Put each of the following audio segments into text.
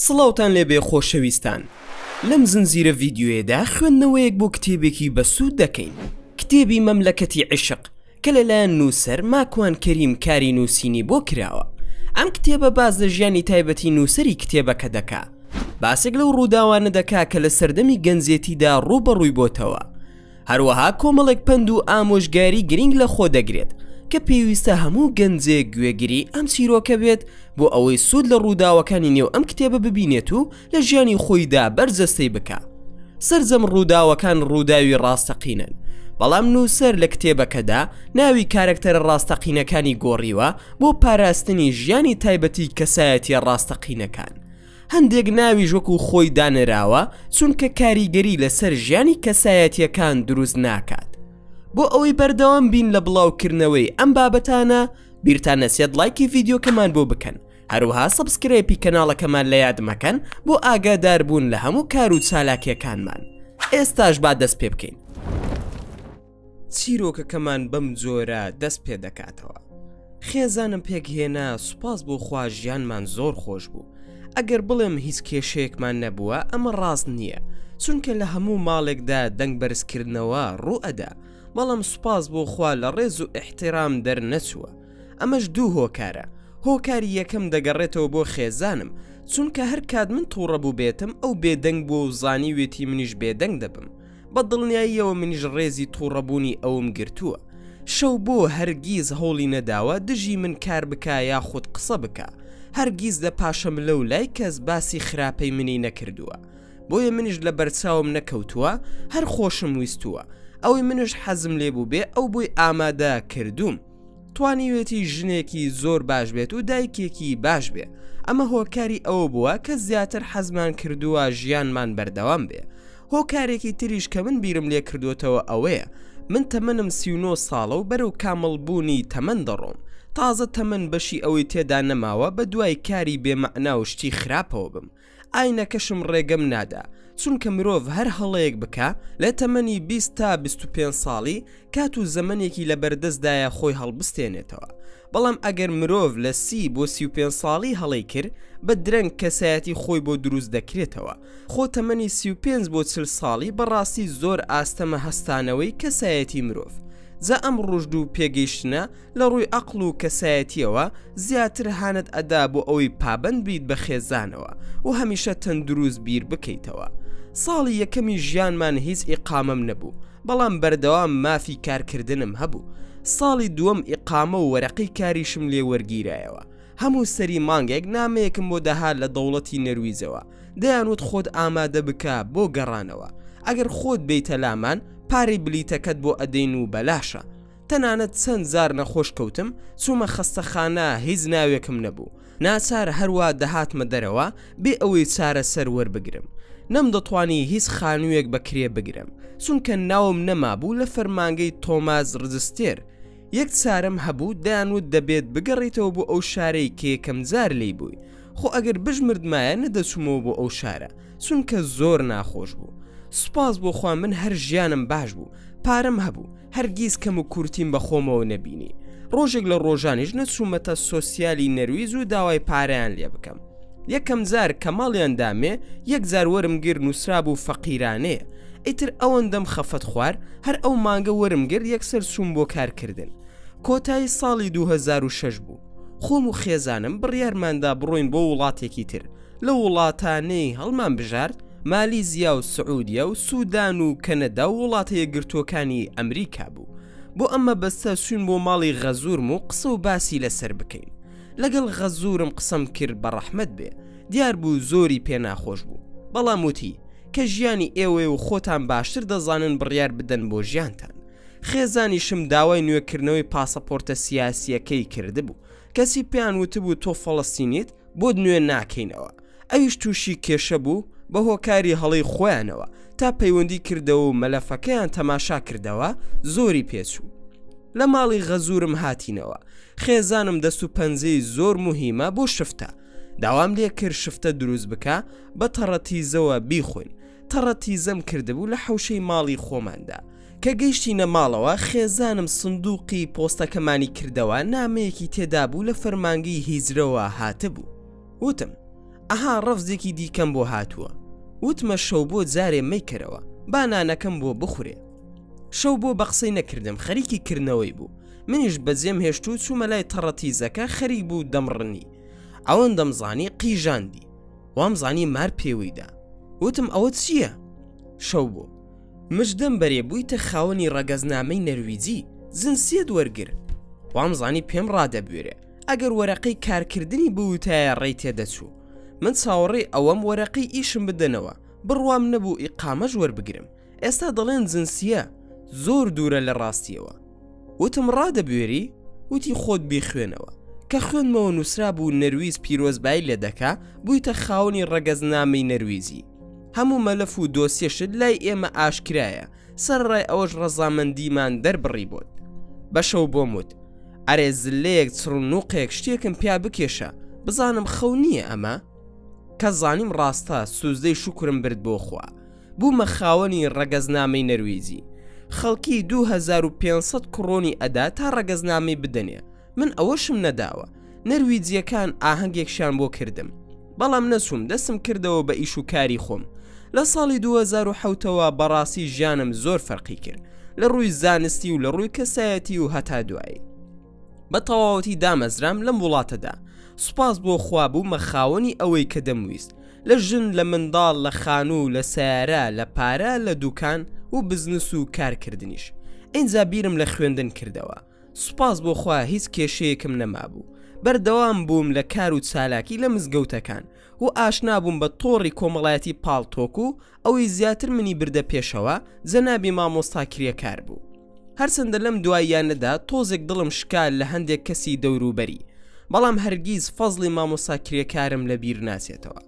سڵاوتان لێبێ خۆشەویستان. لەم زنجیرە ڤیدیۆیەدا خوێندنەوەیەک بۆ کتێبێکی بەسوود دەکەین، کتێبی مەملەکەتی عیشق کە لەلایەن نووسەر ماکوان کەریم کاری نووسینی بۆ کراوە. ئەم کتێبە باز لە ژیانی تایبەتی نووسەری کتێبەکە دەکا، باسێک لەو ڕووداوانە دەکا کە لە سەردەمی گەنجێتیدا ڕووبەڕووی بۆتەوە. هەروەها کۆمەڵێک پند و ئامۆژگاری گرنگ لە خۆ دەگرێت کە پێویستە هەموو گەنجێک گوێگری ئەم چیرۆکە بێت بۆ ئەوەی سوود لە ڕووداوەکانی نێو ئەم کتێبە ببینێت و لە ژیانی خۆیدا بەرجەستەی بکە. سەرجەم ڕووداوەکان ڕووداوی ڕاستەقینن، بەڵام نووسەر لە کتێبەکەدا ناوی کارکتەرە ڕاستەقینەکانی گۆڕیوە بۆ پاراستنی ژیانی تایبەتی کەسایەتیە ڕاستەقینەکان. هەندێک ناوی ژوەکو خۆی دانراوە چونکە کاریگەری لەسەر ژیانی کەسایەتیەکان دروست ناکات. بۆ ئەوەی بەردەوام بین لە بڵاوکردنەوەی ئەم بابەتانە، بیرتان نەچێت لایکی ڤیدیۆکەمان بۆ بکەن، هەروەها سەبسکرایبی کەناڵەکەمان لە یاد مەکەن بۆ ئاگادار بوون لە هەموو کار و چالاکیەکانمان. ئێستاش با دەست پێ بکەین. چیرۆکەکەمان بەم جۆرە دەست پێ دەکاتەوە. خێزانم پێکهێنا، سوپاس بۆ خوا ژیانمان زۆر خۆش بوو. ئەگەر بڵێم هیچ کێشەیەکمان نەبووە ئەمە ڕاست نییە، چونکە لە هەموو ماڵێکدا دەنگ بەرزکردنەوە ڕوئەدا، بەڵام سوپاس بۆ خوا لە ڕێز و احترام دەرنەچووە. ئەمەش دوو هۆکارە. هۆکاری یەکەم دەگەڕێتەوە بۆ خێزانم، چونکە هەر کات من تووڕەبوو بێتم ئەو بێدەنگ بۆ و زانی وێتی منیش بێدەنگ دەبم. بە دڵنیاییەوە منیش ڕێزی تووڕەبوونی ئەوم گرتووە. شەو بۆ هەرگیز هەوڵی نەداوە دژی من کار بکە یاخود قسە بکە. هەرگیز لە پاشەم لەو لای کەس باسی خراپەی منی نەکردووە، بۆیە منیش لە بەرچاوم نەکەوتووە، هەر خۆشم ویستووە. ئەوەی منش حەزم لێبوو بێ ئەو بۆی ئامادە کردووم. توانیوێتی ژنێکی زۆر باش بێت و دایکێکی باش بێ. ئەمە هۆکاری ئەوە بووە کە زیاتر حەزمان کردووە ژیانمان بەردەوام بێ. هۆکارێکی تریش کە من بیرم لێ کردوتەوە ئەوەیە، من تەمەنم 39 ساڵە و بەرەو کامەڵبوونی تەمەن دەڕۆم. تازە تەمەن بەشی ئەوەی تێدا نەماوە بە دوای کاری بێمەعنا و شتی خراپەوە بم. ئاینەکەشم ڕێگەم نادا، چونکە مرۆڤ هەر هەڵەیەک بکە لە تەمەنی 20 تا 25 ساڵی کات و زەمەنێکی لە بەردەستدایە خۆی هەڵبستێنێتەوە. بەڵام ئەگەر مرۆڤ لە 30 بۆ 35 ساڵی هەڵەی کرد، بە درەنگ کەسایەتی خۆی بۆ دروست دەکرێتەوە. خۆ تەمەنی 35 بۆ 40 ساڵی بەڕاستی زۆر ئاستەمە هەستانەوەی کەسایەتی مرۆڤ. جا ئەم ڕژد و پێگەیشتنە لە ڕووی عەقڵ و کەسایەتیەوە زیاتر هانت ئەدا بۆ ئەوەی پابەند بیت بە خێزانەوە و هەمیشە تەندروست بیر بکەیتەوە. ساڵی یەکەمی ژیانمان هیچ ئیقامەم نەبوو، بەڵام بەردەوام مافی کارکردنم هەبوو. ساڵی دووەم ئیقامە و وەرەقی کاریشم لێ وەرگیرایەوە. هەموو سەری مانگێک نامەیەکم بۆ دەهات لە دەوڵەتی نەرویزەوە، دەیانوت خۆت ئامادە بکە بۆ گەڕانەوە. ئەگەر خۆت بیتە لامان پارەی بلیتەکەت بۆ ئەدەین و بەلاشە. تەنانەت چەند زار نەخۆش کەوتم، چوومە خەستەخانە، هیچ ناوێکم نەبوو. ناچار هەروە دەهاتمە دەرەوە بێ ئەوەی چارە سەر وەربگرم. نەم دەتوانی هیچ خانوویەک بەکرێ بگرم، چونکە ناوم نەمابوو لە فەرمانگەی تۆماس ڕجستێر. یەک چارەم هەبوو، دەیانوت دەبێت بگەڕیتەوە بۆ ئەو شارەی کە یەکەم جار لێی بووی. خۆ ئەگەر بژمردمایە نەدەچوومەوە بۆ ئەو شارە، چونکە زۆر ناخۆش بوو. سوپاس بۆ خوا من هەر ژیانم باش بوو، پارەم هەبوو، هەرگیز کەم و کورتیم بە خۆمەوە نەبینی. ڕۆژێک لە ڕۆژانیش نەچوومەتە سۆسیالی نەرویز و داوای پارەیان لێ بکەم. یەکەم جار کە ماڵیان دامێ، یەک جار وەرم گر نووسرا بوو فەقیرانەیە. ئیتر ئەوەندەم خەفەت خوار، هەر ئەو مانگە وەرم گر یەکسەر چووم بۆ کارکردن. کۆتایی ساڵی 2006 بوو. خۆم و خێزانم بڕیارماندا بڕۆین بۆ وڵاتێکی تر. لە وڵاتانەی هەڵمان بژارد، مالیزیا و سعودیا و سوودان و کەنەدا و وڵاتە یەکگرتووەکانی ئەمریکا بوو. بۆ ئەمە بەستە سوین بۆ ماڵی غەزوورم و قسە و باسی لەسەر بکەین. لەگەڵ غەزوورم قسەم کرد بە ڕەحمەت بێ، دیار بوو زۆری پێ ناخۆش بوو. بەڵام وتی کە ژیانی ئێوێ و خۆتان باشتر دەزانن بڕیار بدەن بۆ ژیانتان. خێزانیشم داوای نوێکردنەوەی پاسەپۆرتە سیاسیەکەی کردبوو. کەسی پێیان وتبوو تۆ فەڵەستینیت بۆ نوێ ناکەینەوە. ئەویش تووشی کێشە بوو بە هۆکاری هەڵەی خۆیانەوە، تا پەیوەندی کردەوە و مەلەفەکەیان تەماشا کردەوە، زۆری پێچوو. لە ماڵی غەزوورم هاتینەوە. خێزانم دەست و پەنجەی زۆر مهمە بۆ شفتە. داوام لێ کرد شفتە دروست بکە بە تەڕەتیزەوە بیخۆین. تەڕەتیزەم کردبوو لە حەوشەی ماڵی خۆماندا. کە گەیشتینە ماڵەوە، خێزانم سندوقی پۆستەکەمانی کردەوە، نامەیەکی تێدا بوو لە فەرمانگەی هیزرەوە هاتبوو. وتم ئەها ڕەفزێکی دیکەم بۆ هاتووە. وتمە شەو بۆ جارێ مەیکەرەوە بانانەکەم بۆ بخورێ. شەو بۆ بە قسەی نەکردم، خەریکی کردنەوەی بوو. منیش بەجێم هێشت و چوومە لای تەڕەتیزەکە خەریک بوو دەمڕنی. ئەوەن دەمزانی قیژاندی، وام زانی مار پێوەیدا. وتم ئەوە چییە؟ شەو بوو. مژدەم بەرێ بوویتە خاوەنی ڕەگەزنامەی نەرویجی، جنسیەت وەرگر. وام زانی پێم ڕادەبوێرێ ئەگەر وەرەقەی کارکردنی بووتایە ڕێی تێدەچوو. من چاوەڕێ ئەوەم وەرەقەی ئیشم بدەنەوە، بڕوام نەبوو ئیقامەش وەربگرم. ئێستا دەڵێن جنسیە، زۆر دوورە لە ڕاستیەوە. وتم ڕادەبوێری؟ وتی خۆت بیخوێنەوە. کە خوێنمەوە نووسرا بوو نەرویز پیرۆزبایی لێ دەکا بوویتە خاوەنی ڕەگەزنامەی نەرویزی. هەموو مەلەف و دۆسیەشت لای ئێمە ئاشکرایە، سەرڕای ئەوەش ڕەزامەندیمان دەربڕی بۆت. بەشەو بۆم وت ئەرێ زلەیەک چڕنووقێک شتێکم پیا بکێشە بزانم خەو نییە ئەمە. کە زانیم ڕاستە سوزدەی شوکرم برد بۆ خوا. بوومە خاوەنی ڕەگەزنامەی نەرویزی. خەڵکی 2500 کڕۆنی ئەدا تا ڕەگەزنامەی بدەنێ. من ئەوەشم نەداوە. نەرویجیەکان ئاهەنگێکشان بۆ کردم، بەڵام نەچووم دەستم کردەوە بە ئیش و کاری خۆم. لە ساڵی 2007ەوە بەڕاستی ژیانم زۆر فەرقی کرد لە ڕووی زانستی و لە ڕووی کەسایەتی و هەتا دوایی. بە تەواوەتی دامەزرام لەم وڵاتەدا. سوپاس بۆ خوا بوومە خاوەنی ئەوەی کە دەمویست، لە ژن، لە منداڵ، لە خانوو، لە سیارە، لە پارە، لە دوکان و بزنس و کارکردنیش. ئینجا بیرم لە خوێندن کردەوە. سوپاس بۆ خوا هیچ کێشەیەکم نەمابوو. بەردەوام بووم لە کار و چالاکی لە مزگەوتەکان و ئاشنا بووم بە تۆڕی کۆمەڵایەتی پاڵتۆک و ئەوەی زیاتر منی بردە پێشەوە جەنابی مامۆستا کرێکار بوو. هەرچەندە لەم دواییانەدا تۆزێک دڵم شکال لە هەندێک کەسی دەوروبەری، بەڵام هەرگیز فەزڵی مامۆستا کرێکارم لە بیر ناچێتەوە.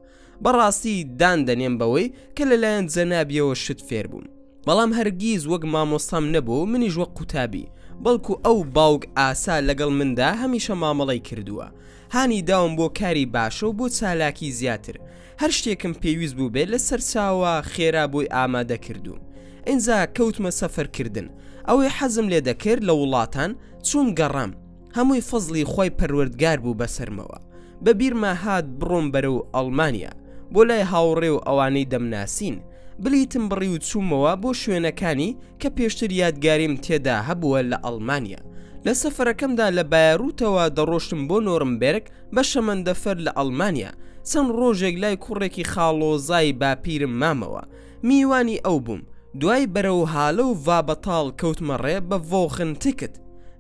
بەڕاستی دان دەنێم بەوەی کە لەلایەن جەنابیەوە شت فێر بووم، بەڵام هەرگیز وەک مامۆستام نەبوو منیش وەک قوتابی، بەڵکو ئەو باوک ئاسا لەگەڵ مندا هەمیشە مامەڵەی کردووە. هانی داوم بۆ کاری باشە و بۆ چالاکی زیاتر. هەر شتێکم پێویست بوو بێت لە سەرچاوە خێرا بۆی ئامادە کردوم. ئینجا کەوتمە سەفەرکردن. ئەوەی حەزم لێ دەکرد لە وڵاتان چوون گەڕام. هەمووی فەزڵی خۆی پەروەردگار بوو بەسەرمەوە. بە بیرما هات بڕۆم بەرەو ئەڵمانیا بۆ لای هاوڕێ و ئەوانەی دەمناسین. بلیتم بڕی و چوومەوە بۆ شوێنەکانی کە پێشتر یادگاریم تێدا هەبووە لە ئەڵمانیا. لە سەفەرەکەمدا لە بایەڕوتەوە دەڕۆشتم بۆ نۆرمبێرگ بە شەمەندەفەر لە ئەڵمانیا. چەند ڕۆژێک لای کوڕێکی خاڵۆزای باپیرم مامەوە. میوانی ئەو بووم. دوای بەرەو هالە و ڤابەتاڵ کەوتمە ڕێ بە ڤۆخن تیکت.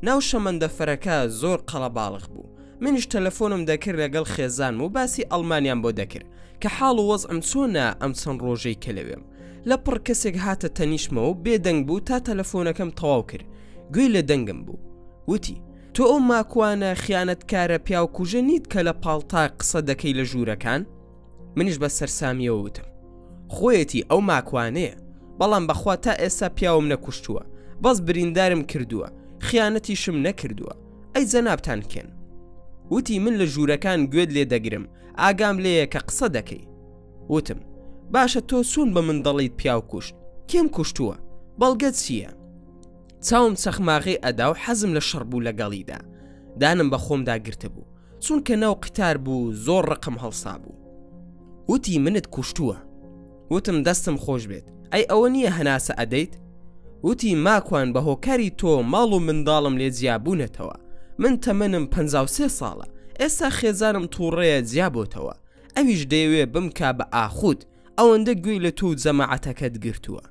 ناو شەمەندەفەرەکە زۆر قەڵەباڵغ بوو. منیش تەلەفۆنم دەکرد لەگەڵ خێزانم و باسی ئەڵمانیان بۆ دەکرد کە حاڵ و وەزعم چۆنە ئەم چەند ڕۆژەی کە لەوێم. لە پڕ کەسێک هاتە تەنیشمەوە و بێدەنگ بوو تا تەلەفۆنەکەم تەواو کرد. گوێی لە دەنگم بوو. وتی تۆ ئەو ماکوانە خیانەتکارە پیاو کوژە نیت کە لە پاڵتا قسە دەکەی لە ژوورەکان؟ منیش بە سەرسامیەوە وتم خۆیەتی ئەو ماکوانەیە، بەڵام بەخوا تا ئێستا پیاوم نەکوشتووە، بەس بریندارم کردووە، خیانەتیشم نەکردووە. ئەی جەنابتان کێن. وتی من لە ژوورەکان گوێت لێ دەگرم، ئاگام لێیە کە قسە دەکەی. وتم باشە تۆ چۆن بە من دەڵیت پیاو کوشت؟ کێم کوشتووە؟ بەڵگەت چییە؟ چاوم چەخماغی ئەدا و حەزم لە شەڕ بوو لەگەڵیدا. دانم بە خۆمدا گرتە بوو، چونکە ناو قیتار بوو زۆر ڕقم هەڵسا بوو. وتی منت کوشتووە. وتم دەستم خۆش بێت، ئەی ئەوە نییە هەناسە ئەدەیت؟ وتی ماکوان بە هۆکاری تۆ ماڵ و منداڵم لێ جیابوونەتەوە. من تەمەنم 53 ساڵە، ئێستا خێزانم تووڕەیە جیابۆتەوە. ئەویش دەیەوێ بمکا بە ئاخود، ئەوەندە گوێی لە تۆ جەماعەتەکەت گرتووە.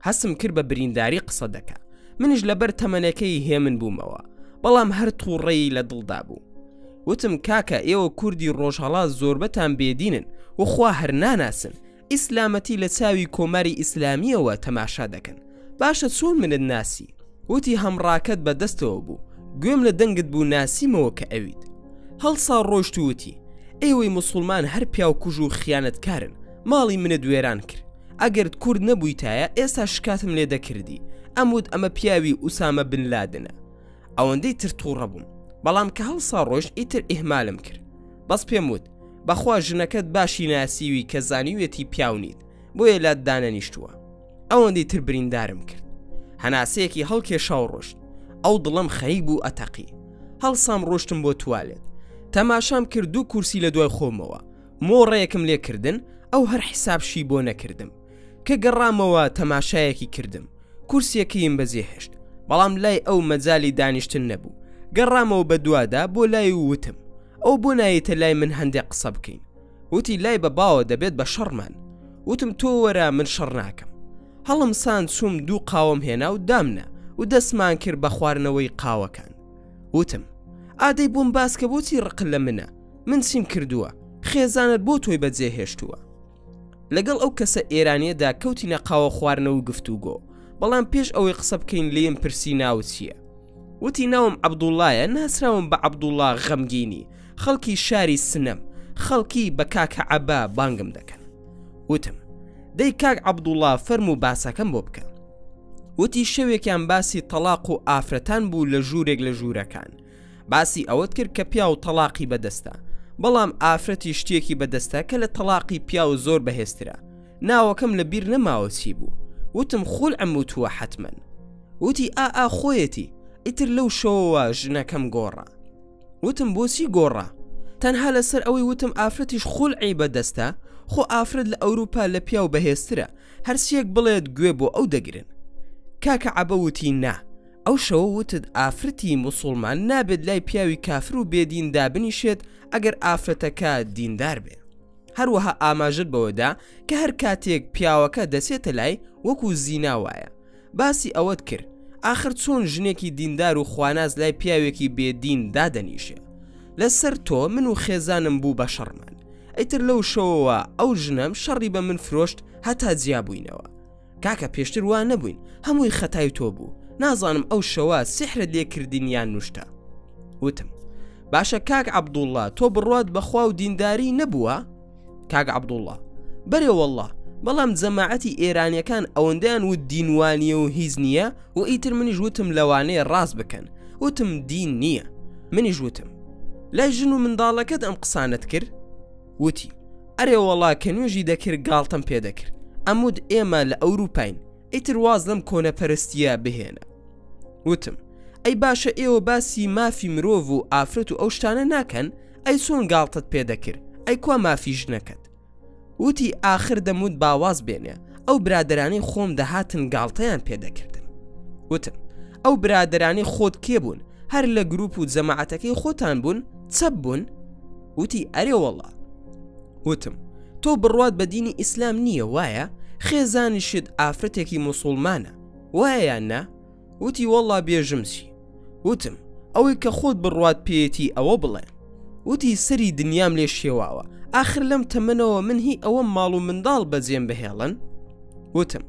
هەستم کرد بە برینداری قسە دەکا. منیش لەبەر تەمەنەکەی هێمن بوومەوە، بەڵام هەر تووڕەیی لە دڵدا بوو. وتم کاکە ئێوە کوردی ڕۆژهەڵات زۆربەتان بێدینن و خوا هەر ناناسن، ئیسلامەتی لە چاوی کۆماری ئیسلامیەوە تەماشا دەکەن. باشە چۆن منت ناسی؟ وتی هەمڕاکەت بەدەستەوە بوو، گوێم لە دەنگت بوو ناسیمەوە کە ئەویت. هەڵسا ڕۆشت وتی ئێوەی موسڵمان هەر پیاو کوژ و خیانەتکارن، ماڵی منت وێران کرد. ئەگەرت کورد نەبوویتایە ئێستا شکاتم لێ دەکردی. ئەمود ئەمە پیاوی ئوسامە بن لادنە. ئەوەندەی تر تووڕە بووم، بەڵام کە هەڵسا ڕۆژ ئیتر ئیهمالم کرد. بەس پێم وت بەخوا ژنەکەت باشی ناسیوی کە زانیوێتی پیاو نیت، بۆیە لات دانەنیشتووە. ئەوەندەی تر بریندارم کرد. هەناسەیەکی هەڵکێشا و ڕۆشت. ئەو دڵم خەریک بوو ئەتەقی. هەڵسام ڕۆشتم بۆ توالێت. تەماشام کرد دوو کورسی لە دوای خۆمەوە. مۆڕەیەکم لێکردن ئەو هەر حیسابشی بۆ نەکردم کە گەڕامەوە تەماشایەکی کردم کورسیەکەیم بەجێ هێشت بەڵام لای ئەو مەجالی دانیشتن نەبوو گەڕامەوە بە دوادا بۆ لای وتم ئەو بۆ نایێتە لای من هەندێک قسە بکەین وتی لای بە باوە دەبێت بە شەڕمان وتم تۆ وەرە من شەڕ ناکەم هەڵم سان چووم دوو قاوەم هێنا و دامنە و دەستمان کرد بە خواردنەوەی قاوەکان وتم ئادەی بۆم باسکە بۆچی ڕقل لە منە من چیم کردووە خێزانت بۆ تۆی بەجێ هێشتووە لەگەڵ ئەو کەسە ئێرانیەدا کەوتینە قاوە خواردنەوە و گفتوگۆ بەڵام پێش ئەوەی قسە بکەین لێم پرسی ناوت چییە وتی ناوم عەبدوڵڵایە ناسراوم بە عەبدوڵڵا غەمگینی خەڵکی شاری سنەم خەڵکی بە کاکە عەبا بانگم دەکەن وتم دەی کاک عەبدوڵڵا فەرموو باسەکەم بۆ بکە وتی شەوێکیان باسی تەلاق و ئافرەتان بوو لە ژوورێک لە ژوورەکان باسی ئەوەت کرد کە پیا و تەلاقی بەدەستە بەڵام ئافرەتی شتێکی بەدەستە کە لە تەلاقی پیا و زۆر بەهێزترە ناوەکەم لە بیر نەماوە چی بوو وتم خولعم وتووە حتمەن وتی ئا خۆیەتی ئیتر لەو شەوەوە ژنەکەم گۆڕا وتم بۆچی گۆڕا تەنها لەسەر ئەوەی وتم ئافرەتیش خولعی بەدەستە خۆ ئافرەت لە ئەوروپا لە پیا و بەهێزترە هەرسیەک بڵێت گوێ بۆ ئەو دەگرن کاکە عەبە وتی نا ئەو شەوە وتت ئافرەتی موسڵمان نابێت لای پیاوی کافر و بێدین دابنیشێت ئەگەر ئافرەتەکە دیندار بێ هەروەها ئاماژت بەوەدا کە هەر کاتێک پیاوەکە دەسێتە لای وەکو زینا وایە باسی ئەوەت کرد ئاخر چۆن ژنێکی دیندار و خواناز لای پیاوێکی بێدین دادەنیشێ لەسەر تۆ من و خێزانم بوو بە شەڕمان ئیتر لەو شەوەوە ئەو ژنەم شەڕی بە من فرۆشت هەتا جیابووینەوە کاکە پێشتر وان نەبووین هەمووی خەتای تۆ بوو نازانم ئەو شەوە سحرت لێکردینیان نوشتە وتم باشە کاک عەبدوڵڵا تۆ بڕوات بەخوا و دینداری نەبووە کاک عەبدوڵڵا بەرێ وەڵڵا بەڵام جەماعەتی ئێرانیەکان ئەوەندەیان وت دینوانیە و هیز نییە و ئیتر منیش وتم لەوانەیە ڕاست بکەن وتم دین نییە منیش وتم لای ژن و منداڵەکەت ئەم قسانت کرد وتی ئەرێ وەڵا کە نوێژی دەکرد گاڵتەم پێدەکرد ئەمود ئێمە لە ئەوروپاین ئیتر واز لەم کۆنەپەرستیە بهێنە وتم ئەی باشە ئێوە باسی مافی مرۆڤ و ئافرەت و ئەو شتانە ناکەن ئەی چۆن گاڵتت پێدەکرد ئەی کوا مافی ژنەکەت وتی ئاخر دەموت باواز بێنێ ئەو برادرانی خۆم دەهاتن گاڵتەیان پێدەکردن وتم ئەو برادرانی خۆت کێ بوون هەر لە گروپ و جەماعەتەکەی خۆتان بوون چەپ بوون وتی ئەرێ وەڵڵا وتم تۆ بڕوات بە دینی ئیسلام نییە وایە خێزانیشت ئافرەتێکی موسڵمانە وایە یان نا وتی وەڵڵا بێژمچی وتم ئەوەی کە خۆت بڕوات پێیەتی ئەوە بڵێ وتی سەری دنیام لێ شێواوە آخر لەم تەمەنەوە من هی ئەوە ماڵ و منداڵ بەجێم بهێڵن وتم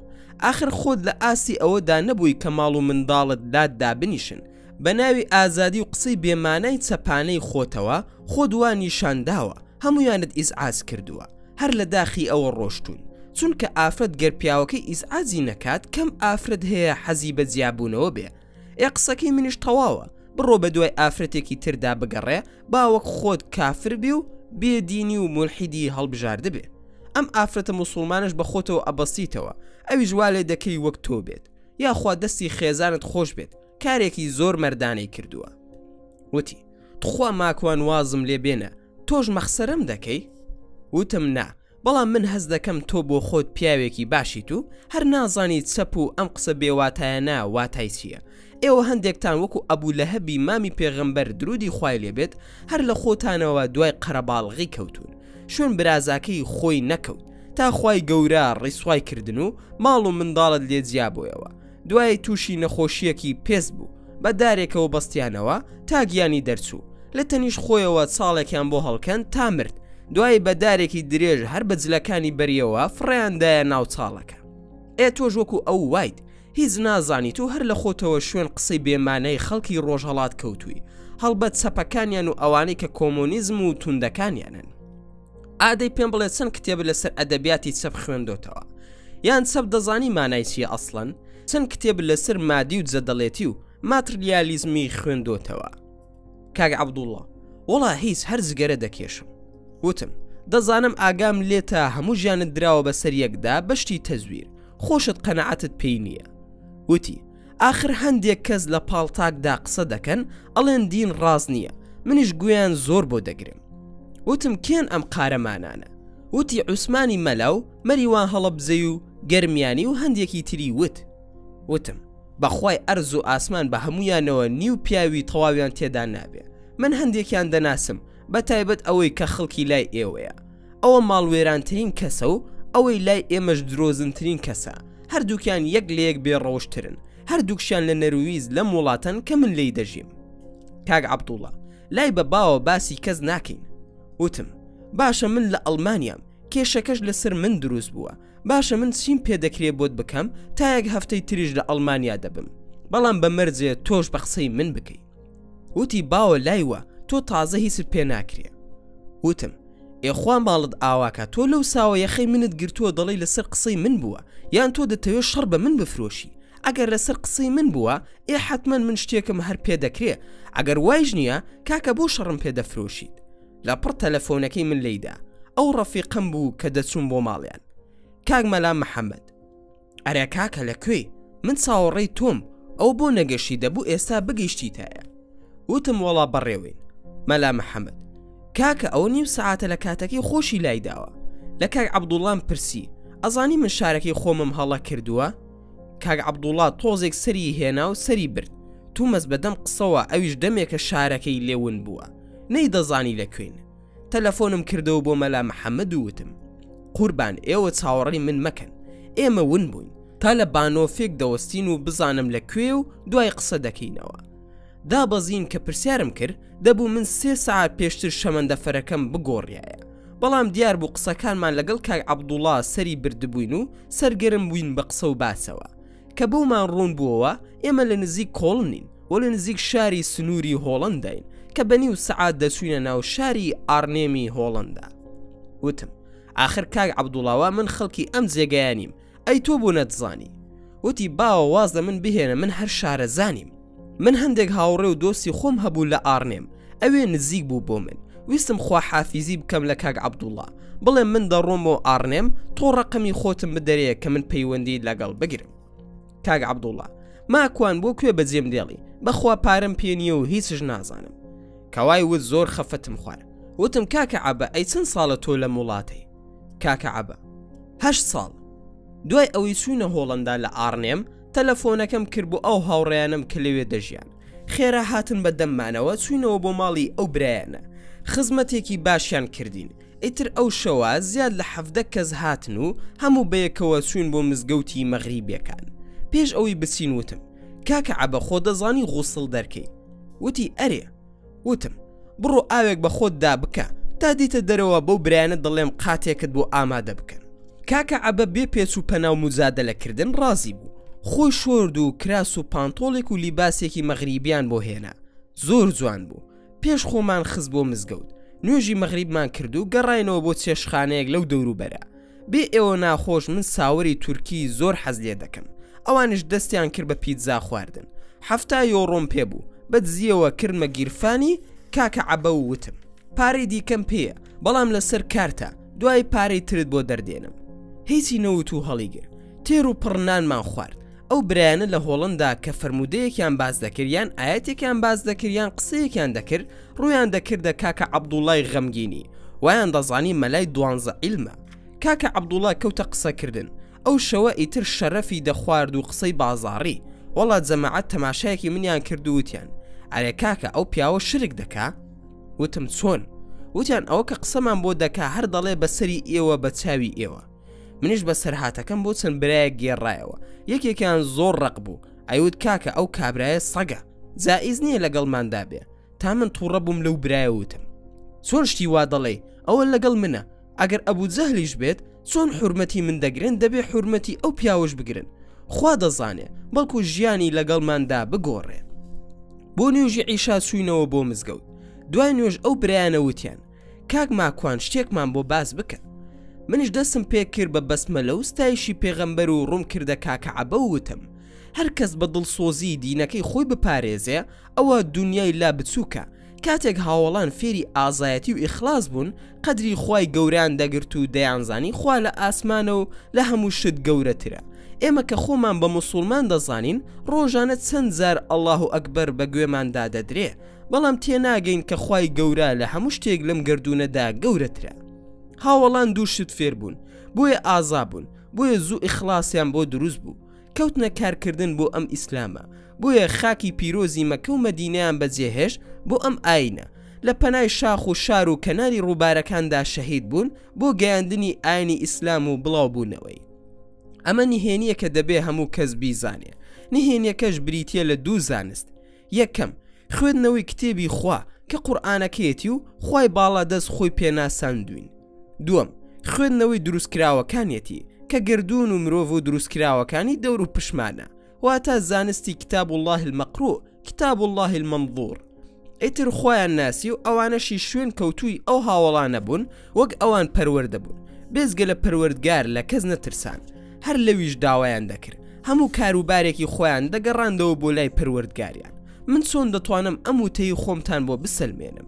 آخر خۆت لە ئاسی ئەوەدا نەبووی کە ماڵ و منداڵت داددا بنیشن بە ناوی ئازادی و قسەی بێمانای چەپانەی خۆتەوە خۆ دووە نیشانداوە هەمویانت ئیزعاج کردووە هەر لە داخی ئەوە ڕۆشتون چونکە ئافرەت گەر پیاوەکەی ئیزعاجی نەکات کەم ئافرەت هەیە حەزی بە جیابوونەوە بێ قسەکەی منیش تەواوە بڕۆ بە دوای ئافرەتێکی تردا بگەڕێ باوەک خۆت کافر بێ و بێدینی و مولحیدی هەڵبژارد بێ ئەم ئافرەتە موسڵمانش بە خۆتەوە ئەبەسیتەوە ئەوی ژوالێ دەکەی وەک تۆ بێت یاخوا دەستی خێزانت خۆش بێت کارێکی زۆر مەردانەی کردووە وتی تخوا ماکوان وازم لێ بێنە تۆش مەخسەرم دەکەی وتم نا بەڵام من هەز دەکەم تۆ بۆ خۆت پیاوێکی باشیت و هەر نازانی چەپ و ئەم قسە بێواتایەنە واتای چییە ئێوە هەندێکتان وەکو ئەبوو لەهەبی مامی پێغەمبەر درودی خوای لێبێت هەر لە خۆتانەوە دوای قەرەباڵغی کەوتون شوێن برازاکەی خۆی نەکەوت تا خوای گەورە ڕیسوای کردن و ماڵ و منداڵت لێ جیابۆیەوە دوای تووشی نەخۆشیەکی پێست بوو بە دارێکەوە بەستیانەوە تا گیانی دەرچوو لە تەنیش خۆیەوە ساڵێکیان بۆ هەڵکەن تا مرد دوای بە دارێکی درێژ هەر بە جلەکانی بەریەوە فڕیاندایە ناو چاڵەکە تۆش وەکو ئەو وایت هیچ نازانیت و هەر لە خۆتەوە شوێن قسەی بێمانەی خەڵکی ڕۆژهەڵات کەوتووی هەڵبەت چەپەکانیان و ئەوانەی کە کۆمۆنیزم و توندەکانیانن ئادەی پێم بڵێت چەند کتێب لەسەر ئەدەبیاتی چەپ خوێندۆتەوە یان چەپ دەزانی مانای چیە ئەسڵەن چەند کتێب لەسەر مادی و جەدەڵێتی و ماتریالیزمی خوێندۆتەوە کاک عەبدوڵڵا وەڵا هیچ هەر زگەرە دەکێشم وتم دەزانم ئاگام لێتە هەموو ژیانت دراوە بەسەر یەکدا بەشتی تەزویر خۆشت قەنەعەتت پێی نییە وتی آخر هەندێک کەس لە پاڵتاکدا قسە دەکەن ئەڵێن دین ڕاز نییە منیش گویان زۆر بۆ دەگرم وتم کێن ئەم قارەمانانە؟ وتی عوسمانی مەلاو مەریوان هەڵەبزەی و گەرمیانی و هەندێکی تری وتم بەخوای ئەرز و ئاسمان بە هەمویانەوە نیو پیاوی تەواویان تێدا نابێ، من هەندێکیان دەناسم بە تایبەت ئەوەی کە خەڵکی لای ئێوەیە، ئەوە ماڵوێرانترین کەسە و ئەوەی لای ئێمەش درۆزنترین کەسە، هەردووکیان یەک لە یەک بێڕەوشترن، هەردووکشیان لە نەرویز لەم وڵاتەن کە من لی دەژیم. کاک عەبدوڵڵا لای بە باوە باسی کەس ناکەین. وتم باشە من لە ئەڵمانیام، کێشەکەش لەسەر من دروست بووە، باشە من چیم پێدەکرێ بۆت بکەم تا یەک هەفتەی تریش لە ئەڵمانیا دەبم، بەڵام بە مەرجێ تۆش بە قسەی من بکەی. وتی باوە لایوە تۆ تازە هیچت پێ ناکرێ. وتم ئێخوا ماڵت ئاواکە تۆ لەو ساوە یەخەی منت گرتووە دەڵی لەسەر قسەی من بووە، یان تۆ دەتەوێت شەڕ بە من بفرۆشی؟ ئەگەر لەسەر قسەی من بووە حتمما من شتێکم هەر پێ دەکرێ، ئەگەر وایش نییە کاکە بۆ شەڕم پێ دەفرۆشیت. لە پڕ تەلەفۆنەکەی من لێیدا ئەو ڕەفیقم بوو کە دەچوون بۆ ماڵیان. کاک مەلا محەممەد ئەرێ کاکە لەکوێ؟ من چاوەڕێی تۆم، ئەو بۆ نەگەشی دەبوو ئێستا بگەیشتیتایە. وتم وەڵا بەڕێوین. مەلا محەممەد کاکە ئەو نیو سەعاتە لە کاتەکەی خۆشی لایداوە. لە کاک عەبدوڵڵام پرسی ئەزانی من شارەکەی خۆمم هەڵە کردووە؟ کاک عەبدوڵڵا تۆزێک سەری هێنا و سەری برد. تومەس بەدەم قسەوە ئەویش دەمێکە شارەکەی لێون بووە، نەی دەزانی لەکوێن. تەلەفۆنم کردەوە بۆ مەلا محەممەد و وتم قوربان ئێوە چاوەڕی من مەکەن، ئێمە ون بووین تا لە بانۆفێک دەوەستین و بزانم لەکوێ و دوای قسە دەکەینەوە. دابەزین کە پرسیارم کرد دەبوو من 3 ساعت پێشتر شەمەندەفەرەکەم بگۆڕیایە، بەڵام دیار بوو قسەکانمان لەگەڵ کاک عەبدوڵڵا سەری بردبووین و سەرگەرم بووین بە قسە و باسەوە کە بۆمان ڕوون بووەوە ئێمە لە نزیک کۆڵنین و لە نزیک شاری سنووری هۆڵنداین کە بەنیو سەعات دەچوینە ناو شاری ئارنێمی هۆڵندا. وتم آخر کاک عەبدوڵڵاوە من خەڵکی ئەم جێگەیانیم، ئەی تۆ بوو نەتزانی. وتی باوە واز لە من بهێنە، من هەر شارە زانیم، من هەندێک هاوڕێ و دۆستی خۆم هەبوو لە ئارنێم، ئەوێ نزیک بوو بۆ من، ویستم خوا حافیزی بکەم لە کاک عەبدوڵڵا، بڵێ من دەڕۆمەوە ئارنێم تۆ ڕەقەمی خۆتم بدەرێ کە من پەیوەندی لەگەڵ بگرم. کاک عەبدوڵڵا ماکوان بۆ کوێ بەجێم دێڵی، بەخوا پارەم پێ نییە و هیچش نازانم. کەوای وت زۆر خەفەتم خوار. وتم کاکە عەبە ئەی چەند ساڵە تۆ لە وڵاتەی؟ کاکە عەبە 8 ساڵ. دوای ئەوەی چوونە هۆڵندا لە ئارنێم تەلەفۆنەکەم کرد بۆ ئەو هاوڕێیانم کە لەوێ دەژیان، خێرا هاتن بە دەممانەوە چوینەوە بۆ ماڵی ئەو برایانە، خزمەتێکی باشیان کردین. ئیتر ئەو شەوە زیاد لە 17 کەس هاتن و هەموو بەیەکەوە چوین بۆ مزگەوتی مەغریبیەکان. پێش ئەوەی بچین وتم کاکە عەبە خۆ دەزانی غوسڵ دەرکەی؟ وتی ئەرێ. وتم بڕۆ ئاوێک بە خۆت دا بکە تا دیتە دەرەوە بەو برایانە دەڵێم قاتێکت بۆ ئامادە بکەن. کاکە عەبە بێ پێچ و پەنا و موزادەلەکردن ڕازی بوو، خۆی شۆرد و کراس و پانتۆڵێک و لیباسێکی مەغریبیان بۆ هێنا، زۆر جوان بوو. پێش خۆمان خست بۆ مزگەوت، نوێژی مەغریبمان کرد و گەڕاینەوە بۆ چێشخانەیەک لەو دەوروبەرە. بێ ئێوە ناخۆش من ساوەری تورکی زۆر حەز لێ دەکەم، ئەوانش دەستیان کرد بە پیتزا خواردن، 7 یۆڕۆم پێ بوو، بەدزیەوە کردمە گیرفانی. کاکە عەبە و وتم پارەی دیکەم پێیە، بەڵام لەسەر کارتە، دوای پارەی ترت بۆ دەردێنم. هیچی نەوت و هەڵیگر، تێر و پڕنانمان خوارد. ئەو برایانە لە هۆڵندا کە فەرمودەیەکیان باز دەکردیان، ئاەتێکیان باز دەکردیان، قسەیەکیان دەکرد، ڕویان دەکردە کاکە عەبدوڵڵای غەمگینی، وایان دەزانی مەلای 12 عیلمە. کاکە عەبدوڵڵا کەوتە قسەکردن، ئەو شەوە ئیتر شەرەفی دەخوارد و قسەی بازاڕی. وەڵات جەماعەت تەماشایەکی منیان کرد و وتیان ئەرێ کاکە ئەو پیاوە شرک دەکا؟ وتم چۆن؟ وتیان ئەوە کە قسەمان بۆ دەکا هەر دەڵێ بەسەری ئێوە بە چاوی ئێوە. منیش بە سەرهاتەکەم بۆ چەند برایەک گێڕایەوە، یەکێکیان زۆر ڕق بوو، ئەیوت کاکە ئەو کابرایە سەگە، جائیز نییە لەگەڵماندا بێ. تا من تووڕە بووم لەو برایە وتم چۆن شتی وا دەڵێ؟ ئەوە لەگەڵ منە، ئەگەر ئەبوو جەهلیش بێت چۆن حورمەتی من دەگرن دەبێ حورمەتی ئەو پیاوەش بگرن، خوا دەزانێ، بەڵکو ژیانی لەگەڵماندا بگۆڕێ. بۆ نوێژی عیشا چوینەوە بۆ مزگەوت. دوای نوێژ ئەو برایانە وتیان کاک ماکوان شتێکمان بۆ باز بکە. منیش دەستم پێ کرد بە بەسمەلە و ستایشی پێغەمبەر و ڕوون کردە کاکە عەبە و وتم هەر کەس بە دڵسۆزی دینەکەی خۆی بپارێزێ ئەوە دنیای لا بچووکە. کاتێک هاوڵان فێری ئازایەتی و ئیخلاص بوون قەدری خوای گەوران دەگرت و دەیانزانی خوا لە ئاسمانە و لە هەموو شت گەورەترە. ئێمە کە خۆمان بە موسڵمان دەزانین ڕۆژانە چەند زار ئەڵڵاه ئەکبەر بە گوێماندا دەدرێ، بەڵام تێناگەین کە خوای گەورە لە هەموو شتێک لەم گردونەدا گەورەترە. هاوڵان دوو شت فێر بوون، بۆیە ئازا بوون، بۆیە زوو ئیخلاسیان بۆ دروست بوو، کەوتنە کارکردن بۆ ئەم ئیسلامە، بۆیە خاکی پیرۆزی مەکە و مەدینەیان بەجێهێش بۆ ئەم ئاینە، لە پەنای شاخ و شار و کەناری ڕووبارەکاندا شەهید بوون بۆ گەیاندنی ئاینی ئیسلام و بڵاو بوونەوەی. ئەمە نهێنیە کە دەبێ هەموو کەس بیزانێ. نهێنیەکەش بریتیە لە دوو زانست. یەکەم خوێندنەوەی کتێبی خوا کە قورئانەکەیەتی و خوای باڵا دەست خۆی پێناساندوین. دووەم خوێندنەوەی دروستکراوەکانیەتی کە گردون و مرۆڤ و دروستکراوەکانی دەور و پشمانە، واتە زانستی کتاب الله المەقروء، کتاب الله المەنظور. ئیتر خۆیان ناسی و ئەوانەشی شوێن کەوتووی ئەو هاوڵانە بوون وەک ئەوان پەروەردە بوون، بێزگە لە پەروەردگار لە کەس نەترسان، هەر لەویش داوایان دەکرد هەموو کاروبارێکی خۆیان دەگەڕاندەوە بۆ لای پەروەردگاریان. من چۆن دەتوانم ئەم وتەی خۆمتان بۆ بسەلمێنم؟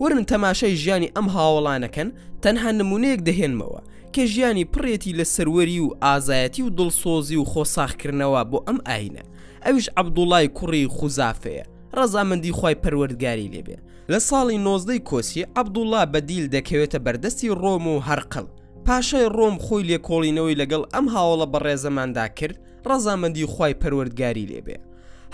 ورن تەماشای ژیانی ئەم هاوڵانەکەن، تەنها نمونەیەک دەهێنمەوە کە ژیانی پڕێتی لە سەروەری و ئازایەتی و دڵسۆزی و خۆساخکردنەوە بۆ ئەم ئاینە. ئەویش عەبدوڵای کوڕی خوزافەیە، ڕەزامەندی خوای پەروەردگاری لێبێ. لە ساڵی 19 کۆسی عەبدوڵا بەدیل دەکەوێتە بەردەستی ڕۆم و هەرقل. پاشای ڕۆم خۆی لێکۆڵینەوەی لەگەڵ ئەم هاوڵە بەڕێزەماندا کرد، ڕەزامەندی خوای پەروەردگاری لێبێ.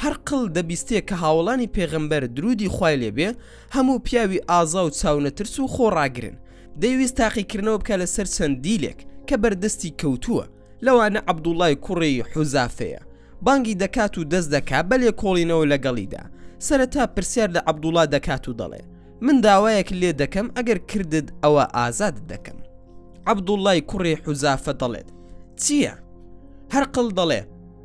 هەرقل دەبیستێ کە هاوڵانی پێغەمبەر درودی خوای لێبێ هەموو پیاوی ئازا و چاونەترس و خۆڕاگرن. دەیویست تاقیکردنەوە بکە لەسەر چەند دیلێک کە بەردەستی کەوتووە، لەوانە عەبدوڵای کوڕی حوزافەیە. بانگی دەکات و دەست دەکات بە لێکۆڵینەوە لەگەڵیدا. سەرەتا پرسیار لە عەبدوڵا دەکات و دەڵێ من داوایەک لێ دەکەم ئەگەر کردت ئەوە ئازاد دەکەم. عەبدوڵای کوڕی حوزافە دەڵێت چییە؟ هەرقل دەڵێ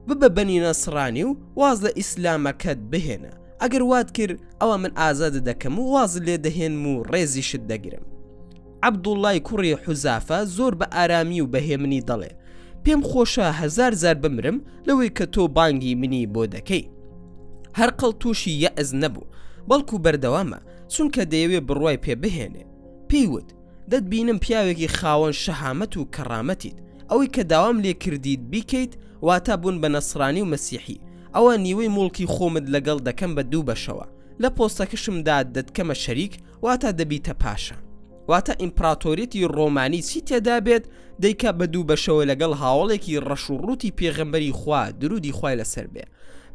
ببە بەنی نەسڕانی و واز لە ئیسلامەکەت بهێنە، ئەگەر وات کرد ئەوە من ئازاد دەکەم و واز لێ دەهێنم و ڕێزیشت دەگرم. عەبدوڵای کوڕی حوزافە زۆر بە ئارامی و بەهێمنی دەڵێ پێم خۆشە هەزار زار بمرم لەوەی کە تۆ بانگی منی بۆ دەکەی. هەرقل تووشی یەئز نەبوو، بەڵکو بەردەوامە چونکە دەیەوێ بڕوای پێ بهێنێ. پێیوت دەتبینم پیاوێکی خاوەن شەهامەت و کەڕامەتیت، ئەوەی کە داوام لێ کردیت بیکەیت واتە بوون بە نەسڕانی و مەسیحی. ئەوە نیوەی موڵکی خۆمت لەگەڵ دەکەم بە دوو بەشەوە، لە پۆستەکەشمدا دەتکەمە شەریک واتە دەبیتە پاشا، واتە ئیمپراتۆریەتی ڕۆمانی چی تێدا بێت دەیکا بە دوو بەشەوە لەگەڵ هاوڵێکی ڕەشوڕوتی پێغەمبەری خوا درودی خوای لەسەر بێ.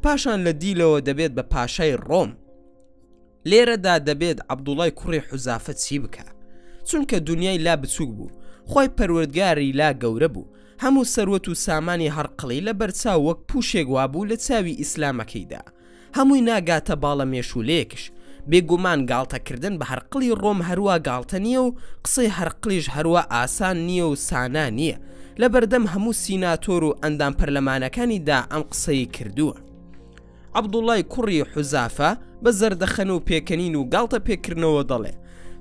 پاشان لە دیلەوە دەبێت بە پاشای ڕۆم. لێرەدا دەبێت عەبدوڵای کوڕی حوزافە چی بکە؟ چونکە دنیای لا بچووک بوو، خوای پەروەردگاری لا گەورە بوو، هەموو سەروەت و سامانی هەرقڵی لە بەرچاو وەک پوشێک وابوو لە چاوی ئیسلامەکەیدا، هەمووی ناگاتە باڵە مێشولەیەکش. بێگومان گاڵتەکردن بە هەرقڵی ڕۆم هەروە گاڵتە نییە و قسەی هەرقلیش هەروە ئاسان نییە و سانا نییە، لە بەردەم هەموو سیناتۆر و ئەندام پەرلەمانەکانیدا ئەم قسەی کردووە. عەبدوڵای کوڕی حوزافە بە زەردەخەن و پێکەنین و گاڵتە پێکردنەوە دەڵێ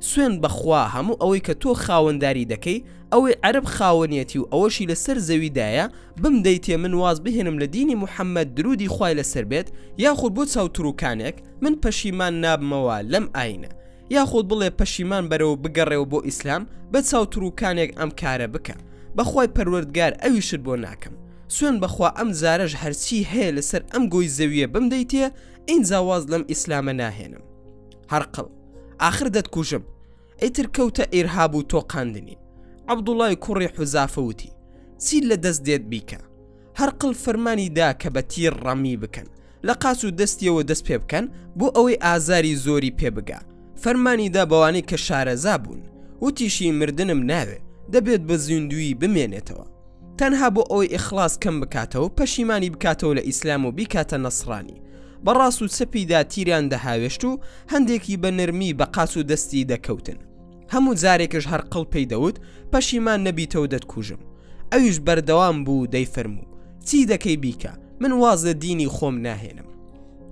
سوێن بەخوا هەموو ئەوەی کە تۆ خاوەنداری دەکەی ئەوەی عەرب خاوەنیەتی و ئەوەشی لەسەر زەویدایە بمدەیتێ من واز بهێنم لە دینی موحەممەد درودی خوای لەسەر بێت، یاخود بۆ چاوتروکانێک من پەشیمان نابمەوە لەم ئاینە، یاخود بڵێ پەشیمان بەرەوە بگەڕێەوە بۆ ئیسلام بە چاوتروکانێک ئەم کارە بکە. بەخوای پەروەردگار ئەویشت بۆ ناکەم. سوێن بەخوا ئەم زارەش هەرچی هەیە لەسەر ئەم گۆی زەویە بمدەیتێ ئینجا واز لەم ئیسلامە ناهێنم. هەرقڵ ئاخر دەتکوژم، ئیتر کەوتە ئیرهاب و تۆقاندنی. عەبدوڵای کوڕی حوزافە وتی چی لە دەست دێت بیکە؟ هەرقڵ فەرمانی دا کە بە تیر ڕەمی بکەن، لە قاچ و دەستیەوە دەست پێ بکەن بۆ ئەوەی ئازاری زۆری پێ بگا. فەرمانی دا بەوانەی کە شارەزا بوون، وتیشی مردنم ناوێ، دەبێت بە زیندوی بمێنێتەوە، تەنها بۆ ئەوەی ئیخلاس کەم بکاتەوە، پەشیمانی بکاتەوە لە ئیسلام و بیکاتە نەسڕانی. بەڕاست و چەپیدا تیریان دەهاوێشت و هەندێکی بە نرمی بە قاچ و دەستی دەکەوتن. هەموو جارێکش هەرقڵ پێی دەوت پەشیمان نەبیتەوە دەتکوژم. ئەویش بەردەوام بوو دەیفەرموو چی دەکەی بیکە، من واز لە دینی خۆم ناهێنم.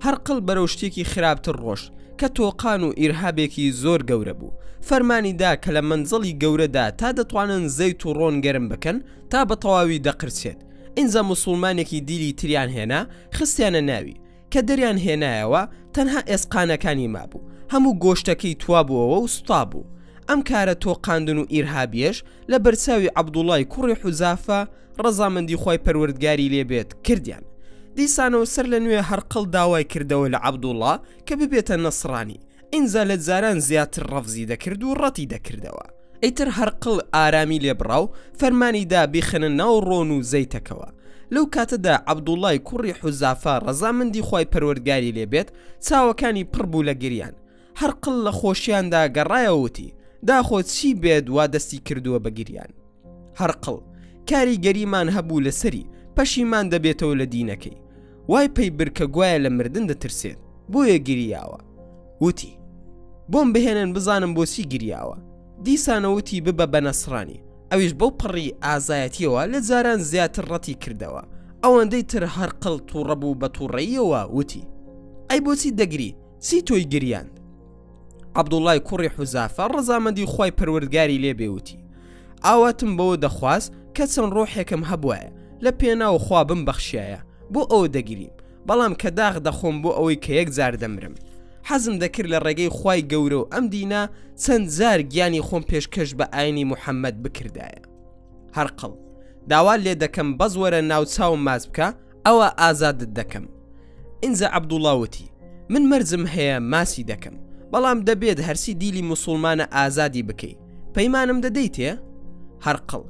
هەرقڵ بەرەو شتێکی خراپتر ڕۆشت کە تۆقان و ئیرهابێکی زۆر گەورە بوو. فەرمانی دا کە لە منزڵی گەورەدا تا دەتوانن زەیت و ڕۆن گەرم بکەن تا بە تەواوی دەقرچێت. ئینجا موسڵمانێکی دیلی تریان هێنا خستیانە ناوی، کە دەریان هێنایەوە تەنها ئێسقانەکانی مابوو، هەموو گۆشتەکەی توابووەوە و سوتا بوو. ئەم کارە تۆقاندن و ئیرهابیەش لە بەرچاوی عەبدوڵای کوڕی حوزافە ڕەزامەندی خۆی پەروەردگاری لێبێت کردیان. دیسانەوە سەر لە نوێ هەرقڵ داوای کردەوە لە عەبدوڵڵا کە ببێتە نەسڕانی. ئینجا لە جاران زیاتر ڕەفزی دەکرد و ڕەتی دەکردەوە. ئیتر هەرقڵ ئارامی لێبڕاو فەرمانیدا بیخنە ناو ڕۆن و زەیتەکەوە. لەو کاتەدا عەبدوڵڵای کوڕی حوزافا ڕەزامەندی خۆی پەروەردگاری لێبێت چاوەکانی پڕ بوو لە گریان. هەرقڵ لە خۆشیاندا گەڕایەوەتی داخۆ چی بێت وا دەستی کردووە بە گریان. هەرقڵ کاریگەریمان هەبوو لەسەری پەشیمان دەبێتەوە لە دینەکەی. وای پێی برکە گوایە لە مردن دەترسێت بۆیە گریاوە. وتی بۆم بهێنن بزانم بۆچی گریاوە. دیسانەوتی ببە بە نەسڕانی. ئەویش بەو پڕی ئازایەتیەوە لە جاران زیاتر ڕەتی کردەوە. ئەوەندەی تر هەرقڵ تووڕەبوو بە تووڕەییەوە وتی ئەی بۆچی دەگری چی تۆی گریاند؟ عەبدوڵڵای کوڕی حوزافا ڕەزامەندی خۆی پەروەردگاری لێبێوتی ئاواتم بەوە دەخواست کە چەند ڕۆحێکم هەبوایە لە پێناو خوا بمبەخشایە بۆ ئەوە دەگریم، بەڵام کە داغ دەخۆم بۆ ئەوەی کە یەک جار دەمرم. حەزم دەکرد لە ڕێگەی خوای گەورە و ئەم دینە چەند جار گیانی خۆم پێشکەش بە ئاینی موحەممەد بکردایە. هەرقڵ داوا لێ دەکەم بەس وەرە ناوچاوم ماز بکە ئەوە ئازادت دەکەم. ئینجا عەبدوڵڵا وتی من مەرجم هەیە ماسی دەکەم، بەڵام دەبێت هەرسی دیلی موسڵمانە ئازادی بکەی. پەیمانم دەدەیتێ؟ هەرقڵ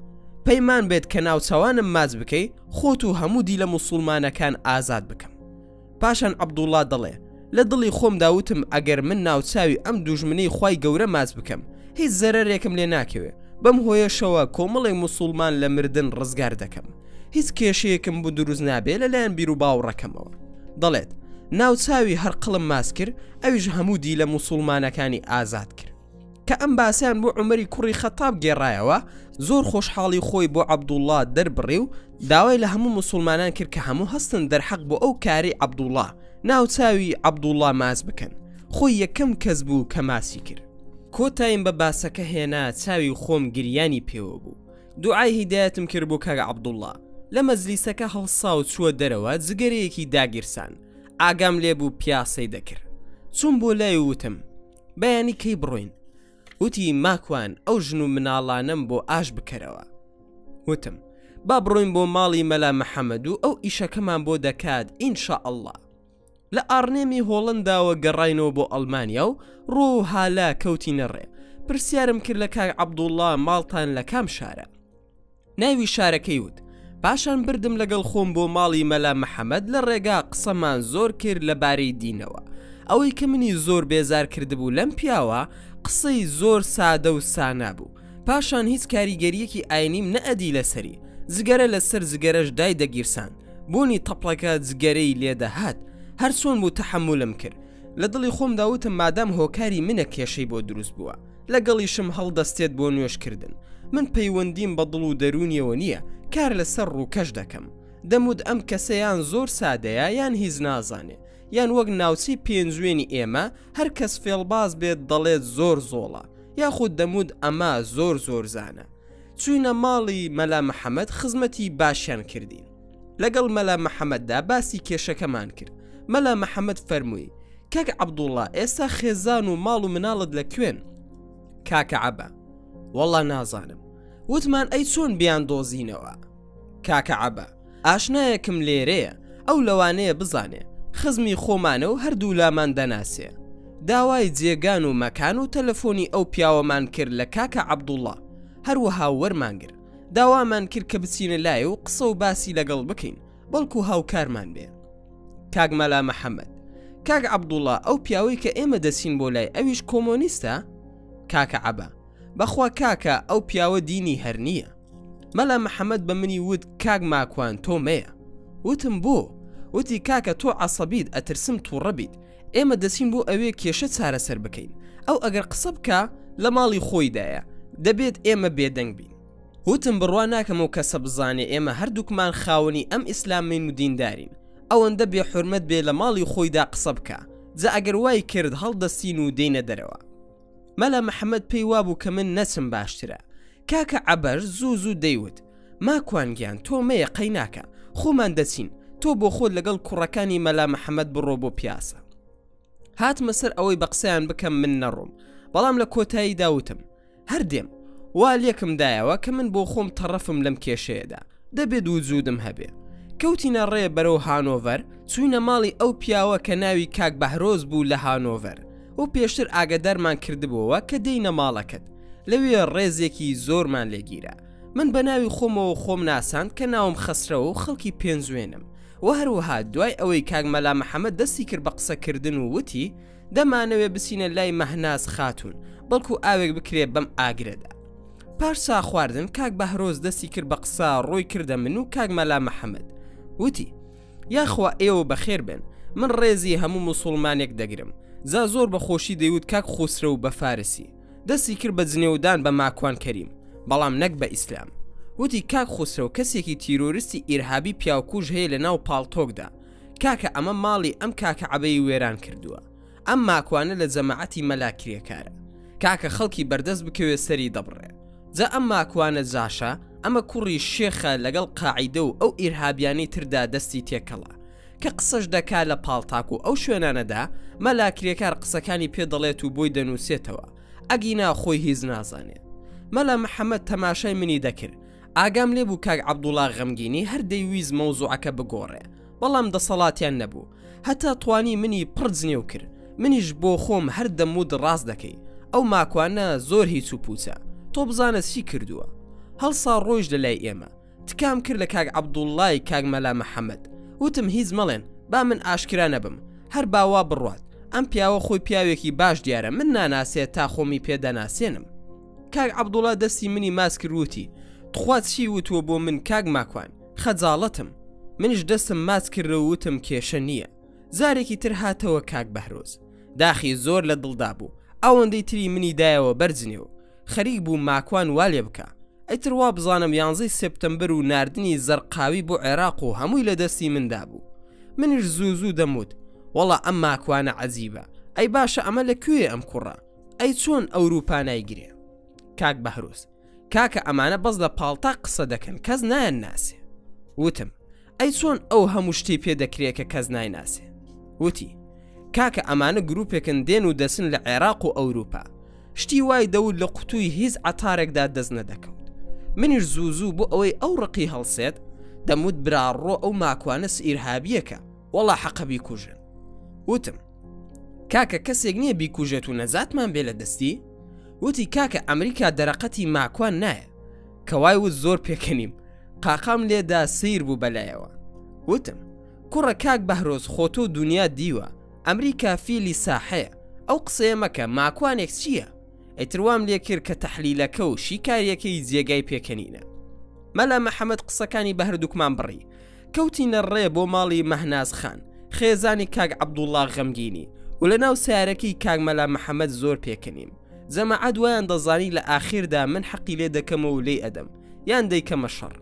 پەیمان بێت کە ناوچەوانم ماز بکەی خۆت و هەموو دی لە موسڵمانەکان ئازاد بکەم. پاشان عەبدوڵڵا دەڵێ لە دڵی خۆم داوتم ئەگەر من ناوچاوی ئەم دوژمنەی خوای گەورە ماز بکەم هیچ زەرەرێکم لێ ناکەوێ. بەم هۆیەشەوە کۆمەڵی موسڵمان لە مردن ڕزگار دەکەم. هیچ کێشەیەکم بۆ دروست نابێ لەلایەن بیر و باوڕەکەمەوە. دەڵێت ناوچاوی هەرقڵم ماز کرد ئەویش هەموو دی لە موسڵمانەکانی ئازاد کرد. کە ئەم باسییان بۆ عومەری کوڕی خەتاب گێڕایەوە زۆر خۆشحاڵی خۆی بۆ عەبدوڵڵا دەربڕی و داوای لە هەموو موسڵمانان کرد کە هەموو هەستن دەرحەق بۆ ئەو کاری عەبدوڵڵا ناوچاوی عەبدوڵڵا ماز بکەن. خۆی یەکەم کەس بوو کە ماسی کرد. کۆتاییم بە باسەکە هێنا چاوی خۆم گریانی پێوە بوو. دوعای هیدایەتم کرد بۆ کاک عەبدوڵڵا. لە مەجلیسەکە هەڵسا و چووە دەرەوە جگەرەیەکی داگیرسان. ئاگام لێ بوو پیاسەی دەکرد. چوون بۆ لای وتم بەیانی کەی بڕۆین؟ وتی ماکوان ئەو ژن و مناڵانم بۆ ئاش بکەرەوە. وتم با بڕۆین بۆ ماڵی مەلا محەممەد و ئەو ئیشەکەمان بۆ دەکات ئینشاءالله. لە ئارنێمی هۆڵنداوە گەڕاینەوە بۆ ئەڵمانیا و ڕوو هالا کەوتی نەڕێ. پرسیارم کرد لە کاک عەبدوڵڵا ماڵتان لە کام شارە؟ ناوی شارەکەی وت. پاشان بردم لەگەڵ خۆم بۆ ماڵی مەلا محەممەد. لە ڕێگا قسەمان زۆر کرد لەبارەی دینەوە. ئەوەی کە منی زۆر بێزار کردبوو لەم پیاوە قسەی زۆر سادە و سانا بوو. پاشان هیچ کاریگەریەکی ئاینیم نەئەدی لەسەری. جگەرە لەسەر جگەرەش دای دەگیرسان. بوونی تەپڵەکە جگەرەی لێدەهات. هەر چۆن بوو تەحەمولم کرد. لە دڵی خۆم داوتم مادام هۆکاری منە کێشەی بۆ دروست بووە لەگەڵیشم هەڵدەستێت بۆ نوێشکردن. من پەیوەندیم بە دڵ و دەرونیەوە نییە، کار لەسەر ڕووکەش دەکەم. دەمود ئەم کەسەیان زۆر سادەیە یان هیچ نازانێ، یان وەک ناوچی پێنجوێنی ئێمە هەر کەس فێڵباز بێت دەڵێت زۆر زۆڵە، یاخود دەمود ئەمە زۆر زۆر زانە. چوینە ماڵی مەلا محەممەد خزمەتی باشیان کردین. لەگەڵ مەلا محەممەددا باسی کێشەکەمان کرد. مەلا محەممەد فەرمووی کاک عەبدوڵڵا ئێستا خێزان و ماڵ و مناڵت لەکوێن؟ کاکە عەبا وەڵڵا نازانم. وتمان ئەی چۆن بیان دۆزینەوە؟ کاکە عەبا ئاشنایەکم لێرەیە، ئەو لەوانەیە بزانێ، خزمی خۆمانە و هەردوو لامان دەناسێ. داوای جێگان و مەکان و تەلەفۆنی ئەو پیاوەمان کرد لە کاکە عەبدوڵڵا. هەروەها وەرمانگر داوامان کرد کە بچینە لای و قسە و باسی لەگەڵ بکەین، بەڵکو هاوکارمان بێ. کاک مەلا محەممەد کاک عەبدوڵڵا ئەو پیاوەی کە ئێمە دەچین بۆ لای ئەویش کۆمۆنیستە؟ کاکە عەبا بەخوا کاکە ئەو پیاوە دینی هەر نییە. مەلا محەممەد بە منی وت کاک ماکوان تۆ مەیە. وتم بۆ؟ وتی کاکە تۆ عەسەبیت ئەترسم تووڕە بیت. ئێمە دەچین بۆ ئەوێ کێشە چارەسەر بکەین. ئەو ئەگەر قسە بکە لە ماڵی خۆیدایە دەبێت ئێمە بێدەنگ بین. وتم بڕوا ناکەم و کەسە بزانێ ئێمە هەردووکمان خاوەنی ئەم ئیسلامین و دیندارین. ئەوەندە بێ حورمەت بێ لە ماڵی خۆیدا قسە بکە، جا ئەگەر وای کرد هەڵدەستین و دێنە دەرەوە. مەلا محەممەد پێی وابوو کە من نەچم باشترە. کاکە عەبەر زوو زوو دەیوت ماکوانگیان تۆ مەیە قەی ناکە، خۆمان دەچین، تۆ بۆ خۆت لەگەڵ کوڕەکانی مەلا محەممەد بڕۆ بۆ پیاسە. هاتمە سەر ئەوەی بە قسەیان بکەم من نەڕۆم، بەڵام لە کۆتایی داوتم هەر دێم وا لێکم دایەوە کە من بۆ خۆم تەڕەفم لەم کێشەیەدا، دەبێت وجودم هەبێ. کەوتینە ڕێ بەرەو هانۆڤەر، چوینە ماڵی ئەو پیاوە کە ناوی کاک بەهرۆز بوو لە هانۆڤەر و پێشتر ئاگادارمان کردبووەوە کە دێینە ماڵەکەت. لەوێ ڕێزێکی زۆرمان لێگیرە. من بە ناوی خۆمەوە خۆم ناساند کە ناوم خەسرەوە و خەڵکی پێنجوێنم و هەروەها دوای ئەوەی کاک مەلا محەممەد دەستی کرد بە قسەکردن و وتی دەمانەوێ بچینە لای مەهناز خاتون بەڵکو ئاوێک بکرێ بەم ئاگرەدا. پاش سا خواردن کاک بەهرۆز دەستی کرد بە قسە ڕووی کردە من و کاک مەلا محەممەد وتی یاخوا ئێوە بەخێر بن، من ڕێزی هەموو موسڵمانێک دەگرم. زا زۆر بەخۆشی دەیوت کاک خوسرە و بە فارسی دەستی کرد بە جنێودان بە ماکوان کەریم، بەڵام نەک بە ئیسلام. وتی کاک خوسرە و کەسێکی تیرۆریستی ئیرهابی پیاوکوژ هەیە لە ناو پاڵتۆکدا. کاکە ئەمە ماڵی ئەم کاکە عەبەی وێران کردووە. ئەم ماکوانە لە جەماعەتی مەلاکریەکارە. کاکە خەڵکی بەردەست بکەوێ سەری دەبڕێ. جا ئەم ماکوانە جاشە ئەمە کوڕی شێخە لەگەڵ قاعیدە و ئەو ئیرهابیانەی تردا دەستی تێکەڵە کە قسەش دەکا لە پاڵتاک و ئەو شوێنانەدا مەلاکریەکار قسەکانی پێ دەڵێت و بۆی دەنووسێتەوە ئەگینا خۆی هیچ نازانێت. مەلا محەممەد تەماشای منی دەکرد. ئاگام لێ بوو کاک عەبدوڵڵا غەمگینی هەر دەیویست مەوزوعەکە بگۆڕێ، بەڵام دەسەڵاتیان نەبوو. هەتا توانی منی پڕ جنێو کرد. منیش بۆ خۆم هەر دەمود ڕاست دەکەی ئەو ماکوانە زۆر هیچ و پوچە، تۆ بزانە چی کردووە. هەڵسا ڕۆیش لە لای ئێمە تکام کرد لە کاک عەبدوڵڵای کاک مەلا محەممەد. وتم هیچ مەڵێن با من ئاشکرا نەبم، هەر باوا بڕوات. ئەم پیاوە خۆی پیاوێکی باش دیارە، من ناناسێت تا خۆمی پێدەناسێنم. کاک عەبدوڵڵا دەستی منی ماس کرد وتی تخوات چی وتووە بۆ من کاک ماکوان؟ خەجاڵەتم. منیش دەستم ماس کردە و وتم کێشە نییە. زارێکی تر هاتەوە کاک بەهرۆز. داخی زۆر لە دڵدا بوو. ئەوەندەی تری منی دایەوە بەرجنێ و خەریک بوو ماکوان والێ بکە. ئەیتر وا بزانم 11 سپتەمبەر و ناردنی زەرقاوی بۆ عێراق و هەمووی لە دەستی مندا بوو. منیش زوو دەموت وەڵا ئەم ماکوانە عەجیبە، ئەی باشە ئەمە لەکوێ ئەم کوڕە؟ ئەی چۆن ئەوروپا نایگرێ؟ کاک بەهرۆز کاکە ئەمانە بەس لە پاڵتا قسە دەکەن، کەس نایان ناسێ. وتم ئەی چۆن ئەو هەموو شتی پێ دەکرێت کە کەس نایناسێ؟ وتی کاکە ئەمانە گروپێکن دێن و دەسن لە عێراق و ئەوروپا. شتی وای دەوت لە قوتووی هیچ عەتارێکدا دەست نەدەکەوت. منیش زوو بۆ ئەوەی ئەو ڕقی هەڵسێت دەموت براڕۆ ئەو ماکوانە ئیرهابیەکە، وەڵا حەقە بیکوژن. وتم کاکە کەسێک نییە بیکوژێت و نەزاتمان بێ لە دەستی؟ وتی کاکە ئەمریکا دەرەقەتی ماکوان نایە، کەوای وت زۆر پێکەنیم. قاقام لێدا سیر بوو بەلایەوە. وتم کوڕە کاک بەهرۆز خۆتۆ دنیا دیوە، ئەمریکا فیلی ساحەیە، ئەو قسەیە مەکە، ماکوانێک چییە؟ ئەیتروام لێ کرد کە تەحلیلەکە و شیکاریەکەی جێگای پێکەنینە. مەلا محەممەد قسەکانی بە هەردووکمان بڕی. کەوتینە ڕێ بۆ ماڵی مەهناز خان، خێزانی کاک عەبدوڵڵا غەمگینی و لە ناو سیارەکەی کاک مەلا محەممەد زۆر پێکەنیم. جەماعەت وایان دەزانی لە ئاخیردا من حەقی لێ دەکەمەوە و لێی ئەدەم یان دەیکەمە شەڕ.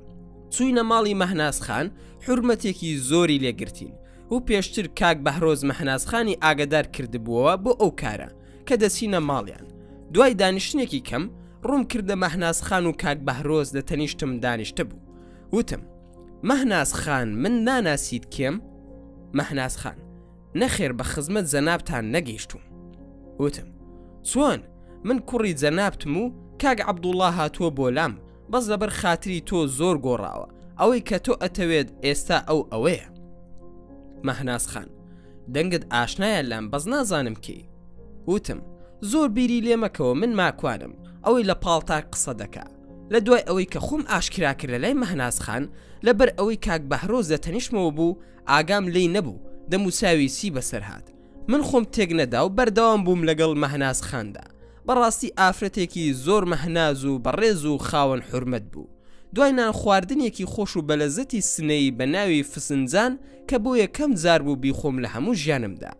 چوینە ماڵی مەهناز خان، حورمەتێکی زۆری لێگرتین و پێشتر کاک بەهرۆز مەهناز خانی ئاگادار کردبووەوە بۆ ئەو کارە کە دەچینە ماڵیان. دوای دانیشتنێکی کەم ڕوم کردە مەهناز خان و کاک بەهرۆز لە تەنیشتم دانیشتە بوو. وتم مەهناز خان من ناناسیت کێم؟ مەهناز خان نەخێر بە خزمەت جەنابتان نەگەیشتوم. وتم چۆن؟ من کوڕی جەنابتم و کاک عەبدوڵڵا هاتووە بۆ لام، بەس لەبەر خاتری تۆ زۆر گۆڕاوە، ئەوەی کە تۆ ئەتەوێت ئێستا ئەوەیە. مەهناز خان دەنگت ئاشنایە لام، بەس نازانم کێی. وتم زۆر بیری لێ مەکەوە، من ماکوانم، ئەوەی لە پاڵتا قسە دەکا. لە دوای ئەوەی کە خۆم ئاشکرا کرد لە لای مەهناز خان، لەبەر ئەوەی کاک بەهرۆز دەتەنیشتمەوە بوو ئاگام لێی نەبوو دەموساوی سی بەسەر هات. من خۆم تێک نەدا و بەردەوام بووم لەگەڵ مەهناز خاندا. بەڕاستی ئافرەتێکی زۆر مەهناز و بەڕێز و خاوەن حورمەت بوو. دوای نان خواردنێکی خۆش و بەلەزەتی سنەی بە ناوی فسنجان کە بۆ یەکەم جار بوو بیخۆم لە هەموو ژیانمدا.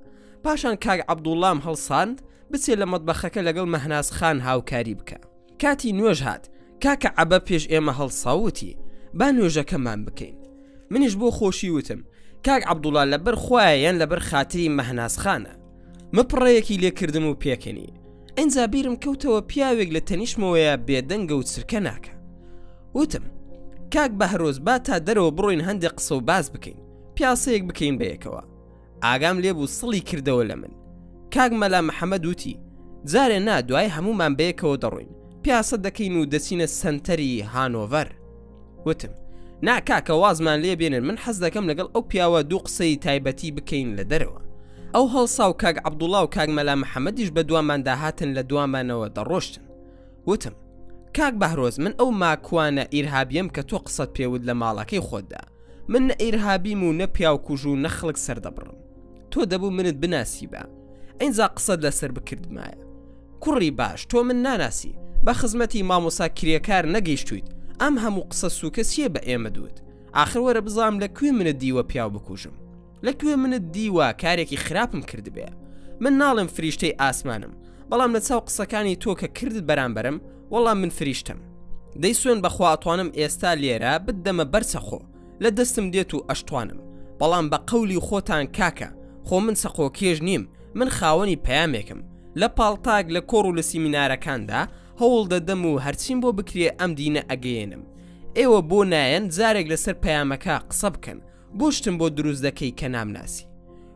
پاشان کاک عەبدوڵڵام هەڵساند بچێ لە مەتبەخەکە لەگەڵ مەهناز خان هاوکاری بکە. کاتی نوێژ هات، کاکە عەبە پێش ئێمە هەڵساوتی با نوێژەکەمان بکەین. منیش بۆ خۆشی وتم کاک عەبدوڵڵا لەبەر خوایە یان لەبەر خاتری مەهناز خانە؟ مپڕەیەکی لێکردم و پێکەنی. ئەینجا بیرم کەوتەوە پیاوێک لە تەنیشمەوەیە بێدەنگە و چرکە ناکە. وتم کاک بەهرۆز با تا دەرەوە بڕۆین هەندێک قسە و باز بکەین، پیاسەیەک بکەین بەیەکەوە. ئاگام لێبوو سڵی کردەوە لە من. کاک مەلا محەممەد وتی جارێ نا، دوای هەمومان بەیەکەوە دەڕۆین، پیاسە دەکەین و دەچینە سنتەری هانۆڤەر. وتم ناکاکە وازمان لێ بێنن من حەز دەکەم لەگەڵ ئەو پیاوە دوو قسەی تایبەتی بکەین لە دەرەوە. ئەو هەڵسا و کاک عەبدوڵڵا و کاک مەلا محەممەدیش بە دووامان داهاتن لە دوامانەوە دەڕۆشتن. وتم کاک بەهرۆز من ئەو ماکوانە ئیرهابیم کە تۆ قسەت پێوت لە ماڵەکەی خۆتدا، من نە ئیرهابیم و نە پیاوکوژ و نەخڵک سەردەبڕم، تۆ دەبوو منت بناسی بە ئەینجا قسەت لەسەر بکردمایە. کوڕی باش تۆ من ناناسی، بە خزمەتی مامۆسا کرێکار نەگەیشتویت، ئەم هەموو قسە سووکە چیە بە ئێمە دوت؟ ئاخر وەرە بزانم لەکوێ منت دیوە پیاو بکوژم، لەکوێ منت دیوە کارێکی خراپم کردبێ. من ناڵم فریشتەی ئاسمانم، بەڵام لە چاو قسەکانی تۆ کە کردت بەرامبەرم وەڵام من فریشتم. دەی سوێن بەخوا ئەتوانم ئێستا لێرە بدەمە بەرچەخۆ لە دەستم دێت و ئەشتوانم، بەڵام بە قەولی خۆتان کاکە خۆ من سەخۆ کێژ نیم، من خاوەنی پەیامێکم لە پاڵتاک لە کۆڕ و لە سیمینارەکاندا هەوڵ دەدەم و هەرچیم بۆ بکرێ ئەم دینە ئەگەیێنم. ئێوە بۆ نایەن جارێک لەسەر پەیامەکە قسە بکەن، بۆشتم بۆ دروست دەکەی کە نامناسی.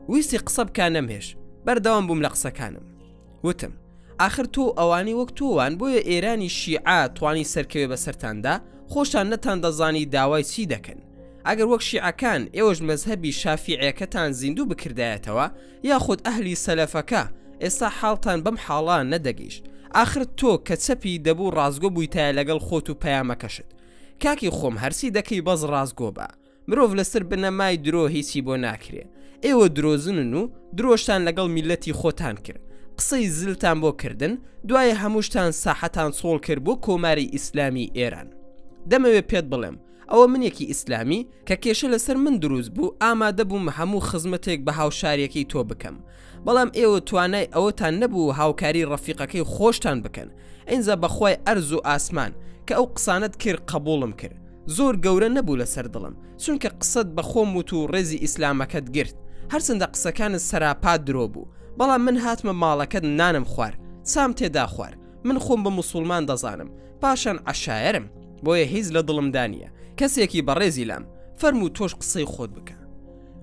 ویستی قسە بکە نەمهێش، بەردەوام بووم لە قسەکانم. وتم آخر تۆ ئەوانی وەک تۆوان بۆیە ئێرانی شیعە توانی سەرکەوێ بەسەرتاندا خۆشان نەتان دەزانی داوای چی دەکەن. ئەگەر وەک شیعەکان ئێوەش مەزهەبی شافیعیەکەتان زیندوو بکردایەتەوە یاخود ئەهلی سەلەفەکە ئێستا حاڵتان بەم حاڵان نەدەگەیشت. آخر تۆ کە چەپی دەبوو ڕازگۆ بوویتایە لەگەڵ خۆت و پەیامەکەشت. کاکی خۆم هەرسی دەکەی بەز ڕازگۆ بە مرۆڤ لەسەر بنەمای درۆ هیچی بۆ ناکرێ. ئێوە درۆزنن و درۆشتان لەگەڵ میلەتی خۆتان کرد، قسەی زلتان بۆ کردن، دوایە هەمووشتان ساحەتان سۆڵ کرد بۆ کۆماری ئیسلامی ئێران. دەمەوێت پێت بڵێم ئەوە منێکی ئیسلامی کە کێشە لەسەر من دروست بوو ئامادە بووم هەموو خزمەتێک بە هاوشارێکی تۆ بکەم، بەڵام ئێوە توانای ئەوەتان نەبوو هاوکاری ڕەفیقەکەی خۆشتان بکەن. ئینجا بەخوای ئەرز و ئاسمان کە ئەو قسانت کرد قبوڵم کرد، زۆر گەورە نەبوو لەسەر دڵم، چونکە قسەت بە خۆم وت و ڕێزی ئیسلامەکەت گرت، هەرچەندە قسەکانت سەراپات درۆ بوو، بەڵام من هاتمە ماڵەکەت نانم خوار، چام تێدا خوار، من خۆم بە موسڵمان دەزانم، پاشان عەشایەرم، بۆیە هیچ لە دڵمدا نییە کەسێکی بەڕێزی لام، فەرموو تۆش قسەی خۆت بکە.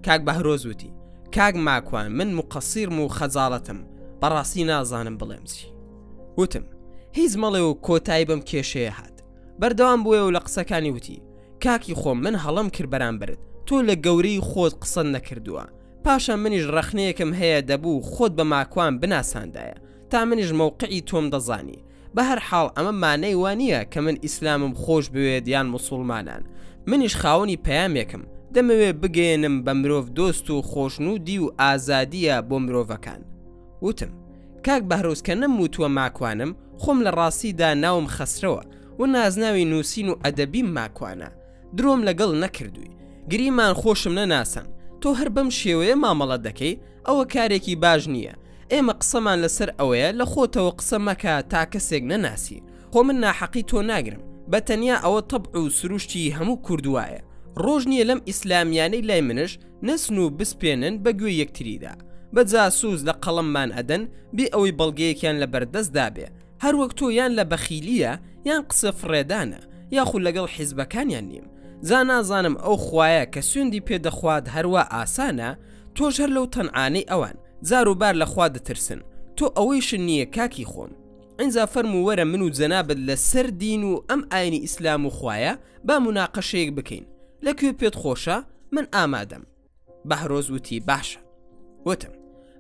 کاک بەهرۆز وتی کاک ماکوان من مقەسیرم و خەجاڵەتم، بەڕاستی نازانم بڵێم چی. وتم هیچ مەڵێ و کۆتایی بەم کێشەیە هات. بەردەوام بووە و لە قسەکانی وتی کاکی خۆم من هەڵم کرد بەرامبرت، تۆ لە گەورەی خۆت قسە نەکردووە، پاشان منیش ڕەخنەیەکم هەیە دەبوو خۆت بە ماکوان بناساندایە تا منیش مووقعی تۆم دەزانی. بە هەر حاڵ ئەمە مانەی وانییە کە من ئیسلامم خۆش بوێت یان موسڵمانان، منیش خاوەنی پەیامێکم دەمەوێت بگەێنم بە مرۆڤ دۆست و خۆشنودی و ئازادیە بۆ مرۆڤەکان. وتم کاک بەهرۆز کە نەموتووە ماکوانم خۆم لە ڕاستیدا ناوم خەسرەوە و نازناوی نووسین و ئەدەبیم ماکوانە، درۆم لەگەڵ نەکردووی، گریمان خۆشم نەناسن، تۆ هەر بەم شێوەیە مامەڵە دەکەی، ئەوە کارێکی باش نییە. ئێمە قسەمان لەسەر ئەوەیە لە خۆتەوە قسە مەکە تا کەسێک نەناسی، خۆ من ناحەقی تۆ ناگرم، بە تەنیا ئەوە تەبع و سروشتی هەموو کوردوایە، ڕۆژ نییە لەم ئیسلامیانەی لای منش نەسن و بسپێنن بەگوێ یەکتریدا، بە جاسوس لە قەڵەممان ئەدەن بێ ئەوەی بەڵگەیەکیان لە بەردەستدا بێ، هەروەک تۆ یان لە بەخیلیە یان قسە فڕێدانە یاخود لەگەڵ حیزبەکانیان نیم. جا نازانم ئەو خوایە کە سوێندی پێدەخوات هەروە ئاسانە، تۆش هەر لەو تەنعانەی ئەوان جاروبار لە خوا دەترسن، تۆ ئەوەیشن نییە کاکی خۆم. ئینجا فەرموو وەرە من و جەنابەت لەسەر دین و ئەم ئاینی ئیسلام و خوایە با مناقەشەیەک بکەین، لەکوێ پێت خۆشە من ئامادەم. بەهرۆز وتی باشە. وتم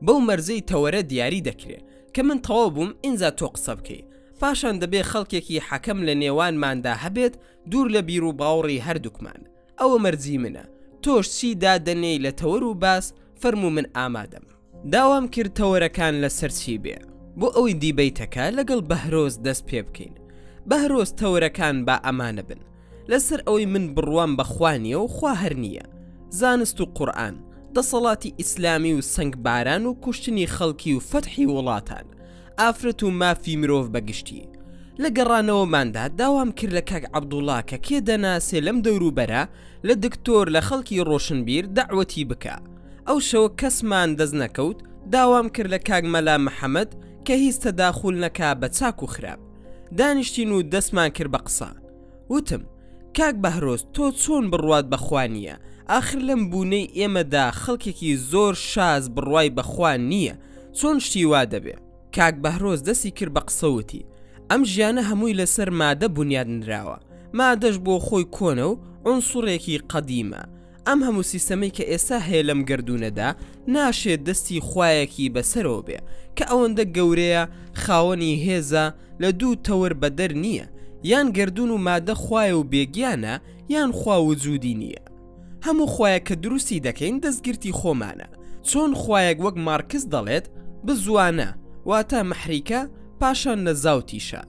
بەو مەرزەی تەوەرە دیاری دەکرێت کە من تەواو بووم، ئینجا تۆ قسە بکەی، پاشان دەبێ خەڵکێکی حەکەم لە نێوانماندا هەبێت دوور لە بیر و باوەڕی هەردووکمان، ئەوە مەرجی منە، تۆش چی دادەنێی لە تەوەر و باس، فەرموو من ئامادەم. داوام کرد تەوەرەکان لەسەر چی بێ بۆ ئەوەی دیبەیتەکە لەگەڵ بەهرۆز دەست پێ بکەین. بەهرۆز تەوەرەکان با ئەمانە بن لەسەر ئەوەی من بڕوام بەخوانیە و خوا هەر نییە، زانست و قورئان، دەسەڵاتی ئیسلامی و سنگباران و کوشتنی خەڵکی و فەتحی وڵاتان، ئافرەت و مافی مرۆڤ بەگشتی. لە گەڕانەوەماندا داوام کرد لە کاک عەبدوڵڵا کە کێ دەناسێ لەم دەوروبەرە لە دکتۆر لە خەڵکی ڕۆشنبیر دەعوەتی بکە. ئەو شەوە کەسمان دەست نەکەوت، داوام کرد لە کاک مەلا محەممەد کە هیچ تەداخول نەکا بە چاک و خراپ، دانیشتین و دەستمان کرد بە قسە. وتم کاک بەهرۆز تۆ چۆن بڕوات بەخوانیە؟ آخر لەم بوونەی ئێمەدا خەڵکێکی زۆر شاز بڕوای بەخوان نییە، چۆن شتی وا دەبێ؟ کاک بەهرۆز دەستی کرد بە قسەوتی ئەم ژیانە هەمووی لەسەر مادە بنیاد نراوە، مادەش بۆ خۆی کۆنە و عنسوڕێکی قەدیمە. ئەم هەموو سیستەمەی کە ئێستا هەیە لەم گردونەدا ناشێت دەستی خوایەکی بەسەرەوە بێ کە ئەوەندە گەورەیە، خاوەنی هێزە، لە دوو تەور بەدەر نییە، یان گردون و مادە خوایە و بێگیانە، یان خوا وجودی نییە. هەموو خوایە کە دروستی دەکەین دەستگرتی خۆمانە. چۆن خوایەک وەک مارکس دەڵێت بزوانە واتە مەحریکە پاشان نەزاوتیشە،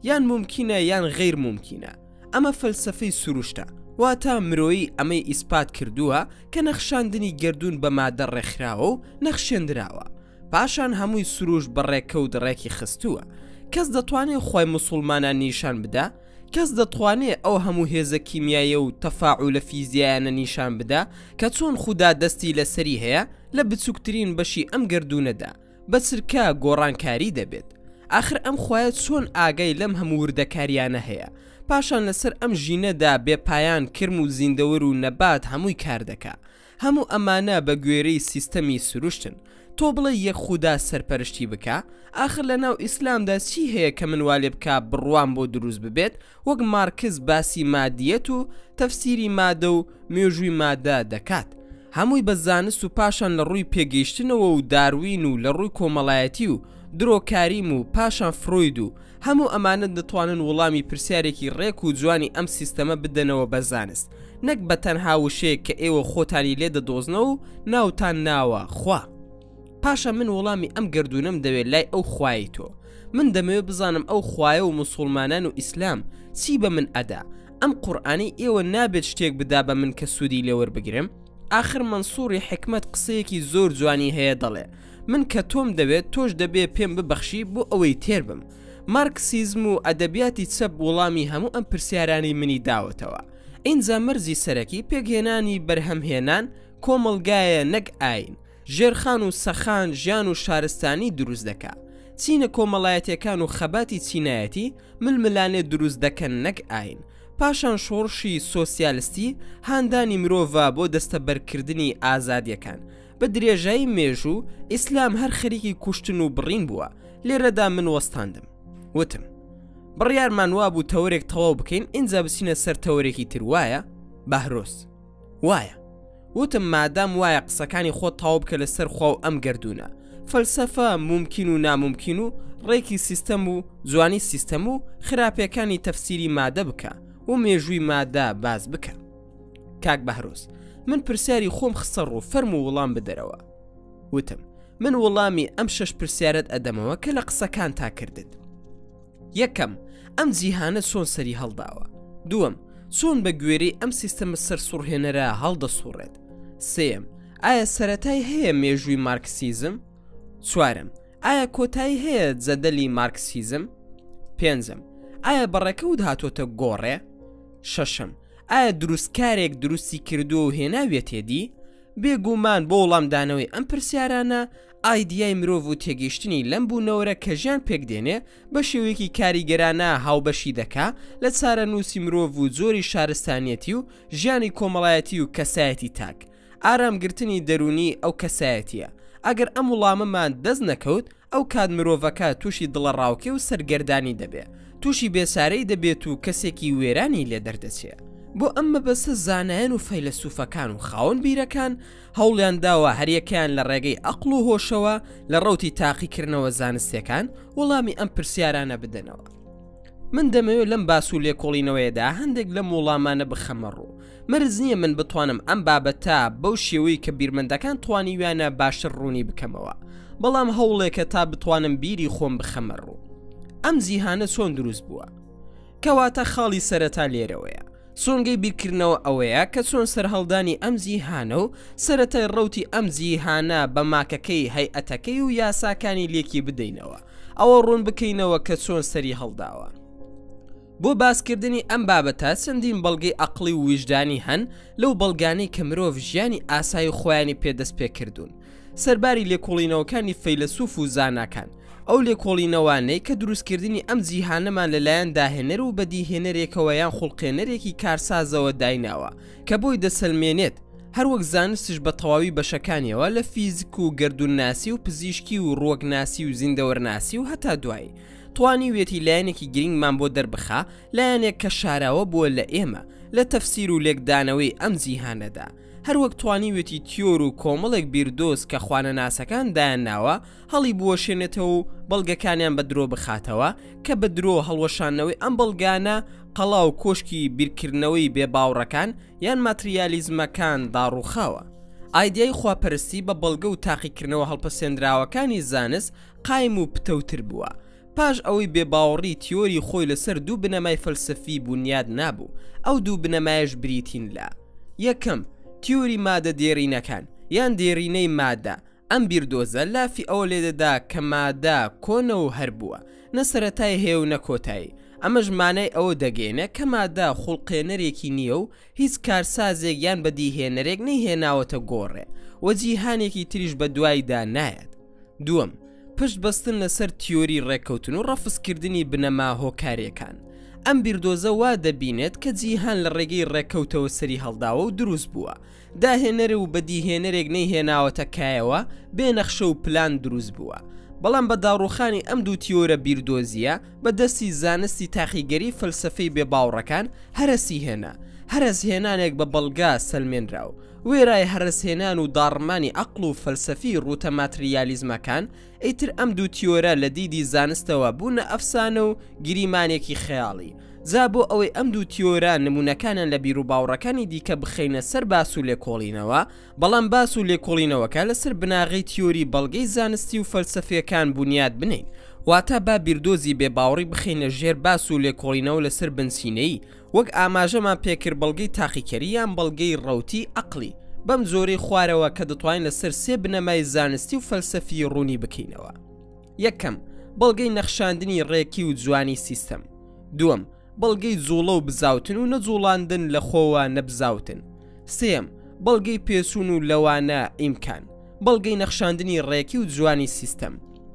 یان ممکنە یان غیر ممکنە. ئەمە فەلسەفەی سروشتە، واتە مرۆیی ئەمەی ئیسپات کردووە کە نەخشاندنی گردون بە مادە ڕێکخراوە و نەخشێندراوە. پاشان هەمووی سروش بەڕێکەوت ڕێکی خستووە. کەس دەتوانێت خۆی موسڵمانان نیشان بدە؟ کەس دەتوانێت ئەو هەموو هێزە کیمیایە و تەفاعولە فیزیایانە نیشان بدە کە چۆن خوددا دەستی لەسەری هەیە لە بچووکترین بەشی ئەم گردونەدا بە چرکە گۆڕانکاری دەبێت؟ ئاخر ئەم خوایە چۆن ئاگای لەم هەموو وردەکاریانە هەیە؟ پاشان لەسەر ئەم ژینەدا بێپایان کرم و زیندەوەر و نەبات هەمووی کار دەکا. هەموو ئەمانە بە گوێرەی سیستەمی سروشتن. تۆ بڵێ یەک خوددا سەرپەرشتی بکە؟ ئاخر لە ناو ئیسلامدا چی هەیە کە منوالێ بکە بڕوان بۆ دروست ببێت؟ وەک مارکس باسی مادیەت و تەفسیری مادە و مێژووی مادە دەکات. هەمووی بە زانست و پاشان لە ڕووی پێگەیشتنەوە و داروین و لە ڕووی کۆمەڵایەتی و درۆکاریم و پاشان فرۆید و هەموو ئەمانە دەتوانن وەڵامی پرسیارێکی ڕێک و جوانی ئەم سیستەمە بدەنەوە بە زانست، نەک بە تەنها وشەیەک کە ئێوە خۆتانی لێ دەدۆزنەوە و ناوتان ناوە خوا. پاشە من وەڵامی ئەم گردونەم دەوێت لای ئەو خوای تۆ. من دەمەوێت بزانم ئەو خوایە و موسڵمانان و ئیسلام چی بە من ئەدا. ئەم قورئانی ئێوە نابێت شتێک بدا بە من کە سوودی لێوەربگرم. آخر منسووری حکمت قسەیەکی زۆر جوانی هەیە دەڵێ من کە تۆم دەوێت تۆش دەبێت پێم ببەخشی بۆ ئەوەی تێر بم. مارکسیزم و ئەدەبیاتی چەپ وەڵامی هەموو ئەم پرسیارانی منی داوەتەوە. ئینجا مەرزی سەرەکی پێگهێنانی بەرهەمهێنان کۆمەلگایە نەک ئاین. ژێرخان و سەخان ژیان و شارستانی دروست دەکا. چینە کۆمەڵایەتیەکان و خەباتی چینایەتی ململانێ دروست دەکەن نەک ئاین. پاشان شۆڕشی سۆسیالستی هاندانی مرۆڤ بۆ دەستەبەرکردنی ئازادیەکان. بە درێژایی مێژوو ئیسلام هەر خەریکی کوشتن و بڕین بووە. لێرەدا من وەستاندم وتم بڕیارمان وابوو تەورێک تەواو بکەین، ئینجا بچینە سەر تەورێکی تر وایە؟ بەهرۆس وایە. وتم مادام وایە قسەکانی خۆت تەواو بکە لەسەر خوا و ئەم گردونە. فەلسەفە ممکن و ناممکن و ڕێکی سیستەم و جوانی سیستەم و خراپەکانی تەفسیری مادە بکە و مێژووی مادە باز بکە. کاک بەهرۆس من پرسیاری خۆم خستە ڕوو فەرم و وەڵام بدەرەوە. وتم من وەڵامی ئەم 6 پرسیارەت ئەدەمەوە کە لە قسەکان تا کردت. یەکەم ئەم جیهانە چۆن سەری هەڵداوە؟ دووەم چۆن بە گوێرەی ئەم سیستەمە سەرسوڕهێنەرە هەڵدەسوڕێت؟ سێم ئایا سەرەتای هەیە مێژووی مارکسیزم؟ چوارم ئایا کۆتایی هەیە جەدەلی مارکسیزم؟ پێنجەم ئایا بەڕێکەوت هاتۆتە گۆڕێ؟ شەشەم ئایا دروستکارێک دروستی کردووە و هێناوێت تێدی؟ بێگومان بۆ وەڵامدانەوەی ئەم پرسیارانە ئایدیای مرۆڤ و تێگەیشتنی لەم بوونەوەرە کە ژیان پێکدێنێ بە شێوەیەکی کاریگەرانە هاوبەشی دەکا لە چارەنووسی مرۆڤ و جۆری شارستانیەتی و ژیانی کۆمەڵایەتی و کەسایەتی تاک. ئارامگرتنی دەرونی ئەو کەسایەتیە. ئەگەر ئەم وڵامەمان دەست نەکەوت ئەو کات مرۆڤەکە تووشی دڵە ڕاوکێ و سەرگەردانی دەبێت، تووشی بێسارەی دەبێت و کەسێکی وێرانی لێ دەردەچێت. بۆ ئەمە بەسە زانایان و فەیلسوفەکان و خاوەن بیرەکان هەوڵیان داوە هەریەکەیان لە ڕێگەی عەقڵ و هۆشەوە لە ڕەوتی تاقیکردنەوە زانستیەکان وەڵامی ئەم پرسیارانە بدەنەوە. من دەمەوێت لەم باس و لێکۆڵینەوەیەدا هەندێک لەم وەڵامانە بخەمە ڕوو. مەرج نییە من بتوانم ئەم بابەتە بەو شێوەی کە بیرمەندەکان توانیویانە باشتر ڕوونی بکەمەوە، بەڵام هەوڵێکە تا بتوانم بیری خۆم بخەمە ڕوو. ئەم جیهانە چۆن دروست بووە؟ کەواتە خاڵی سەرەتا لێرەوەیە. سۆنگەی بیرکردنەوە ئەوەیە کە چۆن سەرهەڵدانی ئەم جیهانە و سەرەتای ڕەوتی ئەم جیهانە بە ماکەکەی هەیئەتەکەی و یاساکانی لێکی بدەینەوە، ئەوە ڕوون بکەینەوە کە چۆن سەری هەڵداوە. بۆ باسکردنی ئەم بابەتە چەندین بەڵگەی عەقڵی و ویژدانی هەن لەو بەڵگانەی کە مرۆڤ ژیانی ئاسایی خۆیانی پێدەست پێکردوون. سەرباری لێکۆڵینەوەکانی فەیلسوف و زاناکان، ئەو لێکۆڵینەوانەی کە دروستکردنی ئەم جیهانەمان لەلایەن داهێنەر و بەدیهێنەرێکەوە یان خوڵقێنەرێکی کارسازەوە دایناوە کە بۆی دەسەلمێنێت، هەروەک زانستش بە تەواوی بەشەکانیەوە لە فیزیک و گەردونناسی و پزیشکی و ڕووەکناسی و زیندەوەرناسی و هەتا دوایی. توانیوێتی لایەنێکی گرنگمان بۆ دەربخا، لایەنێک کە شاراوە بووە لە ئێمە لە تەفسیر و لێکدانەوەی ئەم جیهانەدا. هەروەک توانیوێتی تیۆر و کۆمەڵێک بیردۆست کە خوانەناسەکان دایانناوە هەڵی بوەشێنێتەوە و بەڵگەکانیان بە درۆ بخاتەوە کە بە درۆ هەڵوەشانەوەی ئەم بەڵگانە قەڵا و کۆشکی بیرکردنەوەی بێباوڕەکان یان ماتریالیزمەکان داڕوخاوە. ئایدیای خواپەرستی بە بەڵگە و تاقیکردنەوە هەڵپەسێنراوەکانی زانست قایم و پتەوتر بووە. پاش ئەوەی بێباوەڕی تیۆری خۆی لەسەر دوو بنەمای فەلسەفی بنیاد نابوو. ئەو دوو بنەمایش بریتین لە: یەکەم، تیۆری مادە دێڕینەکان یان دێڕینەی مادە. ئەم بیردۆزە لافی ئەوە لێدەدا کە مادە کۆنە و هەر بووە، نەسەرەتای هەیە و نەکۆتایی. ئەمەش مانای ئەوە دەگەێنێ کە مادە خوڵقێنەرێکی نییە و هیچ کارسازێک یان بەدیهێنەرێک نەیهێناوەتە گۆڕێ و جیهانێکی تریش بە دوایدا نایەت. دووەم، پشت بەستن لەسەر تیۆری ڕێککەوتن و ڕەفزکردنی بنەما هۆکارەکان. ئەم بیردۆزە وا دەبینێت کە جیهان لە ڕێگەی ڕێککەوتەوە سەری هەڵداوە و دروست بووە، داهێنەرە و بەدیهێنەرێک نەیهێناوەتە کایەوە بێنەخشە و پلان دروست بووە. بەڵام بە داڕوخانی ئەم دوو تیۆرە بیردۆزیە بە دەستی زانستی تاقیگەری فەلسەفەی بێباوڕەکان هەرەسی هێنا. هەرەسهێنانێک بە بەڵگا سەلمێنراو. وێرای هەرەسهێنان و داڕمانی عەقڵ و فەلسەفی ڕوتە ماتریالیزمەکان ئیتر ئەم دوو تیۆرە لە دیدی زانستەوە بوونە ئەفسانە و گریمانێکی خەیاڵی. جا بۆ ئەوەی ئەم دوو تیۆرە نمونونەکانن لە بیر و باوڕەکانی دیکە بخەینە سەر باس و لێکۆڵینەوە، بەڵام باس و لێکۆڵینەوەکە لەسەر بناغی تیۆری بەڵگەی زانستی و فەلسەفیەکان بنیاد بنین. واتە با بیردۆزی بێباوڕی بخینە ژێر باس و لێکۆڵینەوە لەسەر بنسینەی، وەک ئاماژەمان پێکرد بەڵگەی تاقیکەری یان بەڵگەی ڕەوتی عەقڵی. بەم زۆرەی خوارەوە کە دەتوانین لەسەر سێ بنەمای زانستی و فەلسەفی ڕوونی بکەینەوە. یەکەم، بەڵگەی نەخشاندنی ڕێکی و جوانی سیستەم. دووەم، بەڵگەی جوڵە و بزاوتن و نەجوڵاندن لە خۆوە نەبزاوتن. سێم، بەڵگەی پێسوون و لەوانە ئیمکان. بەڵگەی نەخشاندنی ڕێکی و جوانی سیستەم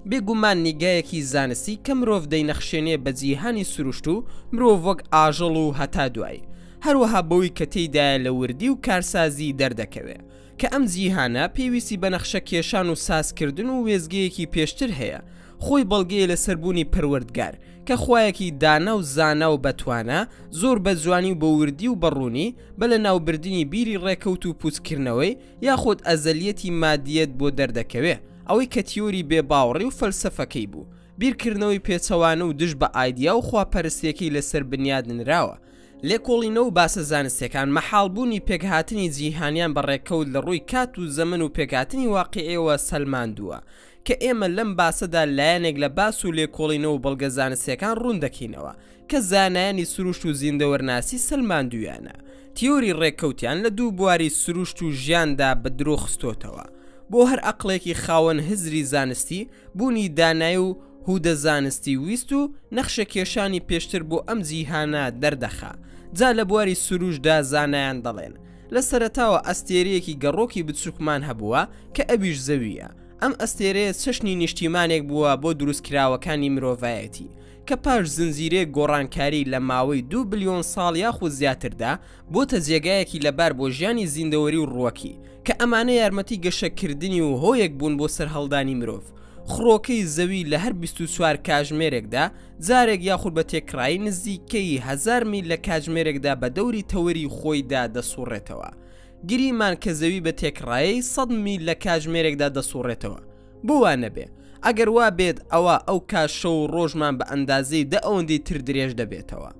بێگومان نیگایەکی زانستی کە مرۆڤ دەینەخشێنێ بە جیهانی سروشت و مرۆڤ وەک ئاژەڵ و هەتا دوای، هەروەها بەوەی کە تێیدایە لە وردی و کارسازی دەردەکەوێ کە ئەم جیهانە پێویستی بە نەخشە کێشان و سازکردن و وێزگەیەکی پێشتر هەیە. خۆی بەڵگەیە لە سەربوونی پەروەردگار کە خوایەکی دانا و زانا و بەتوانە زۆر بە جوانی و بە وردی و بەڕوونی بە لە ناوبردنی بیری ڕێکەوت و پوچکردنەوەی یاخۆت ئەزەلیەتی مادیەت بۆ دەردەکەوێ، ئەوەی کە تیۆری بێباوڕی و فەلسەفەکەی بوو، بیرکردنەوەی پێچەوانە و دژ بە ئایدیا و خواپەرستیەکەی لەسەر بنیاد نراوە. لێکۆڵینە و باسە زانستیەکان مەحاڵبوونی پێکهاتنی جیهانیان بە ڕێکەوت لە ڕووی کات و زەمن و پێکهاتنی واقعیەوە سەلماندووە کە ئێمە لەم باسەدا لایەنێک لە باس و لێکۆڵینە و بەڵگە زانستیەکان ڕوون دەکەینەوە کە زانایانی سروشت و زیندەوەرناسی سەلماندوویانە. تیۆری ڕێککەوتیان لە دوو بواری سروشت و ژیاندا بە درۆ خستۆتەوە. بۆ هەر عەقڵێکی خاوەن هزری زانستی بوونی دانای و هودە زانستی ویست و نەخشە کێشانی پێشتر بۆ ئەم جیهانە دەردەخا. جا لە بواری سروشدا زانایان دەڵێن لە سەرەتاوە ئەستێرەیەکی گەڕۆکی بچووکمان هەبووە کە ئەویش زەویە. ئەم ئەستێرەیە چەشنی نیشتیمانێک بووە بۆ دروستکراوەکانی مرۆڤایەتی کە پاش زنجیرەیەک گۆڕانکاری لە ماوەی 2 بلیۆن ساڵ یاخود زیاتردا بۆتە جێگایەکی لەبار بۆ ژیانی زیندەوەری و ڕووەکی کە ئەمانە یارمەتی گەشەکردنی و هۆیەک بوون بۆ سەرهەڵدانی مرۆڤ. خڕۆکەی زەوی لە هەر 24 کاتژمێرێکدا جارێک یاخود بە تێکڕایی نزیکەی 1000 میل لە کاتژمێرێکدا بە دەوری تەوەری خۆیدا دەسوڕێتەوە. گریمان کە زەوی بە تێکڕایی 100 میل لە کاتژمێرێکدا دەسوڕێتەوە. بۆ وانە بێ ئەگەر وا بێت ئەوە ئەو کاتشە و ڕۆژمان بە ئەندازەی 10 ئەوەندەی تر درێژ دەبێتەوە.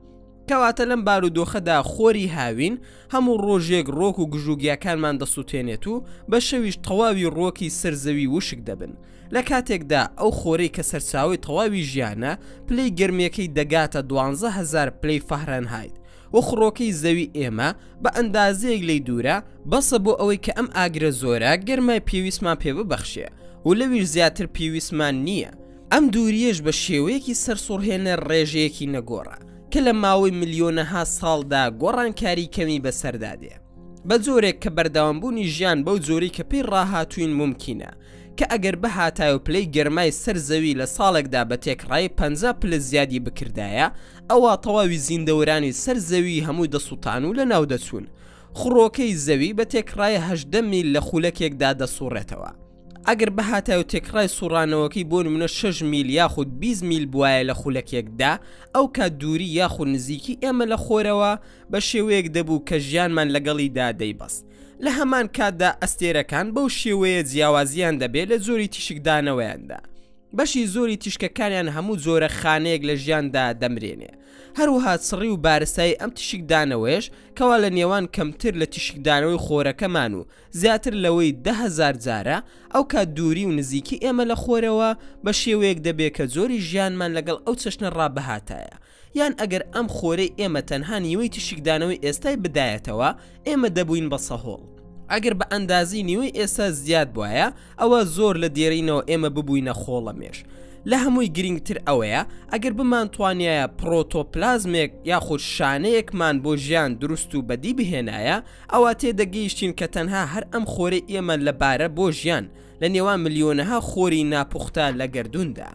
کەواتە لەم بارودۆخەدا خۆری هاوین هەموو ڕۆژێک ڕۆک و گژوگیاکانمان دەسووتێنێت و بە شەویش تەواوی ڕۆکی سەرزەوی وشک دەبن. لە کاتێکدا ئەو خۆرەی کە سەرچاوی تەواوی ژیانە پلەی گەرمێکەی دەگاتە 12000 پلەی فەهرەنهایت و خڕۆکەی زەوی ئێمە بە ئەندازەیەک لەی دوورە بەسە بۆ ئەوەی کە ئەم ئاگرە زۆرە گەرمای پێویستمان پێ ببەخشێ و لەویش زیاتر پێویستمان نییە. ئەم دووریەش بە شێوەیەکی سەرسوڕهێنە ڕێژەیەکی نەگۆڕە کە لە ماوەی ملیۆنەها ساڵدا گۆڕانکاری کەمی بەسەردادێ بە جۆرێک کە بەردەوامبوونی ژیان بەو جۆری کە پێی ڕاهاتووین ممکنە کە ئەگەر بەهاتای و پلەی گەرمای سەر زەوی لە ساڵێکدا بە تێکڕای 50 پلە زیادی بکردایە ئەوە تەواوی زیندەوەرانی سەر زەوی هەمووی دەسووتان و لە ناو دەچوون. خڕۆکەی زەوی بە تێکڕای 18 میل لە خولەکێکدا دەسوڕێتەوە. ئەگەر بەهاتای و تێکڕای سوڕانەوەکەی بۆ نمونە 6 میل یاخود 20 میل بواە لە خولەکێکدا ئەو کات دووری یاخود نزیکی ئێمە لە خۆرەوە بە شێوەیەک دەبوو کە ژیانمان لەگەڵیدا دەیبەست. لە هەمان کاتدا ئەستێرەکان بەو شێوەیە جیاوازیان دەبێت لە زۆری تیشکدانەوەیاندا. بەشی زۆری تیشکەکانیان هەموو جۆرە خانەیەک لە ژیاندا دەمرێنێ. هەروەها سڕی و بارسایی ئەم تیشکدانەوەیش کەوا لە نێوان کەمتر لە تیشکدانەوەی خۆرەکەمان و زیاتر لەوەی 10,000 جارە ئەو کات دووری و نزیکی ئێمە لە خۆرەوە بە شێوەیەک دەبێت کە زۆری ژیانمان لەگەڵ ئەو چەشنە ڕابەهاتایە. یان ئەگەر ئەم خۆرەی ئێمە تەنها نیوەی تیشکدانەوەی ئێستای بدایەتەوە ئێمە دەبووین بە سەهۆڵ. ئەگەر بە ئەندازی نیوەی ئێستا زیاد بواە ئەوە زۆر لە دێرینەوە ئێمە ببووینە خۆڵەمێش. لە هەمووی گرنگتر ئەوەیە ئەگەر بمانتوانایە پرۆتۆپلازمێک یاخود شانەیەکمان بۆ ژیان دروست و بەدی بهێنایە ئەوە تێدەگەیشتین کە تەنها هەر ئەم خۆرەی ئێمە لەبارە بۆ ژیان لە نێوان ملیۆنەها خۆری ناپوختە لە گەردووندا.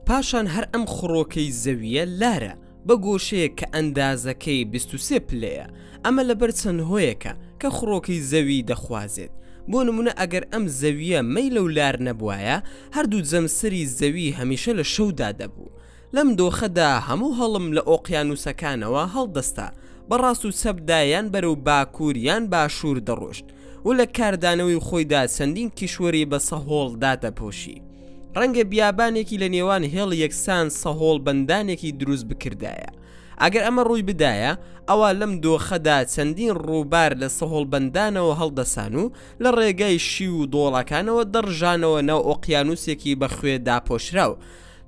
پاشان هەر ئەم خڕۆکەی زەویە لارە بە گۆشەیە کە ئەندازەکەی 23 پلەیە. ئەمە لەبەر چەند هۆیەکە کە خڕۆکەی زەوی دەخوازێت. بۆ نمونە ئەگەر ئەم زەویە مەیلە و لار نەبوایە هەردوو جەمسری زەوی هەمیشە لە شەودا دەبوو. لەم دۆخەدا هەموو هەڵم لە ئۆقیانوسەکانەوە هەڵدەستا بەڕاست و سەبدایان بەرەو باکووریان باشوور دەڕۆشت و لە کاردانەوەی خۆیدا چەندین کیشوەری بە سەهۆڵدا دەپۆشی. ڕەنگە بیابانێکی لە نێوان هێڵ یەکسان سەهۆڵ بەندانێکی دروست بکردایە. ئەگەر ئەمە ڕووی بدایە ئەوە لەم دۆخەدا چەندین ڕووبار لە سەهۆڵ بەندانەوە هەڵدەسان و لە ڕێگای شی و دۆڵەکانەوە دەڕژانەوە ناو ئۆقیانوسێکی بەخوێ داپۆشراو.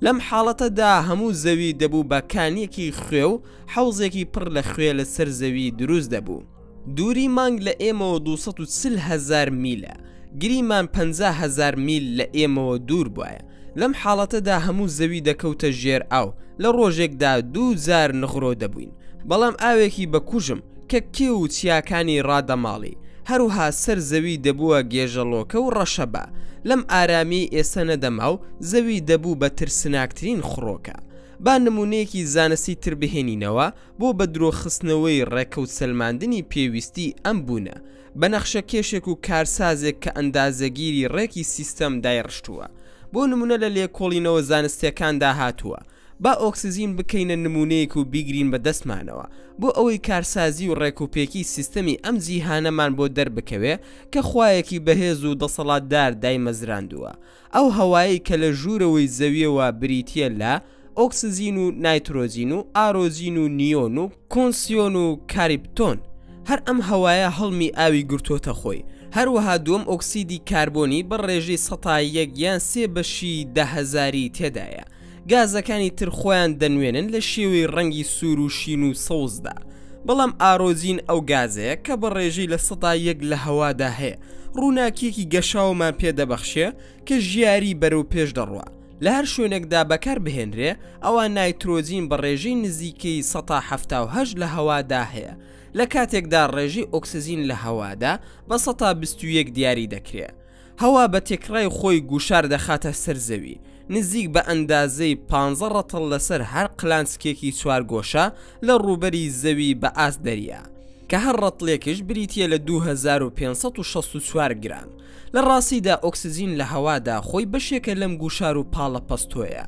لەم حاڵەتەدا هەموو زەوی دەبوو بە کانیەکی خوێ و حەوزێکی پڕ لە خوێ لەسەر زەوی دروست دەبوو. دووری مانگ لە ئێمەوە 240,000 میلە. گریمان 50,000 میل لە ئێمەوە دوور بواە. لەم حاڵەتەدا هەموو زەوی دەکەوتە ژێر ئاو لە ڕۆژێکدا 2000 نغرۆ دەبووین. بەڵام ئاوێکی بەکوژم کە کێ و چیاکانی ڕادەماڵی هەروها سەر زەوی دەبووە گێژەڵۆکە و ڕەشەبە. لەم ئارامی ئێستا نەدەما و زەوی دەبوو بە ترسناکترین خڕۆکە. با نمونەیەکی زانستی تر بهێنینەوە بۆ بە درۆخستنەوەی ڕێکەوت سەلماندنی پێویستی ئەم بوونە بە نەخشە کێشێک و کارسازێک کە ئەندازەگیری ڕێکی سیستەم دایڕشتووە. بۆ نمونە لە لێکۆڵینەوە زانستیەکاندا هاتووە با ئۆکسزین بکەینە نمونەیەک و بیگرین بە دەستمانەوە بۆ ئەوەی کارسازی و ڕێکوپێکی سیستەمی ئەم جیهانەمان بۆ دەربکەوێ کە خوایەکی بەهێز و دەسەڵاتدار دایمەزراندووە. ئەو هەوایی کە لە ژوورەوەی زەویەوە بریتیە لە ئۆکسزین و نایترۆزین و ئارۆزین و نیۆن و کۆنسیۆن و کاریپتۆن. هەر ئەم هەوایە هەڵمی ئاوی گرتۆتە خۆی. هەروەها دووەم ئۆکسیدی کاربۆنی بە ڕێژەی 101 یان 3 بەشی 10,000 تێدایە. گازەکانی تر خۆیان دەنوێنن لە شێوەی ڕەنگی سوور و شین و سەوزدا. بەڵام ئارۆزین ئەو گازەیە کە بە ڕێژەی لە 101 لە هەوادا هەیە ڕووناکیەکی گەشاومان پێدەبەخشێ کە ژیاری بەرەو پێش دەڕوە. لە هەر شوێنێکدا بەکار بهێنرێ ئەوە نایترۆزین بە ڕێژەی نزیکەی 178 لە هەوادا هەیە. لە کاتێکدا ڕێژەی ئۆکسزین لە هەوادا بە 121 دیاری دەکرێت. هەوا بە تێکڕای خۆی گوشار دەخاتە سەر زەوی نزیک بە ئەندازەی 15 ڕەتڵ لەسەر هەر قلانسکێکی چوارگۆشە لە ڕووبەری زەوی بە ئاس دەریا کە هەر ڕەتڵێکش بریتە لە 2564 گرام. لە ڕاستیدا ئۆکسزین لە هەوادا خۆی بەشێکە لەم گوشار و پاڵە پەستۆیە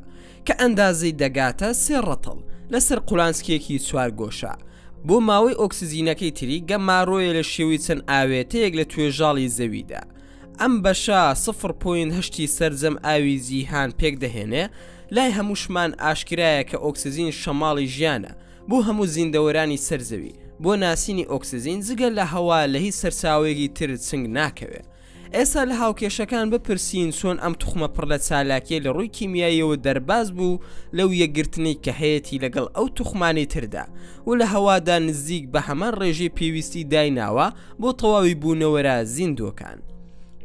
کە ئەندازەی دەگاتە 3 ڕەتڵ لەسەر قولانسکێکی چوارگۆشە. بۆ ماوەی ئۆکسزینەکەی تری گەماڕۆیە لە شێوی چەند ئاوێتەیەک لە توێژاڵی زەویدا. ئەم بەشە 0.8 سەرجەم ئاوی جیهان پێک دەهێنێ. لای هەمووشمان ئاشکرایە کە ئۆکسزین شەماڵی ژیانە بۆ هەموو زیندەوەرانی سەرزەوی. بۆ ناسینی ئۆکسزین جگەل لە هەوا لە هیچ سەرچاوێکی تر چنگ ناکەوێت. ئێستا لە هاوکێشەکان بپرسین چۆن ئەم توخمە پڕ لە چالاکیە لە ڕووی کیمیاییەوە دەرباز بوو لەو یەکگرتنی کە هەیەی لەگەڵ ئەو توخمانی تردا و لە هەوادا نزیک بە هەمان ڕێژەی پێویستی دایناوە بۆ تەواوی بوونەوەرە زیندۆکان.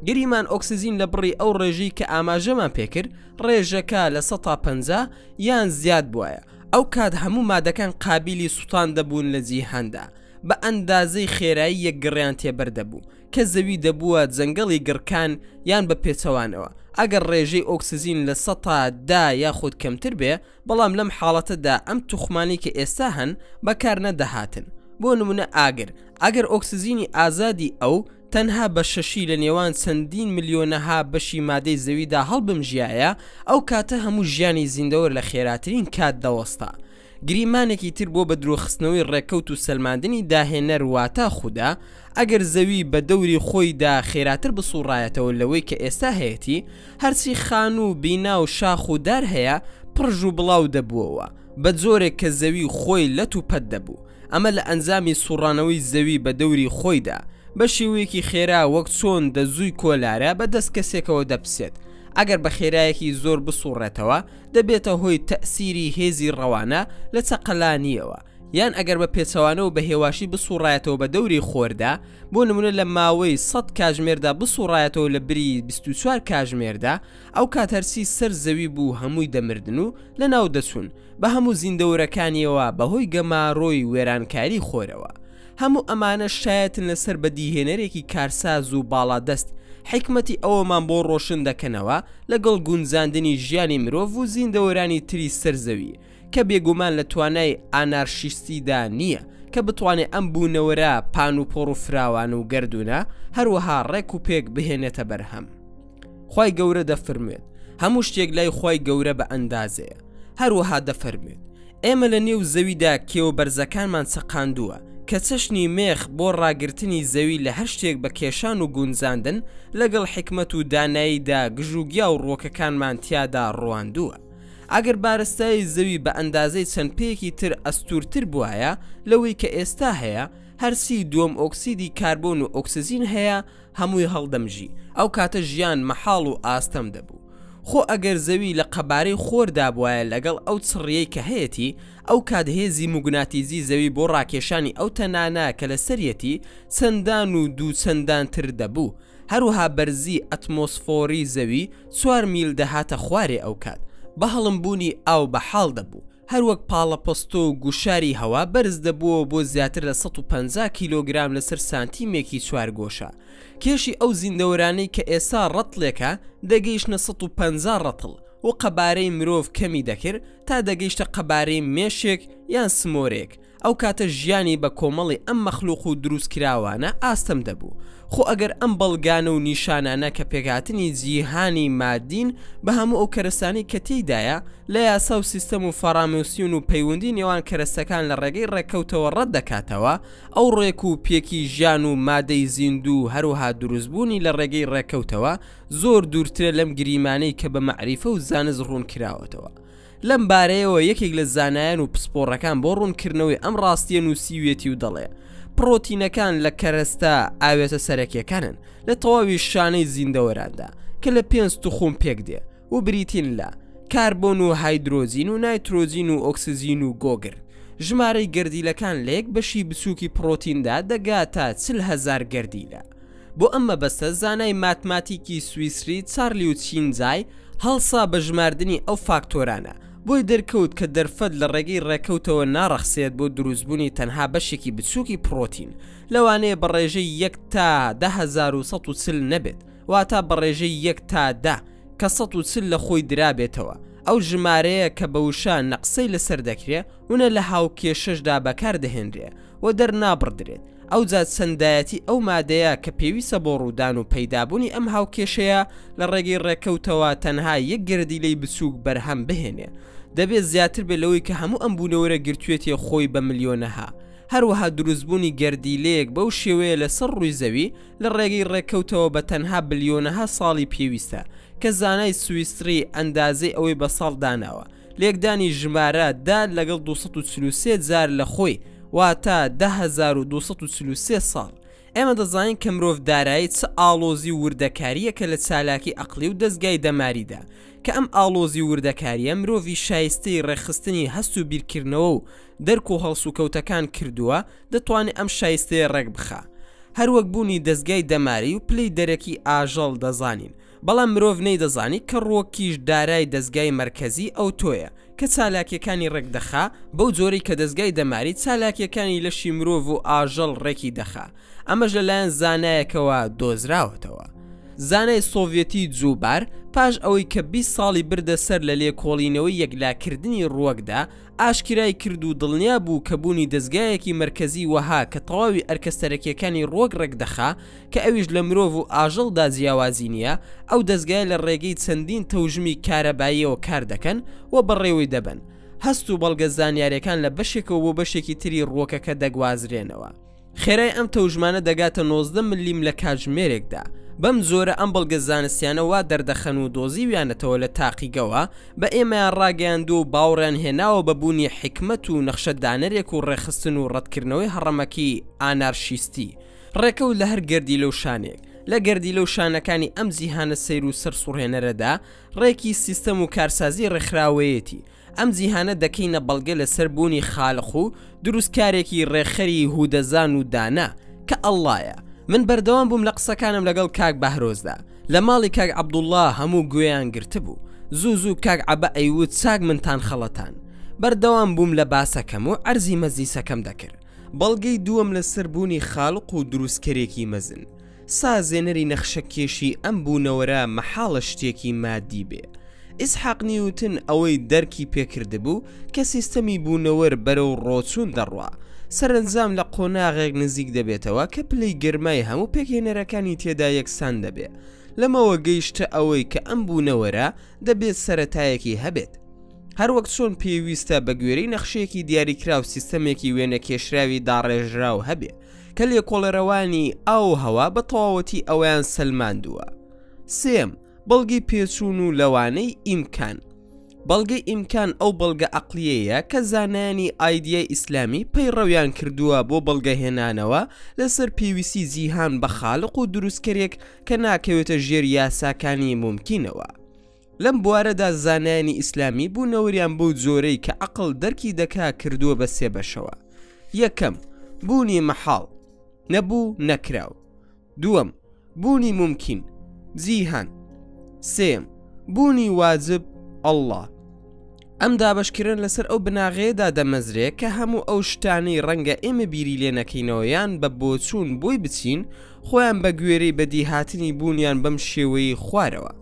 گریمان ئۆکسزین لە بڕی ئەو ڕێژەی کە ئاماژەمان پێکرد ڕێژەکە لە 150 یان زیاد بواە. ئەو کات هەموو مادەکان قابلی سوتان دەبوون لە جیهاندا بە ئەندازەی خێرایی یەکگەڕیان تێبەردەبوو کە زەوی دەبووە جەنگەڵی گڕکان یان بە پێچەوانەوە. ئەگەر ڕێژەی ئۆکسزین لە 100 یاخود کەمتر بێ بەڵام لەم حاڵەتەدا ئەم توخمانی کە ئێستا هەن بەکار نەدەهاتن. بۆ نمونە ئاگر ئەگەر ئۆکسزینی ئازادی ئەو تەنها بە شەشی لە نێوان چەندین ملیۆنەها بەشی مادەی زەویدا هەڵبمژایە ئەو کاتە هەموو ژیانی زیندەوەر لە خێراترین کات دەوەستا. گریمانێکی تر بۆ بە درۆخستنەوەی ڕێکەوت و سەلماندنی داهێنەر واتە خودا ئەگەر زەوی بە دەوری خۆیدا خێراتر بسوڕایەتەوە لەوەی کە ئێستا هەیەی، هەرچی خان و بینا و شاخ و دار هەیە پڕژ و بڵاو دەبووەوە بە جۆرێک کە زەوی خۆی لەت و پەت دەبوو. ئەمە لە ئەنجامی سوڕانەوەی زەوی بە دەوری خۆیدا بە شێوەیەکی خێرا وەک چۆن دەزووی کۆلارە بە دەست کەسێکەوە دەپسێت. ئەگەر بە خێرایەکی زۆر بسوڕێتەوە دەبێتە هۆی تەئسیری هێزی ڕەوانە لە چەقەلانیەوە، یان ئەگەر بە پێچەوانەوە بە هێواشی بسوڕایەتەوە بە دەوری خۆردا، بۆ نمونە لە ماوەی 100 کاتژمێردا بسوڕایەتەوە لە بری 24 کاتژمێردا، ئەو کاتەرسی سەر زەوی بوو هەمووی دەمردن و لە ناو دەچوون بە هەموو زیندەوەرەکانیەوە بەهۆی گەماڕۆی وێرانکاری خۆرەوە. هەموو ئەمانە شایەتن لەسەر بەدیهێنەرێکی کارساز و باڵادەست حکمەتی ئەوەمان بۆ ڕۆشن دەکەنەوە لەگەڵ گونجاندنی ژیانی مرۆڤ و زیندەوەرانی تری سەرزەوی کە بێگومان لە توانای ئانارشیستیدا نییە کە بتوانێت ئەم بوونەوەرە پان و پۆڕ و فراوان و گردونە هەروەها ڕێک و پێک بهێنێتە بەرهەم. خوای گەورە دەفەرمێت هەموو شتێک لای خوای گەورە بە ئەندازەیە. هەروەها دەفەرمێت ئێمە لە نێو زەویدا کێوە بەرزەکانمان چەقاندووە کە چەشنی مێخ بۆ ڕاگررتنی زەوی لە هەر شتێک بە کێشان و گونجاندن لەگەڵ حکمت و داناییدا گژوگیا و ڕۆکەکانمان تیادا ڕواندووە. ئەگەر بارستایی زەوی بە ئەندازەی چەند پێیەکی تر ئەستورتر بووایە لەوەی کە ئێستا هەیە، هەرسی دووەم ئۆکسیدی کاربۆن و ئۆکسزین هەیە هەمووی هەڵدەمژی، ئەو کاتە ژیان مەحاڵ و ئاستەم دەبوو. خۆ ئەگەر زەوی لە قەبارەی خۆردا بواە لەگەڵ ئەو چڕیەی کە هەیەی، ئەو کات هێزی موگناتیزی زەوی بۆ ڕاکێشانی ئەو تەنانە کە لە سەرەتی چەندان و دوو چەندانتر دەبوو. هەروها بەرزی ئەتمۆسفۆری زەوی 4 میل دەهاتە خوارێ ئەو کات بە هەڵمبوونی ئاو بەحاڵ دەبوو. هەروەک پاڵەپەستۆ و گوشاری هەوا بەرز دەبووە بۆ زیاتر لە 150 کیلۆگرام لەسەر سانتیمێکی 4 گۆشە. کێشی ئەو زیندەوەرانەی کە ئێستا ڕەتڵێکە دەگەیشتە 150 ڕەتڵ و قەبارەی مرۆڤ کەمی دەکرد تا دەگەیشتە قەبارەی مێشێک یان سمۆرێک. ئەو کاتە ژیانی بە کۆمەڵی ئەم مەخلوق و دروستکراوانە ئاستەم دەبوو. خۆ ئەگەر ئەم بەڵگانە و نیشانانە کە پێکهاتنی جیهانی مادین بە هەموو ئەو کەرەسانی کە تێیدایە لە یاسا و سیستەم و فەرامۆسیون و پەیوەندی نێوان کەرەستەکان لە ڕێگەی ڕێکەوتەوە ڕەت دەکاتەوە، ئەو ڕێک و پێکی ژیان و مادەی زیندوو هەروها دروستبوونی لە ڕێگەی ڕێکەوتەوە زۆر دوورترە لەم گریمانەی کە بە مەعریفە و زانست ڕوون کراوەتەوە. لەم بارەیەوە یەکێک لە زانایان و پسپۆڕەکان بۆ ڕوونکردنەوەی ئەم ڕاستیە نووسیوێتی و دەڵێ پرۆتینەکان لە کەرەستە ئاوێتە سەرەکیەکانن لە تەواوی شانەی زیندەوەراندا کە لە 5 توخم پێک دێ و بریتین لە کاربۆن و هایدرۆزین و نایترۆزین و ئۆکسزین و گۆگر. ژمارەی گەردیلەکان لە یەک بەشی بچووکی پرۆتیندا دەگاتە 40,000 گەردیلە. بۆ ئەمە بەستە زانای ماتماتیکی سویسری چارلی و چینجای هەڵسا بە ژماردنی ئەو فاکتۆرانە بۆی دەرکەوت کە دەرفەت لە ڕێگەی ڕێکەوتەوە ناڕەخسێت بۆ دروستبوونی تەنها بەشێکی بچووکی پرۆتین، لەوانەیە بە ڕێژەی 1 تا 10,140 نەبێت، واتە بە ڕێژەی 1 تا 10 کە 140 لە خۆی درابێتەوە. ئەو ژمارەیە کە بە وشە نەقسەی لەسەر دەکرێت وونە لە هاوکێشەشدا بەکاردەهێنرێ و دەرنابڕدرێت. ئەو جات سەندایەتی ئەو مادەیە کە پێویستە بۆ ڕوودان و پەیدابوونی ئەم هاوکێشەیە لە ڕێگەی ڕێکەوتەوە تەنها یەک گردیلەی بچووک بەرهەم بهێنێ. دەبێت زیاتر بێت لەوەی کە هەموو ئەم بوونەوەرە گرتوێتی خۆی بە ملیۆنەها. هەروەها دروستبوونی گەردیلەیەک بەو شێوەیە لەسەر ڕووی زەوی لە ڕێگەی ڕێکەوتەوە بە تەنها بلیۆنەها ساڵی پێویستە کە زانای سویسری ئەندازەی ئەوەی بە ساڵ داناوە. لێکدانی ژمارە دا لەگەڵ 243 جار لە خۆی واتە 10,243 ساڵ. ئێمە دەزانین کە مرۆڤ دارایی چه ئاڵۆزی وردەکاریە کە لە چالاکی عەقلی و دەستگای دەماریدا کە ئەم ئاڵۆزی وردەکاریە مرۆڤی شایستەی ڕێخستنی هەست و بیرکردنەوە و دەرک و هەڵسوکەوتەکان کردووە دەتوانێت ئەم شایستەیە ڕێک بخا. هەروەک بوونی دەستگای دەماری و پلەی دەرەکی ئاژەڵ دەزانین، بەڵام مرۆڤ نەیدەزانی کە ڕۆکیش دارای دەستگای مرکزی ئەو تۆیە کە چالاکیەکانی ڕێک دەخا بەو جۆرەی کە دەستگای دەماری چالاکیەکانی لەشی مرۆڤ و ئاژەڵ ڕێکی دەخا. ئەمەش لەلایەن زانایەکەوە دۆزراوەتەوە. زانای سۆڤێتی جوبار پاش ئەوەی کە 20 ساڵی بردە سەر لە لێکۆڵینەوەی یەکلاکردنی ڕووەکدا ئاشکرای کرد و دڵنیا بوو کە بوونی دەستگایەکی مرکزی وەها کە تەواوی ئەرکەستەرەکیەکانی ڕووەک ڕێکدەخا کە ئەویش لە مرۆڤ و ئاژەڵدا جیاوازی نییە ئەو دەستگای لە ڕێگەی چەندین تەوژمی کارەباییەوە کار دەکەن و بەڕێوەی دەبن هەست و بەڵگە زانیاریەکان لە بەشێکەوە بۆ بەشێکی تری ڕووەکەکە دەگوازرێنەوە خێرای ئەم تەوژمانە دەگاتە 19 ملیم لە کاتژمێرێکدا بەم زۆرە ئەم بەڵگە زانستیانەوە دەردەخەن و دۆزیویانەتەوە لە تاقیگەوە بە ئێمەیان ڕاگەیاندو و باوڕیان هێناوە بەبوونی حکمت و نەخشە دانەرێک و ڕێخستن و ڕەتکردنەوەی هەڕەمەکی ئانارشیستی ڕێکەوت لە هەر گەردی لەو شانێک لە گەردی لەو شانەکانی ئەم جیهانە سەیر و سەرسوڕهێنەرەدا ڕێکی سیستەم و کارسازی ڕێکخراوەیەتی ئەم جیهانە دەکەینە بەڵگە لەسەر بوونی خالق و دروستکارێکی ڕێخەری هودەزان و دانا کە ئەڵڵایە من بەردەوام بووم لە قسەکانم لەگەڵ کاک بەهرۆزدا لە ماڵی کاک عەبدوڵڵا هەموو گوێیان گرتبوو زوو کاک عەبە ئەیوت چاک منتان خەڵەتان بەردەوام بووم لە باسەکەم و عەرزی مەزیسەکەم دەکرد بەڵگەی دووەم لەسەر بوونی خالق و دروستکەرێکی مەزن سازێنەری نەخشەکێشی ئەم بوونەوەرە مەحاڵە شتێکی مادی بێ ئیسحاق نیوتن ئەوەی دەرکی پێکردبوو کە سیستەمی بوونەوەر بەرەو ڕۆچوون دەڕوا سەرنجام لە قۆناغێک نزیک دەبێتەوە کە پلەی گرمای هەموو پێکهێنەرەکانی تێدا یەکسان دەبێت لەمەوە گەیشتە ئەوەی کە ئەم بوونەوەرە دەبێت سەرەتایەکی هەبێت هەروەک چۆن پێویستە بە گوێرەی نەخشەیەکی دیاریکرا و سیستەمێکی وێنە کێشراوی داڕێژراو هەبێ کە لێکۆڵەرەوانی ئاو هەوا بە تەواوەتی ئەویان سەلماندووە سێم بەڵگەی پێچوون و لەوانەی ئیمکان بەڵگەی ئیمکان ئەو بەڵگە عەقلیەیە کە زانایانی ئایدیای ئیسلامی پەیڕەویان کردووە بۆ بەڵگەهێنانەوە لەسەر پێویستی جیهان بە خالق و دروستکەرێک کە ناکەوێتە ژێر یاساکانی ممکینەوە لەم بوارەدا زانایانی ئیسلامی بوونەوەریان بۆ جۆرەی کە عەقڵ دەرکی دەکا کردووە بە سێ بەشەوە یەکەم بوونی مەحاڵ نەبوو نەکراو دووەم بوونی ممکن جیهان سێم بوونی واجب ئەڵڵا ئەم دابەشکردن لەسەر ئەو بناغەیەدا دەمەزرێت کە هەموو ئەو شتانەی ڕەنگە ئێمە بیری لێ نەکەینەوەیان بە بۆچوون بۆی بچین خۆیان بە گوێرەی بەدیهاتنی بوونیان بەم شێوەی خوارەوە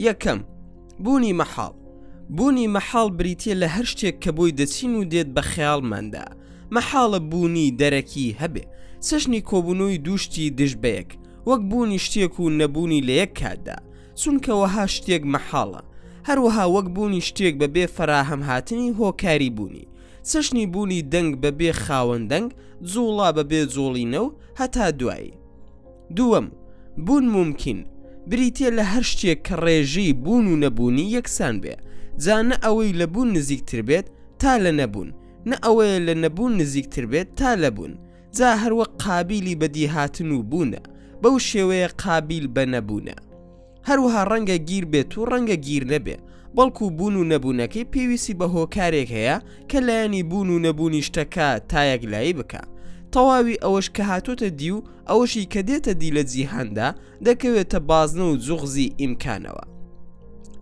یەکەم بوونی مەحاڵ بوونی مەحاڵ بریتیە لە هەر شتێک کە بۆی دەچین و دێت بە خەیاڵماندا مەحاڵە بوونی دەرەکی هەبێ چەشنی کۆبوونەوەی دووشتی دژبەیەک وەک بوونی شتێک و نەبوونی لە یەک کاتدا چونکەوەها شتێک مەحاڵە هەروەها وەک بوونی شتێک بەبێ فەراهەم هاتنی هۆکاری بوونی چەشنی بوونی دەنگ بەبێ خاوەندەنگ جوڵا بەبێ جوڵینە و هەتا دوایی دووەم بوون ممکن بریتە لە هەر شتێک کە ڕێژەی بوون و نەبوونی یەکسان بێ جا نە ئەوەی لە بوون نزیکتر بێت تا لە نەبوون نە ئەوەیە لە نەبوون نزیکتر بێت تا لە بوون جا هەروەک قابیلی بەدیهاتن و بوونە بەو شێوەیە قابیل بە نەبوونە هەروەها ڕەنگە گیر بێت و ڕەنگە گیر نەبێ بەڵکو بوون و نەبوونەکەی پێویستی بە هۆکارێک هەیە کە لایەنی بوون و نەبوونی شتەکە تا یەکلایی بکە تەواوی ئەوەش کە هاتوۆتە دی و ئەوەشی کە دێتە دی لە جیهاندا دەکەوێتە بازنە و جوغزی ئیمکانەوە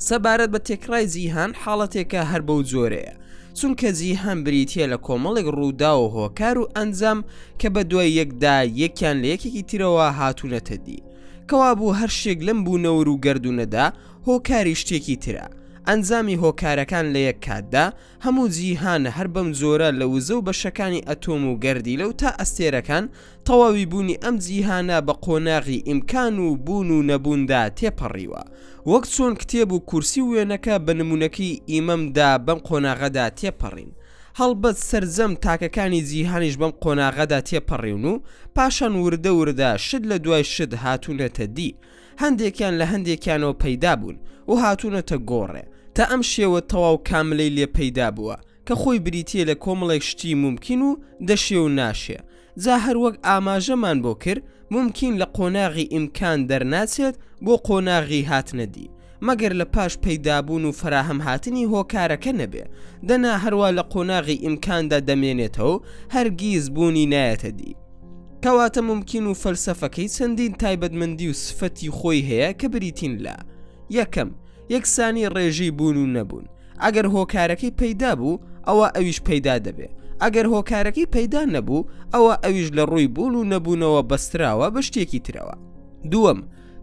سەبارەت بە تێکڕای جیهان حاڵەتێکە هەر بەو جۆرەیە چونکە جیهان بریتە لە کۆمەڵێک ڕوودا و هۆکار و ئەنجام کە بە دوای یەکدا یەکیان لە یەکێکی ترەوە هاتوونەتە دی کەوا بوو هەر شتێک لەم بوونەوە و گەردونەدا هۆکاری شتێکی ترە ئەنجامی هۆکارەکان لە یەک کاتدا هەموو جیهانە هەر بەم جۆرە لە وزە و بەشەکانی ئەتۆم و گەردی لەو تا ئەستێرەکان تەواوی بوونی ئەم جیهانە بە قۆناغی ئیمکان و بوون و نەبووندا تێپەڕیوە وەک چۆن کتێب و کورسی وێنەکە بە نمونونەکەی ئیمەمدا بەم قۆناغەدا تێپەڕین هەڵبەت سەرجەم تاکەکانی جیهانیش بەم قۆناغەدا تێپەڕیون و پاشان وردە وردە شت لە دوای شت هاتوونەتە دی هەندێکیان لە هەندێکیانەوە پەیدا بوون و هاتوونەتە گۆڕێ تا ئەم شێوە تەواو کاملەی لێ پەیدا بووە کە خۆی بریتە لە کۆمەڵێک شتی ممکن و دەشێ و ناشێ جا هەروەک ئاماژەمان بۆ کرد ممکن لە قۆناغی ئیمکان دەرناچێت بۆ قۆناغی هاتنەدی مەگەر لە پاش پەیدابوون و فراهەم هاتنی هۆکارەکە نەبێ دەنا هەروە لە قۆناغی ئیمکاندا دەمێنێتەوە هەرگیز بوونی نایەتە دی کەواتە ممکن و فەلسەفەکەی چەندین تایبەتمەندی و سفەتی خۆی هەیە کە بریتین لە یەکەم یەکسانی ڕێژەی بوون و نەبوون ئەگەر هۆکارەکەی پەیدا بوو ئەوە ئەویش پەیدا دەبێ ئەگەر هۆکارەکەی پەیدا نەبوو ئەوە ئەویش لە ڕووی بوون و نەبوونەوە بەستراوە بە شتێکی ترەوە دووەم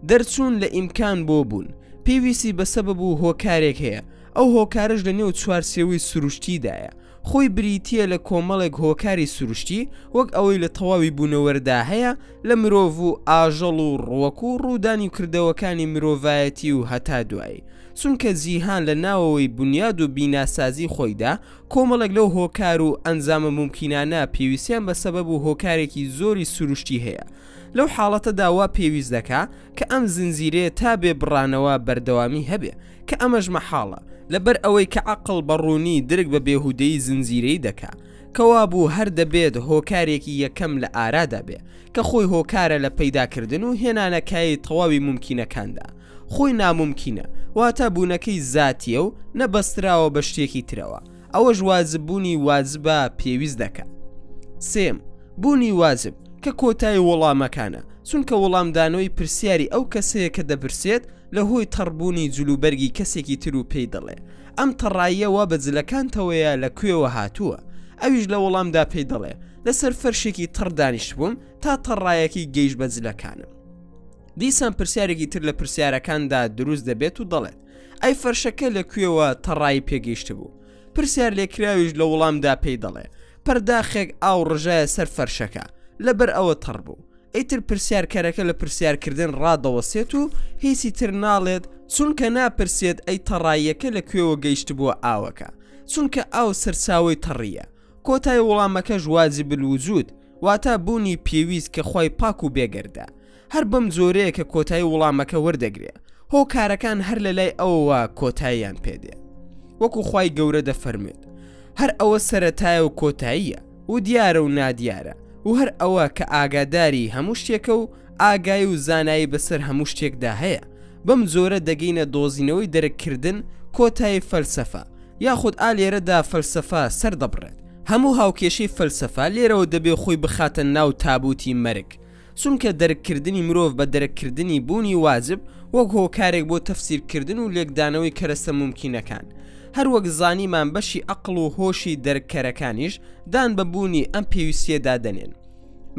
دەرچوون لە ئیمکان بۆ بوون پێویستی بەسەبەب و هۆکارێک هەیە ئەو هۆکارش لە نێو چوارسێوەی سروشتیدایە خۆی بریتیە لە کۆمەڵێک هۆکاری سروشتی وەک ئەوەی لە تەواوی بوونەوەردا هەیە لە مرۆڤ و ئاژەڵ و ڕووەک و ڕوودانی و کردەوەکانی مرۆڤایەتی و هەتا دوایی چونکە جیهان لە ناوەوەی بنیاد و بیناسازی خۆیدا کۆمەڵێک لەو هۆکار و ئەنجامە ممکنانە پێویستیان بەسەبەب و هۆکارێکی زۆری سروشتی هەیە لەو حاڵەتەدا وا پێویست دەکا کە ئەم زنجیرەیە تا بێ بڕانەوە بەردەوامی هەبێ کە ئەمەش مەحاڵە لەبەر ئەوەی کە عەقڵ بەڕوونی درک بە بێهودەی زنجیرەی دەکا کەوا بوو هەر دەبێت هۆکارێکی یەکەم لە ئارادا بێ کە خۆی هۆکارە لە پەیداکردن و هێنانەکایی تەواوی ممکنەکاندا خۆی ناممکنە واتە بوونەکەی زاتیە و نەبەستراوە بە شتێکی ترەوە ئەوەش واجببوونی واجبە پێویست دەکات سێم بوونی واجب کە کۆتایی وەڵامەکانە چونکە وەڵامدانەوەی پرسیاری ئەو کەسەیە کە دەپرسێت لە هۆی تەڕبوونی جلوبەرگی کەسێکی تر و پێی دەڵێ ئەم تەڕاییە وا بە جلەکانتەوەیە لە کوێوە هاتووە ئەویش لە وەڵامدا پێی دەڵێ لەسەر فەرشێکی تڕ دانیشت بووم تا تەڕایەکی گەیش بە جلەکانم دیسان پرسیارێکی تر لە پرسیارەکاندا دروست دەبێت و دەڵێت ئەی فەرشەکە لە کوێوە تەڕایی پێگەیشت بوو پرسیار لێکراویش لە وەڵامدا پێی دەڵێ پەرداخێک ئاو ڕژایە سەر فەرشەکە لەبەر ئەوە تەڕ بوو ئەیتر پرسیارکەرەکە لە پرسیارکردن ڕادەوەسێت و هیچی تر ناڵێت چونکە ناپرسێت ئەی تەڕاییەکە لە کوێوە گەیشت بووە ئاوەکە چونکە ئاو سەرچاوی تەڕیە کۆتای وەڵامەکەش واجب الوجود واتە بوونی پێویست کە خۆی پاک و بێگەردە هەر بەم جۆرەیە کە کۆتایی وەڵامەکە وەردەگرێ هۆکارەکان هەر لە لای ئەوەوە کۆتاییان پێدێ وەکو خوای گەورە دەفەرمێت هەر ئەوە سەرەتایە و کۆتاییە و دیارە و نادیارە و هەر ئەوە کە ئاگاداری هەموو شتێکە و ئاگای و زانایی بەسەر هەموو شتێکدا هەیە بەم جۆرە دەگەینە دۆزینەوەی دەرەکردن کۆتایی فەلسەفە یاخود ئالێرەدا فەلسەفە سەردەبڕێت هەموو هاوکێشەی فەلسەفە لێرەوە دەبێ خۆی بخاتە ناو تابوتی مەرگ چونکە دەرکردنی مرۆڤ بە دەرەکردنی بوونی واجب وەک هۆکارێک بۆ تەفسیرکردن و لێکدانەوەی کەرەستە ممکنەکان هەر وەک زانیمان بەشی عەقڵ و هۆشی دەرکەرەکانیش دان بە بوونی ئەم پێویستیەدا دەنێن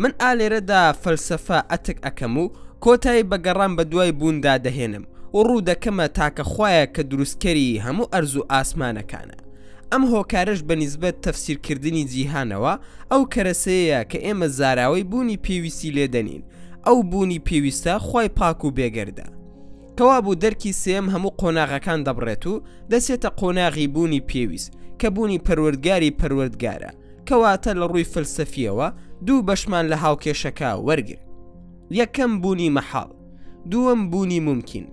من ئالێرەدا فەلسەفە ئەتک ئەکەم و کۆتایی بەگەڕان بە دوای بووندا دەهێنم و ڕوو دەکەمە تاکە خوایە کە دروستکەری هەموو ئەرز و ئاسمانەکانە ئەم هۆکارش بە نیسبەت تەفسیرکردنی جیهانەوە ئەو کەرەسەیە کە ئێمە زاراوەی بوونی پێویستی لێدەنین ئەو بوونی پێویستە خوای پاک و بێگەردە کەوا بوو دەرکی سێم هەموو قۆناغەکان دەبڕێت و دەسێتە قۆناغی بوونی پێویست کە بوونی پەروەردگاری پەروەردگارە کەواتە لە ڕووی فەلسەفیەوە دوو بەشمان لە هاوکێشەکە وەرگر یەکەم بوونی مەحاڵ دووەم بوونی ممکن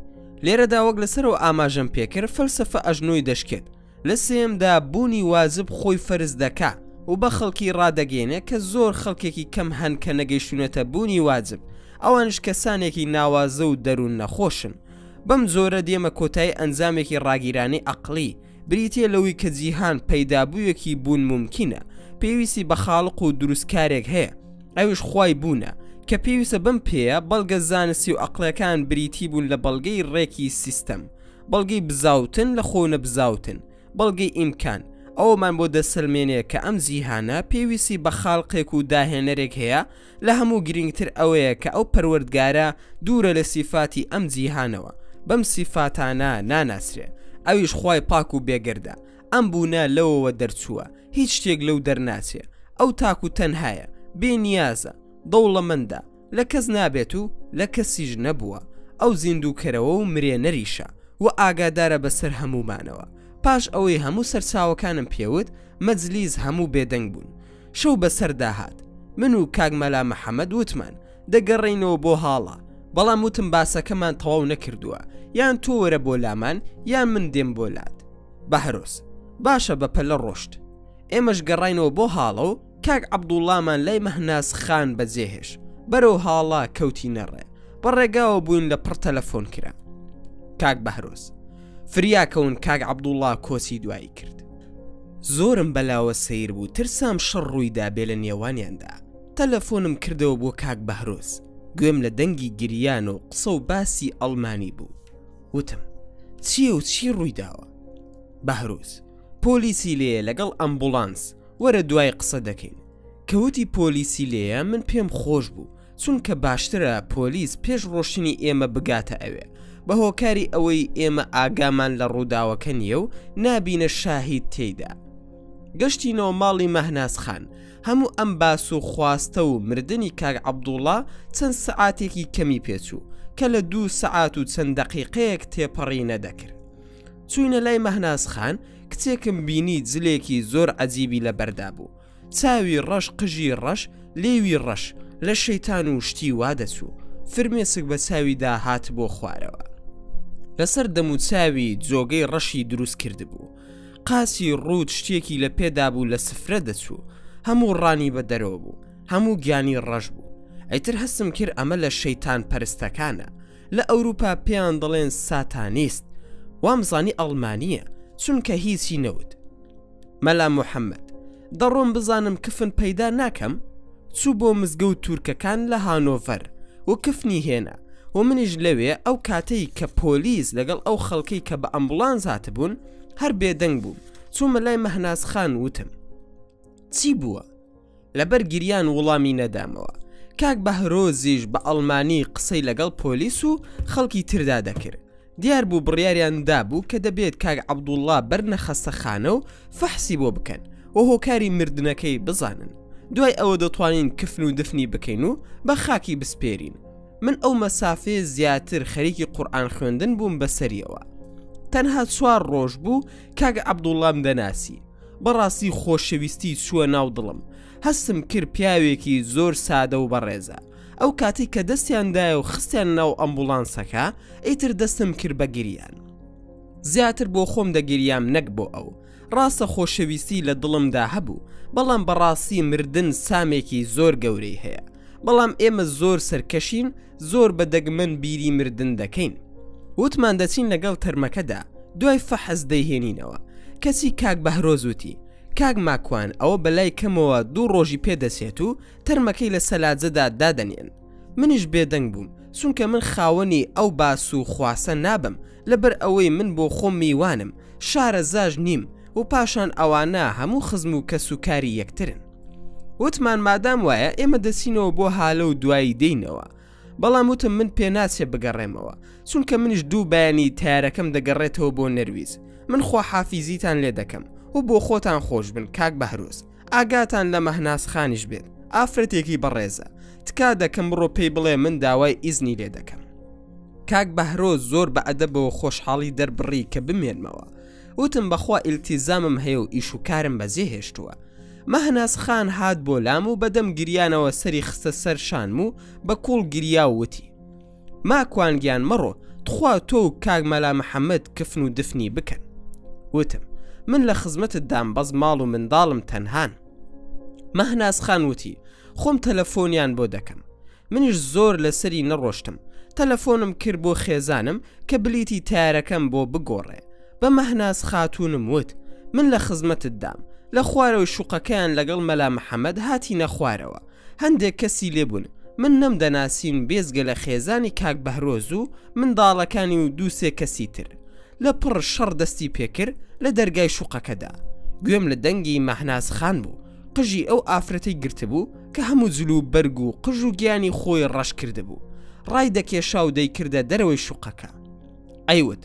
لێرەدا وەک لەسەرەوە ئاماژەم پێکرد فەلسەفە ئەژنۆی دەشکێت لە سێمدا بوونی واجب خۆی فەرز دەکا و بە خەڵکی ڕادەگەێنێ کە زۆر خەڵکێکی کەم هەن کە نەگەیشتونەتە بوونی واجب ئەوانش کەسانێکی ناوازە و دەروون نەخۆشن بەم زۆرە دێمە کۆتایی ئەنجامێکی ڕاگیرانی عەقڵی بریتیە لەوەی کە جیهان پەیدابوویەکی بوون ممکنە پێویستی بە خاڵق و دروستکارێک هەیە ئەوش خوای بوونە کە پێویستە بم پێەیە بەڵگە زانستی و عەقڵەکان بریتی بوون لە بەڵگەی ڕێکی سیستەم بەڵگەی بزاوتن لە خۆ نەبزاوتن بەڵگەی ئیمکان ئەومان بۆ دەسەلمێنێ کە ئەم جیهانە پێویستی بە خاڵقێک و داهێنەرێک هەیە لە هەموو گرنگتر ئەوەیە کە ئەو پەروەردگارە دوورە لە سیفاتی ئەم جیهانەوە بەم سیفاتانە ناناسرێ ئەویش خوای پاک و بێگەردە ئەم بوونە لەوەوە دەرچووە هیچ شتێک لەو دەرناچێ ئەو تاک و تەنهایە بێنیازە دەوڵەمەندە لە کەس نابێت و لە کەسیش نەبووە ئەو زیندووکەرەوە و مرێنەریشە و ئاگادارە بەسەر هەمومانەوە پاش ئەوەی هەموو سەرچاوەکانم پێوت مەجلیس هەموو بێدەنگ بوون شەو بەسەر داهات من و کاک مەلا محەممەد وتمان دەگەڕێینەوە بۆ هاڵە بەڵام وتم باسەکەمان تەواو نەکردووە یان تۆ وەرە بۆ لامان یان من دێم بۆ لات بەهرۆس باشە بەپەلە ڕۆشت ئێمەش گەڕاینەوە بۆ هاڵە و کاک عەبدوڵڵامان لای مەهناس خان بەجێهێش بەرەو هاڵە کەوتی نەڕێ بەڕێگاوە بووین لە پڕ تەلەفۆن کرا کاک بەهرۆس فریاکەون کاک عەبدوڵڵا کۆچی دوایی کرد زۆرم بەلاوە سەیر بوو ترسام شەڕ ڕوویدا بێ لە نێوانیاندا تەلەفۆنم کردەوە بۆ کاک بەهرۆس گوێم لە دەنگی گریان و قسە و باسی ئەڵمانی بوو وتم چیە و چی ڕوویداوە بەهرۆس پۆلیسی لێیە لەگەڵ ئەمبوڵانس وەرە دوای قسە دەکەین کەوتی پۆلیسی لێیە من پێم خۆش بوو چونکە باشترە پۆلیس پێش ڕۆشتنی ئێمە بگاتە ئەوێ بە هۆکاری ئەوەی ئێمە ئاگامان لە ڕووداوەکە نییە و نابینە شاهید تێیدا. گەشتینەوە ماڵی مەهناز خان. هەموو ئەم باس و خواستە و مردنی کاک عەبدوڵڵا چەند سەعاتێکی کەمی پێچوو کە لە 2 سەعات و چەند دەقیقەیەک تێپەڕی نەدەکرد. چووینە لای مەهناز خان، کچێکم بینی جلێکی زۆر عەجیبی لە بەردا بوو. چاوی ڕەش، قژی ڕەش، لێوی ڕەش، لە شەیتان و شتی وا دەچوو. فرمێسک بە چاویدا هات بۆ خوارەوە. لەسەر دەم و چاوی جۆگەی ڕەشی دروست کرد بوو. قاسی ڕوود شتێکی لە پێدا بوو لە سفرە دەچوو. هەموو ڕانی بە دەرەوە بوو، هەموو گیانی ڕەش بوو. ئەیتر هەستم کرد ئەمە لە شەیتان پەرستەکانە. لە ئەوروپا پێیان دەڵێن ساتانیست، وامزانی ئەڵمانیە چونکە هیچی نەوت. مەلا محەممەد دەڕۆم بزانم کفن پەیدا ناکەم. چوو بۆ مزگەوت تورکەکان لە هانۆڤەر و کفنی هێنا و منیش لەوێ ئەو کاتەی کە پۆلیس لەگەڵ ئەو خەڵکەی کە بە ئەمبوڵانس هاتبوون هەر بێدەنگ بووم. چوومە لای مەهناز خان وتم چی بووە؟ لەبەر گریان وڵامی نەدامەوە. کاک بەهرۆزیش بە ئەڵمانی قسەی لەگەڵ پۆلیس و خەڵکی تردا دەکرد. دیار بوو بڕیاریان دابوو کە دەبێت کاک عەبدوڵڵا بەرنە خەستەخانە و فەحسی بۆ بکەن و هۆکاری مردنەکەی بزانن. دوای ئەوە دەتوانین کفن و دفنی بکەین و بە خاکی بسپێرین. من ئەو مەسافێ زیاتر خەریکی قورئان خوێندن بووم بەسەریەوە. تەنها 4 ڕۆژ بوو کاک عەبدوڵڵام دەناسی. بەڕاستی خۆشەویستی چووە ناو دڵم. هەستم کرد پیاوێکی زۆر سادە و بەڕێزە. ئەو کاتی کە دەستیاندایە و خستیان ناو ئەمبوڵانسەکە ئیتر دەستم کرد بە گریان. زیاتر بۆ خۆم دەگریام نەک بۆ ئەو. ڕاستە خۆشەویستی لە دڵمدا هەبوو، بەڵام بەڕاستی مردن سامێکی زۆر گەورەی هەیە. بەڵام ئێمە زۆر سەرکەشین، زۆر بەدەگمەن بیری مردن دەکەین. وتمان دەچین لەگەڵ تەرمەکەدا، دوای فەحز دەیهێنینەوە. کەسی کاک بەهرۆز وتی کاک ماکوان ئەوە بەلای کەمەوە 2 ڕۆژی پێدەسێت و تەرمەکەی لە سەلاجەدا دادەنێن. منیش بێدەنگ بووم چونکە من خاوەنی ئەو باس و خواسە نابم، لەبەر ئەوەی من بۆ خۆم میوانم، شارە زاژ نیم و پاشان ئەوانە هەموو خزم و کەسوکاری یەکترن. وتمان مادام وایە ئێمە دەچینەوە بۆ هالە و دوایی دێینەوە. بەڵام وتم من پێناچێ بگەڕێمەوە چونکە منیش 2 بەیانی تارەکەم دەگەڕێتەوە بۆ نەرویز. من خوا حافیزیتان لێ دەکەم و بۆ خۆتان خۆش بن کاک بەهرۆز. ئاگاتان لە مەهناز خانیش بێت، ئافرەتێکی بەڕێزە. تکا دەکەم بڕۆ پێی بڵێ من داوای ئیزنی لێ دەکەم. کاک بەهرۆز زۆر بە ئەدەبەوە خۆشحاڵی دەربڕی کە بمێنمەوە. وتم بەخوا ئیلتیزامم هەیە و ئیش و کارم بەجێ هێشتووە. مەهناز خان هات بۆ لام و بەدەم گریانەوە سەری خستە سەر شانم و بە کوڵ گریا و وتی ماکوان گیان مەڕۆ، تخوا تۆ و کاک مەلا محەممەد کفن و دفنی بکەن. وتم من لە خزمەتت دام، بەس ماڵ و منداڵم تەنهان. مەهناز خان وتی خۆم تەلەفۆنیان بۆ دەکەم. منیش زۆر لەسەری نەڕۆشتم. تەلەفۆنم کرد بۆ خێزانم کە بلیتی تارەکەم بۆ بگۆڕێ. بە مەهناز خاتونم وت من لە خزمەتت دام. لە خوارەوەی شوقەکەیان لەگەڵ مەلا محەممەد هاتی نەخوارەوە. هەندێک کەسی لێبوون، من نەمدەناسین بێزگە لە خێزانی کاک بەهرۆز و منداڵەکانی و 2-3 کەسی تر. لە پڕ شەڕ دەستی پێکرد لە دەرگای شوقەکەدا. گوێم لە دەنگی مەهناز خان بوو. قژی ئەو ئافرەتەی گرتبوو کە هەموو جلو بەرگ و قژ و گیانی خۆی ڕەش کردبوو. ڕای دەکێشا و دەیکردە دەرەوەی شوقەکە. ئەیوت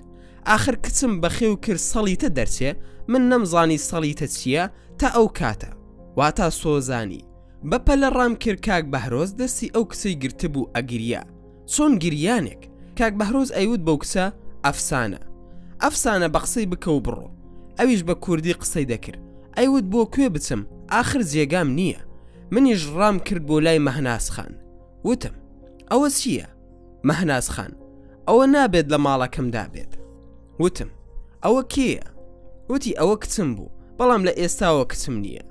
ئاخر کچم بەخێ و کرد سەڵیتە دەرچێ، من نەمزانی سەڵیتە چییە تا ئەو کاتە، واتا سۆزانی. بەپە لە ڕام کرد کاک بەهرۆز دەستی ئەو کچەی گرتبوو ئەگریا. چۆن گریانێک. کاک بەهرۆز ئەیوت بەو کچە ئەفسانە. ئەفسانە بە قسەی بکە و بڕۆ. ئەویش بە کوردی قسەی دەکرد. ئەیوت بۆ کوێ بچم، ئاخر جێگام نییە. منیش ڕام کرد بۆ لای مەهناز خان. وتم ئەوە چییە؟ مەهناز خان ئەوە نابێت لە ماڵەکەمدا بێت. وتم ئەوە کێیە؟ وتی ئەوە کچم بوو، بەڵام لە ئێستاوە کچم نییە.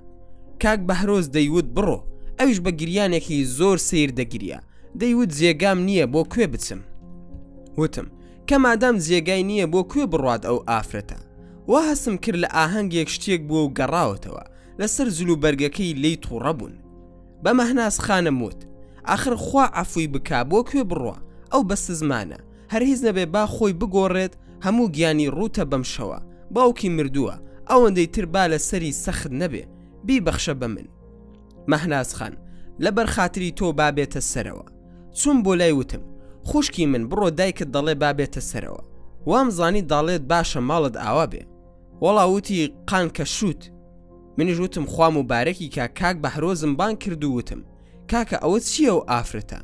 کاک بەهرۆز دەیوت بڕۆ. ئەویش بە گریانێکی زۆر سیر دەگریا. دەیوت جێگام نییە بۆ کوێ بچم. وتم کە مادام جێگای نییە بۆ کوێ بڕوات ئەو ئافرەتە. وا هەستم کرد لە ئاهەنگێک شتێک بووە و گەڕاوەتەوە. لەسەر زلو بەرگەکەی لی تووڕە بوون. بە مەهناز خانم وت ئاخر خوا عەفوی بکا بۆ کوێ بڕوا، ئەو بەستە زمانە، هەر هیچ نەبێ با خۆی بگۆڕێت، هەموو گیانی ڕوتە بەم شەوە، باوکی مردووە، ئەوەندەی تر با لە سەری سەخت نەبێ، بیبەخشە بە من. مەهناز خان لەبەر خاتری تۆ بابێتە سەرەوە. چوون بۆ لای وتم خوشکی من بڕۆ دایکت دەڵێ بابێتە سەرەوە وامزانی داڵێت باشە ماڵت ئاوا بێ وەڵاوتی قان کە شوت منیش وتم خوا مبارەکی کاک بەهرۆزم بان کرد و وتم کاکە ئەوە چییە و ئافرەتە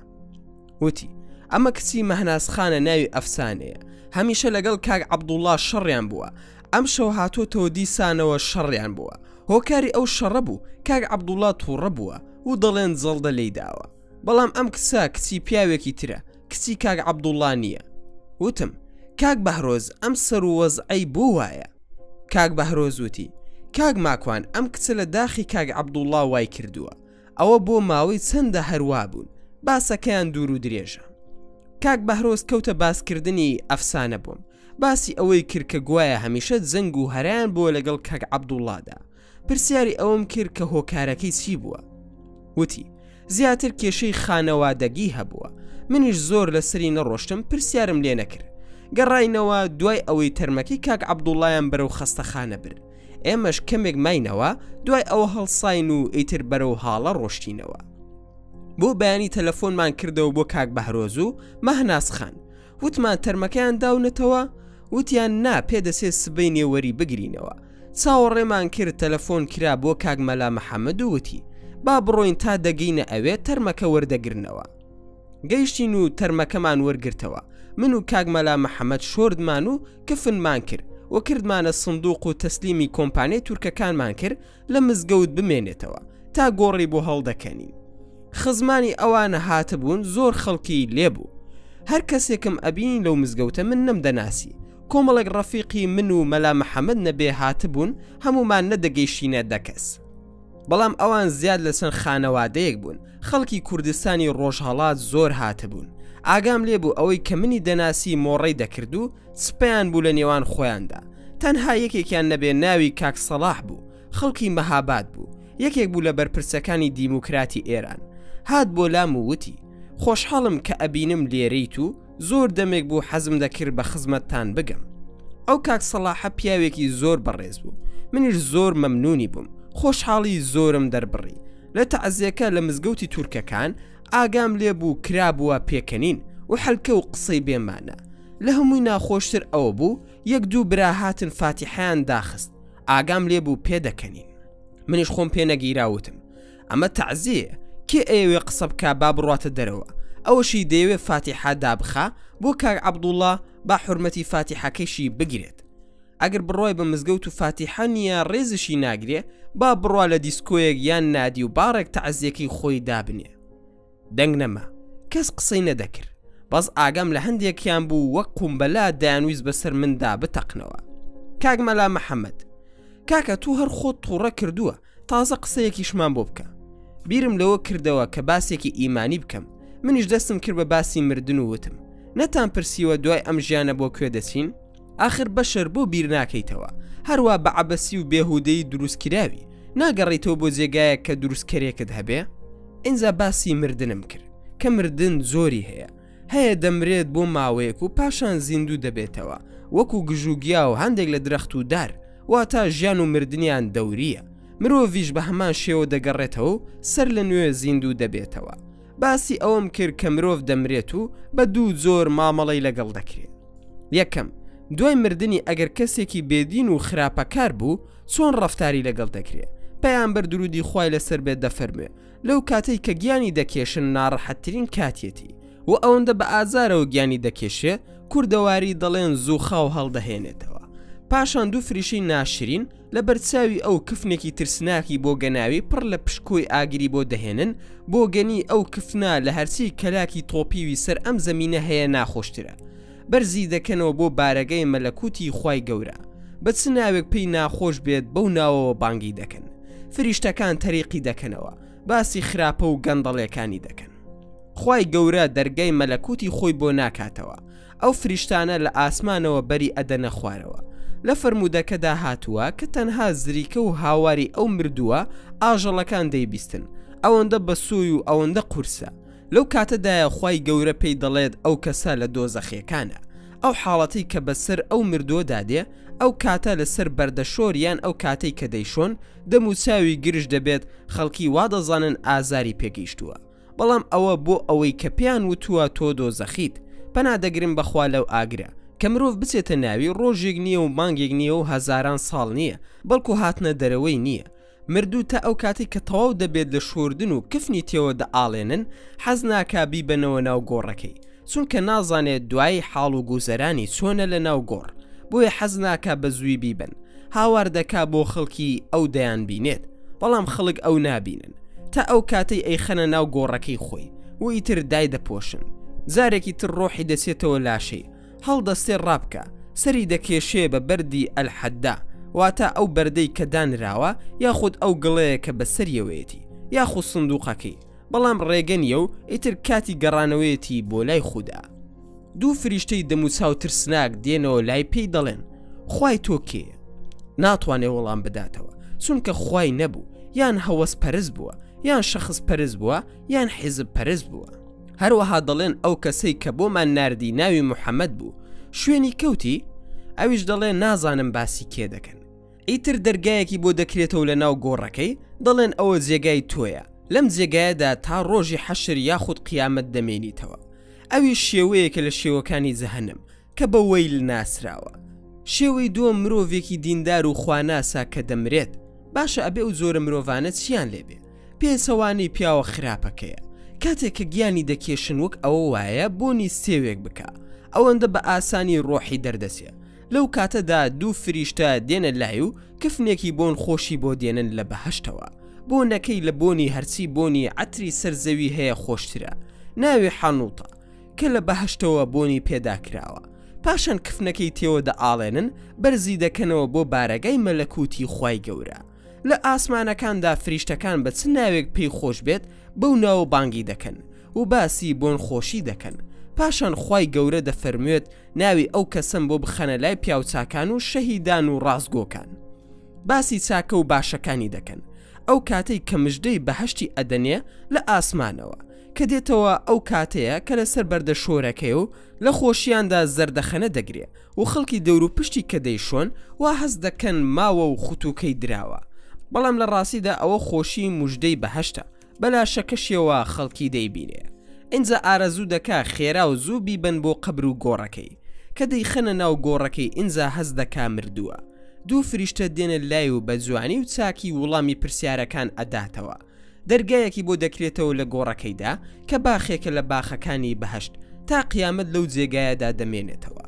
وتی ئەمە کچی مەهناسخانە ناوی ئەفسانەیە هەمیشە لەگەڵ کاک عەبدوڵڵا شەڕیان بووە ئەم شەو هاتۆتەوە دیسانەوە شەڕیان بووە هۆکاری ئەو شەڕە بوو کاک عەبدوڵڵا تووڕە بووە و دەڵێن جەڵدە لێی داوە بەڵام ئەم کچە کچی پیاوێکی ترە کچی کاک عەبدوڵڵا نییە وتم کاک بەهرۆز ئەم سەر و وەزعەی بۆ وایە کاک بەهرۆز وتی کاک ماکوان ئەم کچە لە داخی کاک عەبدوڵڵا وای کردووە ئەوە بۆ ماوەی چەندە هەروە بوون باسەکەیان دوور و درێژە کاک بەهرۆز کەوتە باسکردنی ئەفسانە بووم باسی ئەوەی کرد کە گوایە هەمیشە جەنگ و هەرایان بۆ لەگەڵ کاک عەبدوڵڵادا پرسیاری ئەوم کرد کە هۆکارەکەی چی بووە وتی زیاتر کێشەی خانەوادەگی هەبووە منیش زۆر لەسەری نەڕۆشتم پرسیارم لێ نەکرد گەڕاینەوە دوای ئەوەی تەرمەکەی کاک عەبدوڵڵایان بەرەو خەستەخانە برد ئێمەش کەمێک ماینەوە دوای ئەوە هەڵساین و ئیتر بەرەو حاڵە ڕۆشتینەوە بۆ بەیانی تەلەفۆنمان کردەوە بۆ کاک بەهرۆز و مەهناسخان وتمان تەرمەکەیان داونەتەوە وتیان نا پێدەسێ سبەی نێوەری بگرینەوە چاوەڕێمان کرد تەلەفۆن کرا بۆ کاک مەلا محەممەد و وتی با بڕۆین تا دەگەینە ئەوێ تەرمەکە وەردەگرنەوە گەیشتین و تەرمەکەمان وەرگرتەوە من و کاک مەلا محەممەد شۆردمان و کفنمان کرد و کردمانە سندوق و تەسلیمی کۆمپانیای تورکەکانمان کرد لە مزگەوت بمێنێتەوە تا گۆڕی بۆ هەڵدەکەنین خزمانی ئەوانە هاتبوون زۆر خەڵکی لێبوو هەر کەسێکم ئەبین لەو مزگەوتە من نەمدەناسی کۆمەڵێک ڕەفیقی من و مەلا محەممەد نەبێ هاتبوون هەمومان نەدەگەیشتینە دەکەس بەڵام ئەوان زیاد لەسەر خانەوادەیەک بوون خەڵکی کوردستانی ڕۆژهەڵات زۆر هاتبوون ئاگام لێبوو ئەوەی کە منی دەناسی مۆڕەی دەکرد و سپیان بوو لە نێوان خۆیاندا تەنها یەکێکیان نەبێ ناوی کاک سەلاح بوو خەڵکی مەهاباد بوو یەکێک بوو لە بەرپرسەکانی دیموکراتی ئێران هات بۆ لام و وتی خۆشحاڵم کە ئەبینم لێرەیت و زۆر دەمێک بوو حەزم دەکرد بە خزمەتتان بگەم ئەو کاک سەلاحە پیاوێکی زۆر بەڕێز بوو منیش زۆر مەمنونی بووم خۆشحاڵی زۆرم دەربڕی لە تەعزیەکە لە مزگەوتی تورکەکان ئاگام لێبوو کرابووە پێکەنین و حەلکە و قسەی بێمانە لە هەمووی ناخۆشتر ئەوە بوو یەک دوو برا هاتن فاتیحیان داخست ئاگام لێبوو پێدەکەنین منیش خۆم پێ نەگیراوتم ئەمە تەعزیە کێ ئێوێ قسە بکە با بڕاتە دەرەوە ئەوەشی دەیەوێ فاتیحە دابخا بۆ کاک عەبدوڵڵا با حورمەتی فاتیحەکەیشی بگرێت ئەگەر بڕۆی بە مزگەوت و فاتیحە نیە ڕێزشی ناگرێ با بڕوا لە دیسکۆیەک یان نادی و باڕێک تەعزیەکەی خۆی دابنێ دەنگ نەما کەس قسەی نەدەکرد بەس ئاگام لە هەندێکیان بوو وەک قومبەلا دایانویست بەسەر مندا بتەقنەوە کاک مەلا محەممەد کاکە تو هەر خۆت تووڕە کردووە تازە قسەیەکیشمان بۆ بکە بیرم لەوە کردەوە کە باسێکی ئیمانی بکەم منیش دەستم کرد بە باسی مردن و وتم نەتان پرسیوە دوای ئەم ژیانە بۆ کوێ دەچین آخر بەشەر بۆ بیر ناکەیتەوە هەروە بە عەبەسی و بێهودەی دروستکراوی ناگەڕیتەوە بۆ جێگایە کە دروستکەرێکت هەبێ ئینجا باسی مردنم کرد کە مردن زۆری هەیە دەمرێت بۆ ماوەیەک و پاشان زیندوو دەبێتەوە وەکو گژوگیا و هەندێک لە درەخت و دار واتە ژیان و مردنیان دەوریە مرۆڤیش بە هەمان شێوە دەگەڕێتەوە و سەر لە نوێ زیندوو دەبێتەوە باسی ئەوم کرد کە مرۆڤ دەمرێت و بە دوو زۆر مامەڵەی لەگەڵ دەکرێت یەکەم دوای مردنی ئەگەر کەسێکی بێدین و خراپەکار بوو چۆن ڕەفتاری لەگەڵ دەکرێت پەیامبەر درودی خوای لەسەر بێت دەفەرمێ لەو کاتەی کە گیانی دەکێشن ناڕەحەتترین کاتێتی و ئەوەندە بە ئازارەوە گیانی دەکێشێ کوردەواری دەڵێن زوو خاو هەڵدەهێنێتەوە پاشان دوو فریشی ناشرین لە بەرچاوی ئەو کفنێکی ترسناکی بۆ گەناوی پڕ لە پشکۆی ئاگری بۆ دەهێنن بۆ گەنی ئەو کفنا لە هەرچی کەلاکی تۆپیوی سەر ئەم زەمینە هەیە ناخۆشترە بەرزی دەکەنەوە بۆ بارەگەی مەلەکوتی خوای گەورە بە چ ناوێک پێی ناخۆش بێت بەو ناوەوە بانگی دەکەن فریشتەکان تەریقی دەکەنەوە باسی خراپە و گەندەڵیەکانی دەکەن خوای گەورە دەرگای مەلەکوتی خۆی بۆ ناکاتەوە ئەو فریشتانە لە ئاسمانەوە بەری ئەدەنە خوارەوە لە فەرمودەکەدا هاتووە کە تەنها زریکە و هاواری ئەو مردووە ئاژەڵەکان دەیبیستن ئەوەندە بەسووی و ئەوەندە قورسە لەو کاتەدایە خوای گەورە پێی دەڵێت ئەو کەسە لە دۆزەخیەکانە ئەو حاڵەتی کە بەسەر ئەو مردووە دادێ ئەو کاتە لەسەر بەردەشۆریان ئەو کاتەی کە دەیشۆن دەموچاوی گرش دەبێت خەڵکی وا دەزانن ئازاری پێگەیشتووە بەڵام ئەوە بۆ ئەوەی کە پێیان وتووە تۆ دۆزەخیت پەنادەگرن بەخوا لەو ئاگرە کە مرۆڤ بچێتە ناوی ڕۆژێک نییە و مانگێک نییە و هەزاران ساڵ نییە بەڵکو هاتنە دەرەوەی نییە مردوو تا ئەو کاتی کە تەواو دەبێت لە شوردن و کفنی تێوە دەئاڵێنن حەز ناکا بیبەنەوە ناو گۆڕەکەی چونکە نازانێت دوای حاڵ و گوزەرانی چۆنە لە ناو گۆڕ بۆیە حەز ناکا بە زووی بیبن هاوار دەکا بۆ خەڵکی ئەو دەیان بینێت بەڵام خەڵک ئەو نابینن تا ئەو کاتەی ئەیخەنە ناو گۆڕەکەی خۆی و ئیتر دای دەپۆشن زارێکی تر ڕۆحی دەچێتەوە لاشەی هەڵدەستێ ڕابکە سەری دەکێشێ بە بەردی ئەلحەدا واتە ئەو بەردەی کە دانراوە یاخود ئەو گڵەیە کە بەسەریەوەیەتی یاخود سندوقەکەی بەڵام ڕێگەنیە و ئیتر کاتی گەڕانەوەیەتی بۆ لای خوددا دوو فریشتەی دەموچاو ترسناک دێنەوە لای پێی دەڵێن خوای تۆ کێیە ناتوانێ وەڵام بداتەوە چونکە خوای نەبوو یان هەوەس پەرست بووە یان شەخص پەرست بووە یان حیزب پەرست بووە هەروەها دەڵێن ئەو کەسەی کە بۆمان ناردی ناوی محەممەد بوو شوێنی کەوتی ئەویش دەڵێ نازانم باسی کێ دەکەن ئیتر دەرگایەکی بۆ دەکرێتەوە لە ناو گۆڕەکەی دەڵێن ئەوە جێگای تۆیە لەم جێگایەدا تا ڕۆژی حەشر یاخود قیامەت دەمێنیتەوە ئەوی شێوەیەکە لە شێوەکانی جەهەنم کە بە وەیل ناسراوە شێوەی دووەم مرۆڤێکی دیندار و خواناسا کە دەمرێت باشە ئەبێ و زۆرە مرۆڤانە چیان لێبێ پێسەوانی پیاوە خراپەکەیە کاتێک کە گیانی دەکێشن وەک ئەوە وایە بۆنی سێوێک بکە ئەوەندە بە ئاسانی ڕۆحی دەردەسێ لەو کاتەدا دوو فریشتە دێنە لای و کفنێکی بۆن خۆشی بۆ دێنن لە بەهەشتەوە بۆنەکەی لە بۆنی هەرچی بۆنی عەتری سەرزەوی هەیە خۆشترە ناوی حەنووتە کە لە بەهەشتەوە بۆنی پێدا کراوە پاشان کفنەکەی تێوە دەئاڵێنن بەرزی دەکەنەوە بۆ بارەگای مەلەکوتی خوای گەورە لە ئاسمانەکاندا فریشتەکان بە چ ناوێک پێی خۆش بێت بەو ناو بانگی دەکەن و باسی بۆن خۆشی دەکەن پاشان خوای گەورە دەفەرموێت ناوی ئەو کەسم بۆ بخەنە لای پیاوچاکان و شەهیدان و ڕازگۆکان باسی چاکە و باشەکانی دەکەن ئەو کاتەی کە مژدەی بەهەشتی ئەدەنێ لە ئاسمانەوە کە دێتەوە ئەو کاتەیە کە لەسەر بەردە شۆرەکەی و لە خۆشیاندا زەردەخەنە دەگرێ و خەڵکی دەور و پشتی کە دەیشۆن وا هەز دەکەن ماوە و خوتوکەی دراوە بەڵام لە ڕاستیدا ئەوە خۆشی موژدەی بەهەشتە بەلا شەکەشیەوە خەڵکی دەیبینێ ئینجا ئارەزوو دەکا خێرا و زوو بیبن بۆ قەبر و گۆڕەکەی کە دەیخەنە ناو گۆڕەکەی ئینجا هەز دەکا مردووە دوو فریشتە دێنە لای و بە جوانی و چاکی وڵامی پرسیارەکان ئەداتەوە دەرگایەکی بۆ دەکرێتەوە لە گۆڕەکەیدا کە باخێکە لە باخەکانی بەهەشت تا قیامەت لەو جێگایەدا دەمێنێتەوە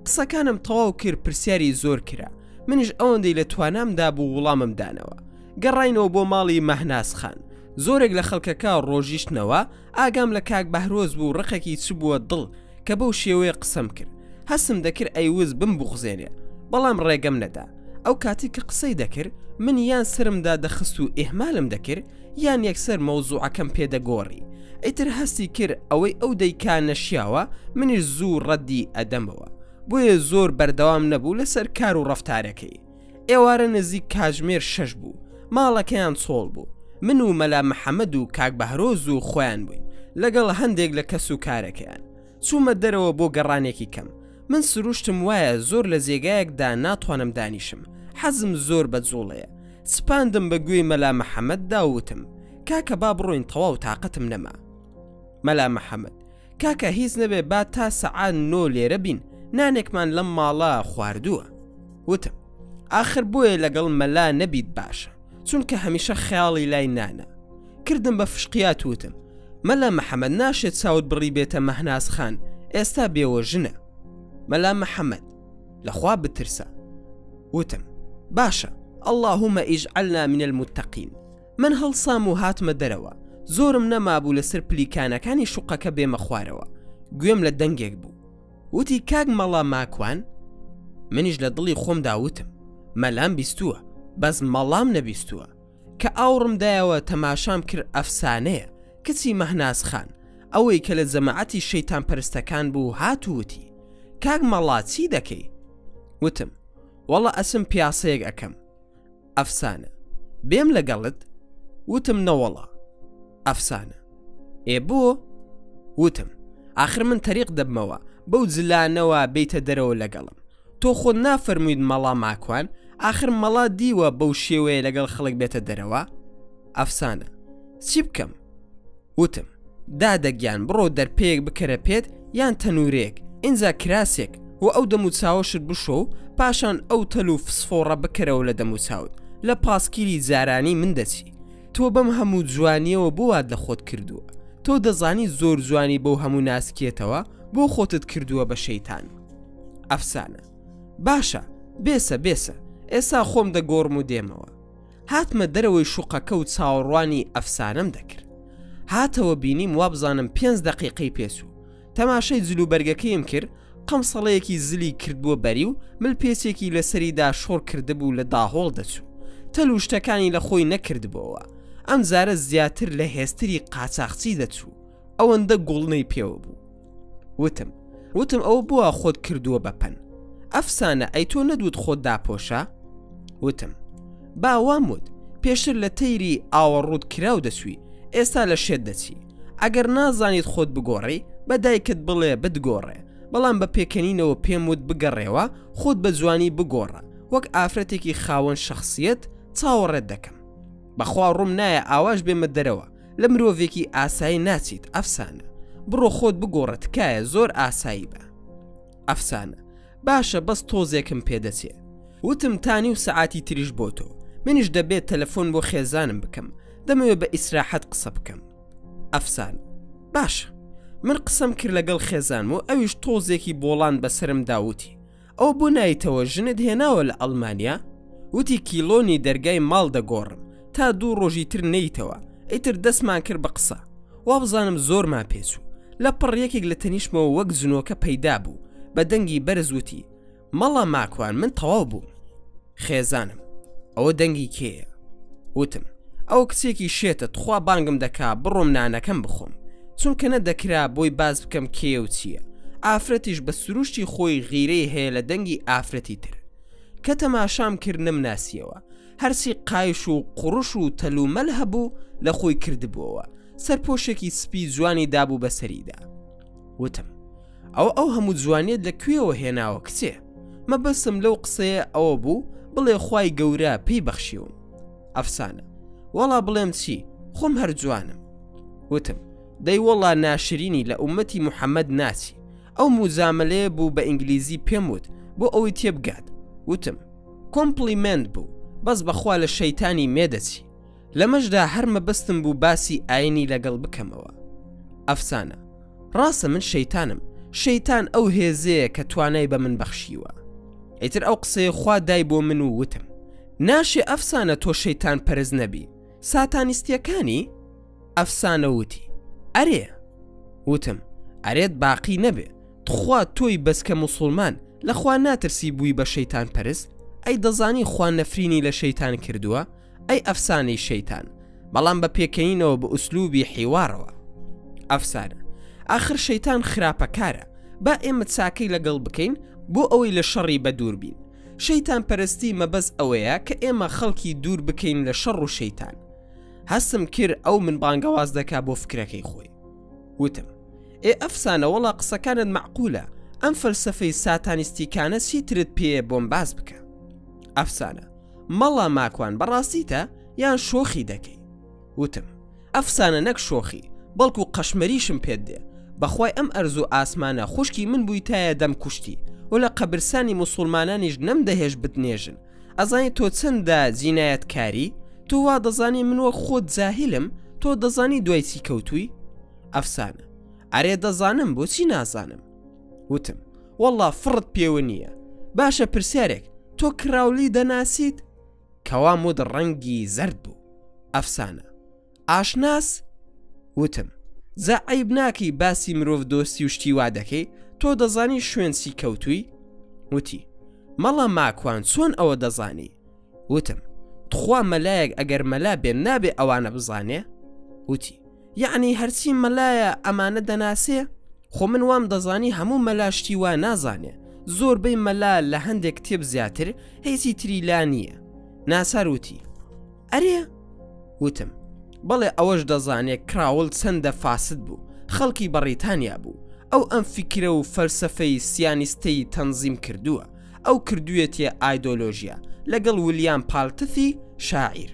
قسەکانم تەواو کرد پرسیاری زۆر کرا منیش ئەوەندەی لە توانامدا بوو وڵامم دانەوە گەڕاینەوە بۆ ماڵی مەهناس خان زۆرێک لە خەڵکەکە ڕۆژیشتنەوە ئاگام لە کاک بەهرۆز بوو ڕقێکی چ بووە دڵ کە بەو شێوەیە قسەم کرد هەستم دەکرد ئەیوز بمبوخزێنێ بەڵام ڕێگەم نەدا ئەو کاتی کە قسەی دەکرد من یان سرمدا دەخست و ئێهمالم دەکرد یان یەکسەر مەوزوعەکەم پێدەگۆڕی ئیتر هەستی کرد ئەوەی ئەو دەیکا نەشیاوە منیش زوو ڕەدی ئەدەمەوە بۆیە زۆر بەردەوام نەبوو لەسەر کار و ڕەفتارەکەی ئێوارە نزیک کاژمێر 6 بوو ماڵەکەیان چۆڵ بوو من و مەلا محەممەد و کاک بەهرۆز و خۆیان بووین لەگەڵ هەندێک لە کەس و کارەکەیان چوومە دەرەوە بۆ گەڕانێکی کەم من سروشتم وایە زۆر لە جێگایەکدا ناتوانم دانیشم حەزم زۆر بەجوڵەیە سپاندم بە گوێی مەلا محەممەد داوتم کاکە با بڕۆین تەواو تااقەتم نەما مەلا محەممەد کاکە هیچ نەبێ با تا سەعات 9 لێرە بین نانێکمان لەم ماڵە خواردووە وتم آخر بۆیە لەگەڵ مەلا نەبیت باشە چونکە هەمیشە خیاڵی لای نانە کردم بە فشقیات وتم مەلا محەممەد ناشێت چاوت بڕی بێتە مەهناس خان ئێستا بێوە ژنە مەلا محەممەد لەخوا بترسە وتم باشە اللهم اجعلنا من المتقين من هەڵسام و هاتمە دەرەوە زۆرم نەمابوو لەسەر پلیکانەکانی شوقەکە بێمە خوارەوە گوێم لە دەنگێک بوو وتی کاک مەڵا ماکوان منیش لە دڵی خۆمدا وتم مەلام بیستووە بەس مەڵام نەبیستووە کە ئاوڕم دایەوە تەماشام کرد ئەفسانەیە کچی مەهناس خان ئەوەی کە لە جەماعەتی شەیتان پەرستەکان بوو هاتووتی کاک مەڵا چی دەکەی وتم وەڵا ئەسم پیاسەیەک ئەەکەم ئەفسانە بێم لەگەڵت وتم نەوەڵا ئەفسانە ئێ بۆ وتم آخر من تەریق دەبمەوە بەو جلانەوە بیتە دەرەوە لەگەڵم تۆ خۆت نافەرموویت مەڵا ماکوان آخر مەڵا دیوە بەو شێوەیە لەگەڵ خەڵک بێتە دەرەوە ئەفسانە چی بکەم وتم دادەگیان بڕۆ دەرپێک بکەرە پێت یان تەنورێک ئینجا کراسێک و ئەو دەموچاوەشت بشۆ و پاشان ئەو تەل و فسفۆڕە بکەرەوە لە دەموچاوت لە پاسکیری زارانی من دەچی. تۆ بەم هەموو جوانیەوە بۆ وات لە خۆت کردووە. تۆ دەزانی زۆر جوانی بەو هەموو ناسکێتەوە بۆ خۆتت کردووە بە شەیتان. ئەفسانە: باشە، بێسە ئێستا خۆم دەگۆڕم و دێمەوە. هاتمە دەرەوەی شوقەکە و چاوەڕوانی ئەفسانەم دەکرد. هاتەوە بینیم وا بزانم 5 دقیقەی پێچوو. تەماشای جلوبەرگەکەیم کرد، قەمسەڵەیەکی زلی کردبووە بەری و ملپێچێکی لەسەریدا شۆڕ کردبوو لە داهۆڵ دەچوو. تەل و شتەکانی لە خۆی نەکردبەوە. ئەم جارە زیاتر لە هێستری قاچاقچی دەچوو. ئەوەندە گوڵنەی پێوە بوو. وتم ئەوە بووە خۆت کردووە بەپەن. ئەفسانە ئەی تۆ نەدوت خۆت داپۆشە؟ وتم: باوام وت پێشتر لە تەیری ئاوەڕوود کراو دەچووی، ئێستا لە شێت دەچی. ئەگەر نازانیت خۆت بگۆڕی بە دایکت بڵێ بتگۆڕێ، بەڵام بە پێکەنینەوە پێم وت بگەڕێەوە خۆت بە جوانی بگۆڕە، وەک ئافرەتێکی خاوەن شخصیت چاوەڕێت دەکەم. بەخوا ڕوم نایە ئاواش بێمە دەرەوە، لە مرۆڤێکی ئاسایی ناچیت. ئەفسانە: بڕۆ خۆت بگۆڕە، تکایە زۆر ئاسایی بە. ئەفسانە: باشە، بەس تۆزێکم پێدەچێ. وتم: تانی و سەعاتی تریش بۆ تۆ، منیش دەبێت تەلەفۆن بۆ خێزانم بکەم، دەمەوێت بە ئیسراحەت قسە بکەم. ئەفسانە: باشە. من قسەم کرد لەگەڵ خێزانم و ئەویش تۆزێکی بۆڵان بەسرم داوتی. ئەو بۆ نایتەوە ژنت هێناوە لە ئەڵمانیا؟ وتی کیلۆنی دەرگای ماڵ دەگۆڕم تا 2 ڕۆژی تر نەیتەوە. ئیتر دەستمان کرد بە قسە. وا بزانم زۆرمان پێچوو. لە پڕیەکێک لە تەنیشمەوە وەک جنۆکە پەیدا بوو، بە دەنگی بەرزوتی: مەڵا ماکوان، من تەواو بووم. خێزانم: ئەوە دەنگی کێیە؟ وتم: ئەو کچێکی شێتە، تخوا بانگم دەکا بڕۆم نانەکەم بخۆم، چونکە نەدەکرا بۆی باز بکەم کێ و چییە. ئافرەتیش بە سروشتی خۆی غیرەی هەیە لە دەنگی ئافرەتی تر. کە تەماشام کرد نەمناسیەوە، هەرچی قایش و قوڕش و تەلومەل هەبوو لە خۆی کردبووەوە، سەرپۆشێکی سپی جوانی دابوو بەسەریدا. وتم: ئەو هەموو جوانیت لەکوێوە هێناوە کچێ؟ مەبەستم لەو قسەیە ئەوە بوو بڵێ خوای گەورە پێی بەخشیوم. ئەفسانە: وەڵا بڵێم چی؟ خۆم هەر جوانم. وتم: دەی وەڵا ناشرینی لە ئومەتی محەممەد ناچی. ئەو موزاملەیە بوو بە ئینگلیزی پێم وت بۆ ئەوەی تێبگات. وتم: کۆمپلیمنت بوو، بەس بەخوا لە شەیتانی مێدەچی. لەمەشدا هەر مەبەستم بوو باسی ئاینی لەگەڵ بکەمەوە. ئەفسانە: ڕاستە من شەیتانم. شەیتان ئەو هێزەیە کە توانای بە من بەخشیوە. ئیتر ئەو قسەیە خوا دای بۆ من و وتم: ناشێ ئەفسانە تۆ شەیتان پەرز نەبی، ساتانیستیەکانی؟ ئەفسانە وتی: ئەرێ. وتم: ئەرێت باقی نەبێ، تخوا تۆی بەسکە موسڵمان لەخوا ناترسی بووی بە شەیتان پەرست؟ ئەی دەزانی خوا نەفرینی لە شەیتان کردووە؟ ئەی ئەفسانەی شەیتان، بەڵام بە پێکەنینەوە بە ئوسلوبی حیوارەوە. ئەفسانە: ئاخر شەیتان خراپەکارە، با ئێمە چاکەی لەگەڵ بکەین بۆ ئەوەی لە شەڕی بە دوور بین. شەیتان پەرستی مەبەست ئەوەیە کە ئێمە خەڵکی دوور بکەین لە شەڕ و شەیتان. هەستم کرد ئەو من بانگەواز دەکا بۆ فکرەکەی خۆی. وتم: ئەفسانە وەڵا قسەکانت معقولە، ئەم فەلسەفەی ساتانیستیکانە چیترت پێ بۆم باز بکە. ئەفسانە: مەڵا ماکوان، بەڕاستیتە یان شۆخی دەکەی؟ وتم: ئەفسانە نەک شۆخی، بەڵکو قەشمەریشم پێت دێ. بەخوای ئەم ئەرز و ئاسمانە خوشکی من بوویتایە دەم کوشتی و لە قەبرسانی موسڵمانانیش نەمدەهێش بتنێژن. ئەزانی تۆ چەندە جینایەتکاری؟ تۆ وا دەزانی من وەک خۆت جاهیلم، تۆ دەزانی دوای چی کەوتووی؟ ئەفسانە: ئەرێ دەزانم، بۆچی نازانم؟ وتم: وەڵا فڕت پێوە نییە. باشە پرسیارێک، تۆ کراولی دەناسیت؟ کەوا مود ڕەنگی زەرد بوو. ئەفسانە: ئاشناس؟ وتم: زە عەیب ناکەی باسی مرۆڤ دۆستی و شتی وا دەکەی، تۆ دەزانی شوێن چی کەوتووی؟ وتی: مەڵا ماکوان، چۆن ئەوە دەزانی؟ وتم: تخوا مەلایەک ئەگەر مەلا بێن نابێ ئەوانە بزانێ؟ وتی: یعنی هەرچی مەلایە ئەمانە دەناسێ؟ خۆ من وام دەزانی هەموو مەلا شتی وا نازانێ. زۆربەی مەلا لە هەندێک کتێب زیاتر هیچی تری لا نییە. ناسار وتی: ئەرێ؟ وتم: بەڵێ ئەوەش دەزانێت کراوڵ چەندە فاسد بوو، خەڵکی بەڕیتانیا بوو. ئەو ئەم فیکرە و فەلسەفەی سیانیستەی تەنزیم کردووە، ئەو کردوویەتیە ئایدۆلۆژیا لەگەڵ ویلیام پالتثی شاعیر.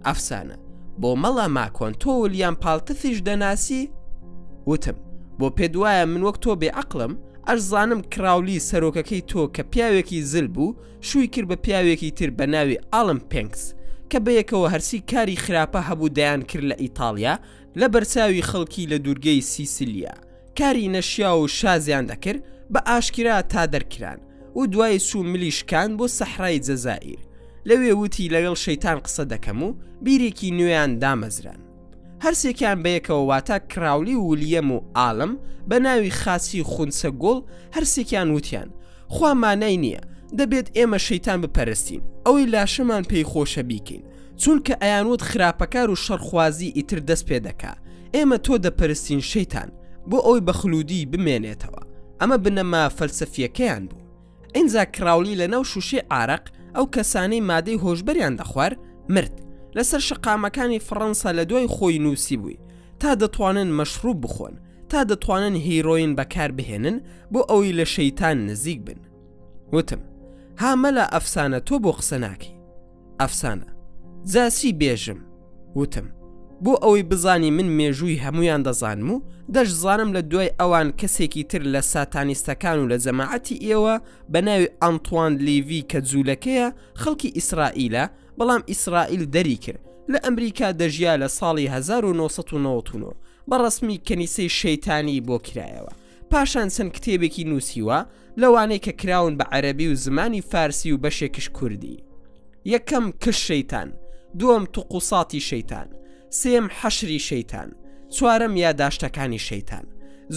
ئەفسانە: بۆ مەڵا ماکۆن، تۆ ویلیام پالتثیش دەناسی؟ وتم: بۆ پێدوایە من وەک تۆ بێعەقڵم ئەشزانم کراولی سەرۆکەکەی تۆ کە پیاوێکی زل بوو شووی کرد بە پیاوێکی تر بە ناوی ئاڵم پێنکس کە بەیەکەوە هەرسی کاری خراپە هەبوو دەیان کرد لە ئیتالیا لە بەرچاوی خەڵکی لە دوورگەی سیسیلیا کاری نەشیا و شازیان دەکرد بە ئاشکرا تا دەرکران و دوای سو ملیشکان بۆ سەحرای جەزائیر لەوێ وتی لەگەڵ شەیتان قسە دەکەم و بیرێکی نوێیان دامەزران هەرسێکیان بەیەکەوە واتە کراولی و ولیەم و ئاڵم بە ناوی خاسی خونسە گۆڵ هەرسێکیان وتیان خوا مانای نییە دەبێت ئێمە شەیتان بپەرستین ئەوەی لاشەمان پێی خۆشە بیکەین چونکە ئەیانوت خراپەکار و شەڕخوازی ئیتر دەست پێ دەکا ئێمە تۆ دەپەرستین شەیتان بۆ ئەوی بەخلودی بمێنێتەوە ئەمە بنەما فەلسەفیەکەیان بوو ئینجا کراولی لە ناو شوشەی عارەق ئەو کەسانەی مادەی هۆشبەریان دەخوار مرد لەسەر شقامەکانی فەڕەنسا لە دوای خۆی نووسی بووی تا دەتوانن مەشروب بخۆن تا دەتوانن هیرۆین بەکار بهێنن بۆ ئەوی لە شەیتان نزیک بن وتم هامەلا ئەفسانە تۆ بۆ قسە ناکەی ئەفسانە جاسی بێژم وتم بۆ ئەوەی بزانی من مێژووی هەمویان دەزانم و دەشزانم لە دوای ئەوان کەسێکی تر لە ساتانیستەکان و لە جەماعەتی ئێوە بە ناوی ئەنتوان لیڤی کە جوولەکەیە خەڵکی ئیسرائیلە بەڵام ئیسرائیل دەری کرد لە ئەمریکا دەژیا لە ساڵی 1999 بەڕەسمی کەنیسەی شەیتانی بۆ کرایەوە پاشان چەند کتێبێکی نووسیوە لەوانەی کە کراون بە عەرەبی و زمانی فارسی و بەشێکش کوردی یەکەم کش شەیتان دووەم توقوساتی شەیتان سێم حەشری شەیتان چوارەم یاداشتەکانی شەیتان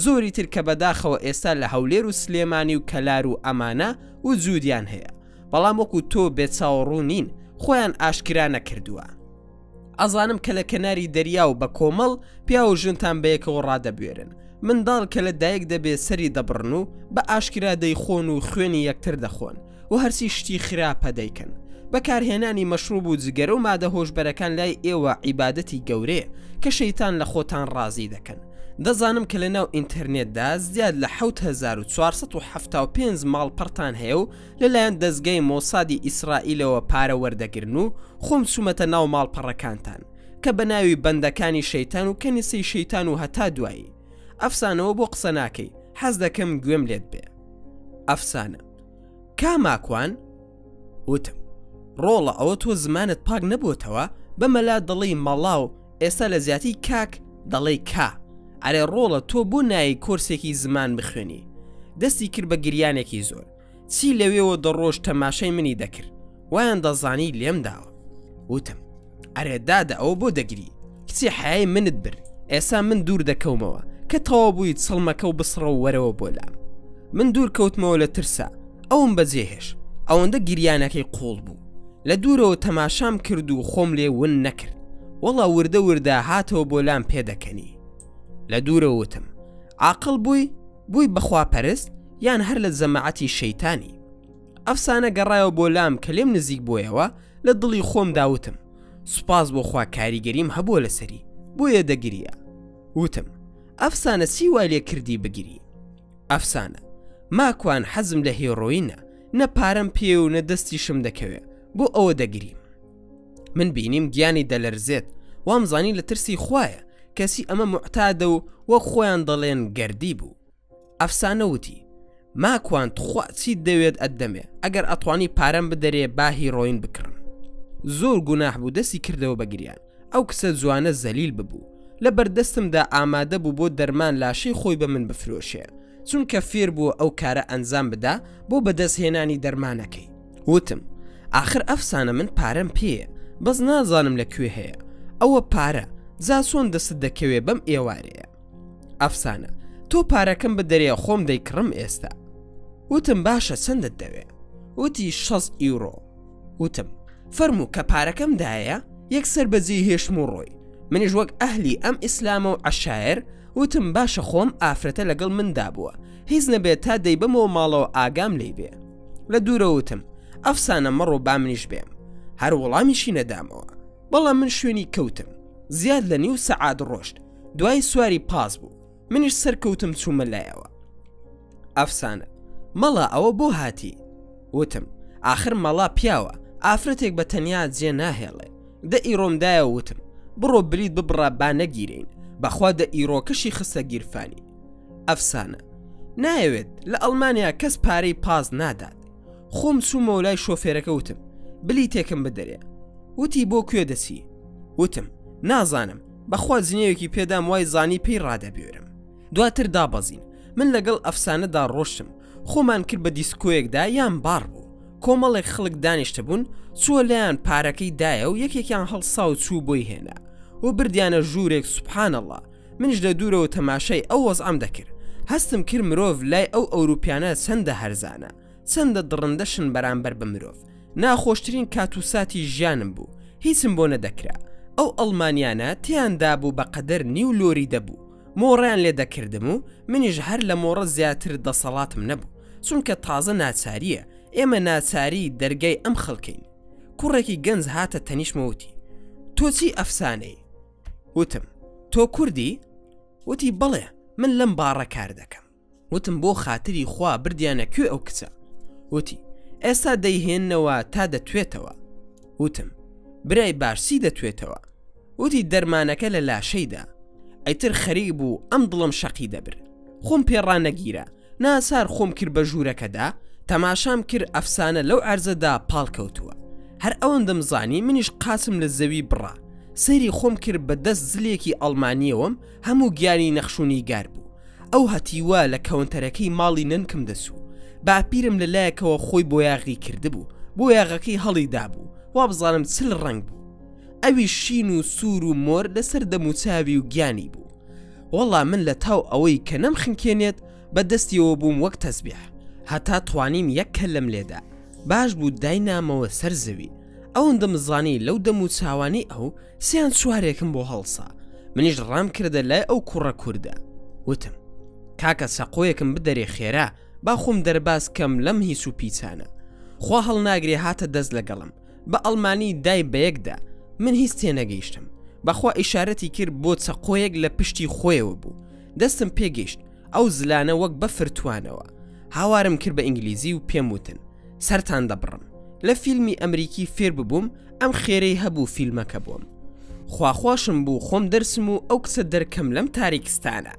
زۆری تر کە بەداخەوە ئێستا لە هەولێر و سلێمانی و کەلار و ئەمانە و جوودیان هەیە بەڵام وەکو تۆ بێچاوەڕوو نین خۆیان ئاشکرا نەکردووە ئەزانم کە لە کەناری دەریا و بە کۆمەڵ پیا و ژنتان بەیەکەوە ڕادەبوێرن منداڵ کە لە دایک دەبێت سەری دەبڕن و بە ئاشکرا دەیخۆن و خوێنی یەکتر دەخۆن و هەرسی شتی خراپە دەیکەن بەکارهێنانی مەشروب و جگەرە و مادە هۆشبەرەکان لای ئێوە عیبادەتی گەورەیە کە شەیتان لە خۆتان ڕازی دەکەن دەزانم کە لە ناو ئینتەرنێتدا زیاد لە 7475 ماڵپەرتان هەیە و لەلایەن دەستگای مۆسادی ئیسرائیلەوە پارە وەردەگرن و خۆم سومەتە ناو ماڵپەڕەکانتان کە بە ناوی بەندەکانی شەیتان و کەنیسەی شەیتان و هەتا دوایی ئەفسانەوە بۆ قسە ناکەی حەز دەکەم گوێم لێت بێ ئەفسانە کاماکوان وتم ڕۆڵە ئەوە تۆ زمانت پاک نەبووتەوە بەمەلا دڵی مەڵاو ئێستا لە زیاتی کاک دەڵێی کا ئەرێ ڕۆڵە تۆ بۆ نایی کۆرسێکی زمان بخوێنی دەستی کرد بە گریانێکی زۆر چی لەوێەوە دەڕۆژ تەماشای منی دەکرد وایان دەزانی لێم داوە وتم ئەرێ دادە ئەوە بۆ دەگری کچی حیای منت بر ئێسا من دوور دەکەومەوە کە تەوا بوویت سڵمەکە و بسڕە و وەرەوە بۆ لام من دوور کەوتمەوە لە ترسا ئەوم بەجێهێش ئەوەندە گریانەکەی قوڵ بوو لە دوورەوە تەماشام کرد و خۆم لێ ون نەکرد وەڵا وردە وردە هاتەوە بۆ لام پێدەکەنی لە دوورەوە وتم عاقڵ بووی بەخواپەرست یان هەر لە جەماعەتی شەیتانی ئەفسانە گەڕایەوە بۆ لام کە لێم نزیک بۆیەوە لە دڵی خۆم داوتم سوپاس بۆ خوا کاریگەریم هەبووە لەسەری بۆیە دەگریە وتم ئەفسانە چی وای لێ کردی بگیری ئەفسانە ماکوان حەزم لە هێڕۆینە نە پارەم پێ و نە دەستیشم دەکەوێت بۆ ئەوە دەگریم من بینیم گیانی دەلەرزێت وامزانی لە ترسی خوایە کەسی ئەمە معتادە و وەک خۆیان دەڵێن گەردی بوو ئەفسانە وتی ماکوان تخوا چیت دەوێت ئەدەمێ ئەگەر ئەتوانی پارەم بدەرێ با هیڕۆین بکڕم زۆر گوناح بوو دەستی کردەوە بەگریان ئەو کسە جوانە زەلیل ببوو لە بەردەستمدا ئامادە بوو بۆ دەرمان لاشەی خۆی بە من بفرۆشێ چونکە فێر بووە ئەو کارە ئەنجام بدا بۆ بەدەستهێنانی دەرمانەکەی وتم آخر ئەفسانە من پارەم پێیە بەس نازانم لەکوێ هەیە ئەوە پارە زاسۆن دەست دەکەوێ بەم ئێوارەیە ئەفسانە تۆ پارەکەم بدەرێ خۆم دەیکڕم ئێستا وتم باشە چەندت دەوێ وتی 6 ئیورۆ وتم فەرموو کە پارەکەم دایە یەکسەر بەجێ هێشم و ڕۆی منیش وەک ئەهلی ئەم ئیسلامە و عەشایر وتم باشە خۆم ئافرەتە لەگەڵ مندا بووە هیچ نەبێت تا دەیبەمەوە ماڵەوە ئاگام لێی بێ لە دوورە وتم ئەفسانە مەڕۆ با منیش بێم هەر وەڵامیشی نەدامەوە بەڵام من شوێنی کەوتم زیاد لە نیو سەعات ڕۆشت دوای سواری پاس بوو منیش سەرکەوتم چوومە لایەوە ئەفسانە مەڵا ئەوە بۆ هاتی وتم آخر مەڵا پیاوە ئافرەتێک بە تەنیا جێ ناهێڵێ دە ئیرۆمدایە وتم بڕۆ برید ببڕە با نەگیرین بەخوا دە ئیرۆکەشی خستە گیرفانی ئەفسانە نایەوێت لە ئەڵمانیا کەس پارەی پاس نادات. خۆم چوومەوە لای شۆفێرەکە وتم بلی تێکم بدەرێ. وتی بۆ کوێ دەچی؟ وتم نازانم بەخوا زنێوێکی پێدام وای زانی پێی ڕادەبێرم. دواتر دابەزین من لەگەڵ ئەفسانەدا ڕۆشتم. خۆمان کرد بە دیسکۆیەکدا یان بار بوو. کۆمەڵێک خەڵک دانیشتە بوون چووە لایەن پارەکەی دایە و یەکێکیان هەڵسا و چوو بۆی هێنا و بردیانە ژوورێک سوبحان الله. منیش لە دوورەوە تەماشای ئەو وەزعەم دەکرد. هەستم کرد مرۆڤ لای ئەو ئەوروپیانە چەندە هەرزانە چەندە دڕندەشن بەرامبەر بە مرۆڤ. ناخۆشترین کاتوساتی ژیانم بوو هیچم بۆ نەدەکرا. ئەو ئەڵمانیانە تیاندا بوو بە قەدەر نیو لۆری دەبوو. مۆڕیان لێ دەکردم و منیش هەر لە مۆڕە زیاتر دەسەڵاتم نەبوو چونکە تازە ناچاریە. ئێمە ناچاری دەرگای ئەم خەڵکەین. کوڕێکی گەنج هاتە تەنیشمەوتی تۆ چی ئەفسانەی؟ وتم تۆ کوردی؟ وتی بەڵێ من لەم باڕە کار دەکەم. وتم بۆ خاتری خوا بردیانە کوێ ئەو کچە؟ وتی ئێستا دەیهێننەوە تا دەتوێتەوە. وتم برای باشسی دەتوێتەوە. وتی دەرمانەکە لە لاشەیدا. ئەیتر خەریک بوو ئەم دڵم شەقی دەبر. خۆم پێڕانەگیرە ناسار خۆم کرد بە ژوورەکەدا تەماشام کرد ئەفسانە لەو عەرزەدا پاڵکەوتووە. هەر ئەوەندەم زانی منیش قاسم لە زەوی بڕا. سەیری خۆم کرد بە دەست زلێکی ئەڵمانیەوەم هەموو گیانی نەخشوونی گار بوو. ئەو هەتیوە لە کەونتەرەکەی ماڵی ننکم دەسوو. باپیرم لەلایەکەوە خۆی بۆ یاغی کردبوو بۆ یاغەکەی هەڵیدا بوو وا بزانم چل ڕنگ بوو. ئەوی شین و سوور و مۆر لەسەر دەموچاوی و گیانی بوو. وەڵا من لە تاو ئەوەی کە نەمخنکێنێت بە دەستیەوە بووم وەک تەسبیح هەتا توانیم یەک کەلەم لێدا. باش بوو داینامەوە سەر زەوی. ئەوەندەم زانی لەو دەموچاوانی ئەو سیان چوارێکم بۆ هەڵسا. منیش ڕام کردە لای ئەو کوڕە کووردە. وتم کاکە سەقۆیەکم بدەرێ خێرا با خۆم دەرباز کەم لەم هیچ و پیچانە. خوا هەڵناگرێ هاتە دەست لەگەڵم بە ئەڵمانی دای بەیەکدا. من هیچ تێنەگەیشتم. بەخوا ئیشارەتی کرد بۆ چەقۆیەک لە پشتی خۆیەوە بوو. دەستم پێگەیشت ئەو زلانە وەک بەفرتوانەوە. هاوارم کرد بە ئینگلیزی و پێم وتن سەرتان دەبڕم. لە فیلمی ئەمریکی فێر ببووم ئەم خێرەی هەبوو فیلمەکە بووم. خواخواشم بوو خۆم دەرسم و ئەو کچە دەرکەم لەم تاریکستانە.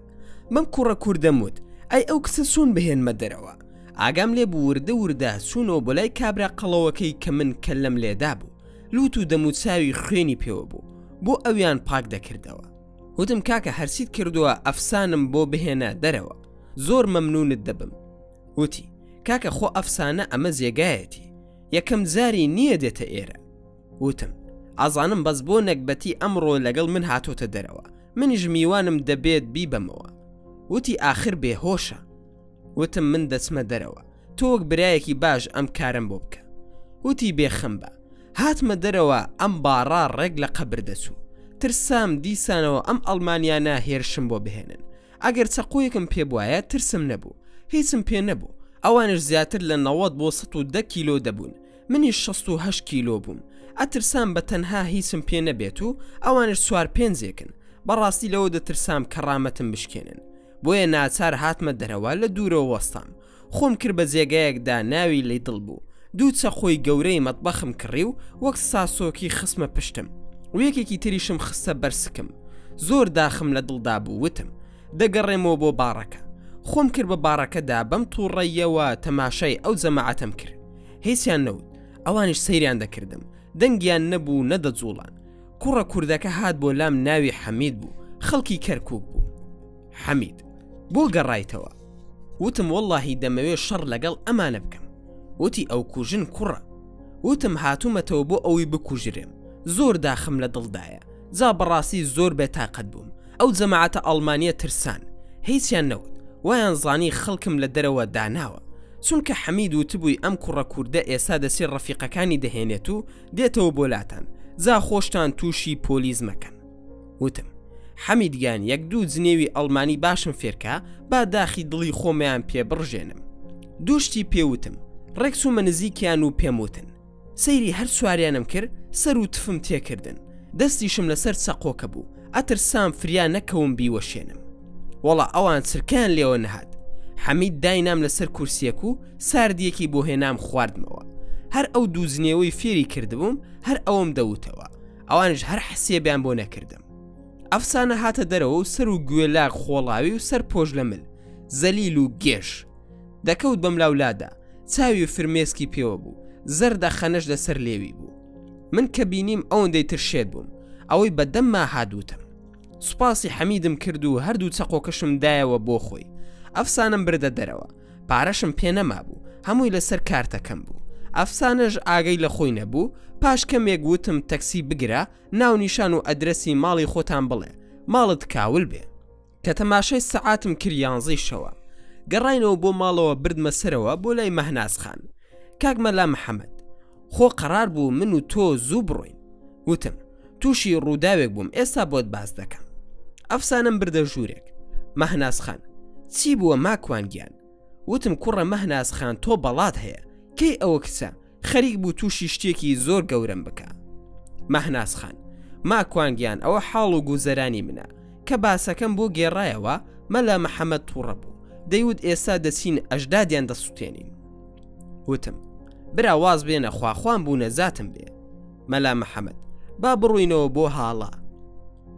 مەم کوڕە کووردەموت ئەی ئەو کچە چۆن بهێنمە دەرەوە. ئاگام لێ بوو وردە وردە چوونەوە بۆ لای کابرا قەڵەوەکەی کە من کەلەم لێدا بوو. لوت و دەموچاوی خوێنی پێوە بوو بۆ ئەویان پاک دەکردەوە. وتم کاکە هەرچیت کردووە ئەفسانم بۆ بهێنە دەرەوە زۆر مەمنونت دەبم. وتی کاکە خۆ ئەفسانە ئەمە جێگایەتی یەکەم جاری نییە دێتە ئێرە. وتم ئازانم بەس بۆ نەکبەتی ئەمڕۆ لەگەڵ من هاتۆتە دەرەوە منیش میوانم دەبێت بیبەمەوە. وتی ئاخر بێهۆشە. وتم من دەچمە دەرەوە تۆ وەک برایەکی باش ئەم کارم بۆ بکە. وتی بێخەم بە هاتمە دەرەوە ئەم باڕا ڕێک لە قەبر دەچوو. ترسام دیسانەوە ئەم ئەڵمانیانە هێرشم بۆ بهێنن. ئەگەر چەقۆیەکم پێ بواە ترسم نەبوو هیچم پێ نەبوو. ئەوانش زیاتر لە 90 بۆ 110 کیلۆ دەبوون. منیش 68 کیلۆ بووم. ئەترسام بە تەنها هیچم پێ نەبێت و ئەوانش سوار پێنجێکن. بەڕاستی لەوە دەترسام کەڕامەتم بشکێنن. بۆیە ناچار هاتمە دەرەوە لە دوورەوە وەستام. خۆم کرد بە جێگایەکدا ناوی لی دڵ بوو. دوو چەخۆی گەورەی مەتبەخم کڕی و وەک ساسۆکی خسمە پشتم و یەکێکی تریشم خستە بەرسکم. زۆر داخم لە دڵدا بوو. وتم دەگەڕێمەوە بۆ باڕەکە. خۆم کرد بە باڕەکەدا بەم تووڕەیەوە تەماشای ئەو جەماعەتم کرد. هیچیان نەوت. ئەوانیش سەیریان دەکردم. دەنگیان نەبوو نەدەجوڵان. کوڕە کوردەکە هات بۆ لام ناوی حەمید بوو. خەڵکی کەرکووک بوو. حەمید بۆ گەڕایتەوە؟ وتم وەڵڵاهی دەمەوێت شەڕ لەگەڵ ئەمانە بکەم. وتی ئەو کوژن کوڕە. وتم هاتوومەتەوە بۆ ئەوی بکوژرێم. زۆر داخم لە دڵدایە. جا بەڕاستی زۆر بێتاقەت بووم. ئەو جەماعەتە ئەڵمانیە ترسان. هیچیان نەوت. وایان زانی خەڵکم لە دەرەوە داناوە. چونکە حەمید وتبووی ئەم کوڕە کووردە ئێستا دەسێ ڕەفیقەکانی دەهێنێت و دێتەوە بۆلاتان. جا خۆشتان تووشی پۆلیس مەکەن. وتم حەمیدگان یەک دوو جنێوی ئەڵمانی باشم فێرکە با داخی دڵی خۆمیان پێ بڕژێنم. دووشتی پێوتم ڕێک چوومە نزیکیان و پێم وتن. سەیری هەر سواریانم کرد سەر و تفم تێکردن. دەستیشم لەسەر چەقۆکە بوو. ئەترسام فریا نەکەوم بیوەشێنم. وەڵا ئەوان چرکیان لێوە نەهات. حەمید داینام لەسەر کورسیەک و ساردیەکی بۆ هێنام خواردمەوە. هەر ئەو دوو جنێوەی فێری کردبووم هەر ئەوم دەوتەوە. ئەوانش هەر حسێبیان بۆ نەکردم. ئەفسانە هاتە دەرەوە و سەر و گوێلاغ خۆڵاوی و سەر پۆش لە مل. زەلیل و گێش دەکەوت بەم لاولادا چاوی و فرمێسکی پێوە بوو زەردە خەنەش لەسەر لێوی بوو من کە بینیم ئەوەندەی ترشێت بووم ئەوەی بەدەمما هادووتم سوپاسی حەمیدم کرد و هەردوو چەقۆکەشم دایەوە بۆ خۆی ئەفسانم بردە دەرەوە پارەشم پێ نەما بوو هەمووی لەسەر کارتەکەم بوو ئەفسانەش ئاگەی لە خۆی نەبوو پاش کەمێک وتم تەکسی بگرە ناو نیشان و ئەدرەسی ماڵی خۆتان بڵێ ماڵت کاول بێ کە تەماشای سەعاتم کرد 11 شەوە گەڕاینەوە بۆ ماڵەوە بردمە سەرەوە بۆ لای مەهناز خان کاک مەلا محەممەد خۆ قەرار بوو من و تۆ زوو بڕۆین وتم تووشی ڕووداوێک بووم ئێستا بۆت باس دەکەم ئەفسانم بردە ژوورێک مەهناز خان چی بووە ماکوانگیان وتم کوڕە مەهناز خان تۆ بەڵات هەیە کەی ئەوە کچە خەریک بوو تووشی شتێکی زۆر گەورم بکە مەهناز خان ماکوانگیان ئەوە حاڵ و گوزەرانی منە کە باسەکەم بۆ گێڕایەوە مەلا محەممەد تووڕە بوو دەیوت ئێستا دەچین ئەژدادیان دەسووتێنین وتم برا واز بێنە خواخوان بوو نەزاتم بێ مەلا محەممەد با بڕووینەوە بۆ هاڵا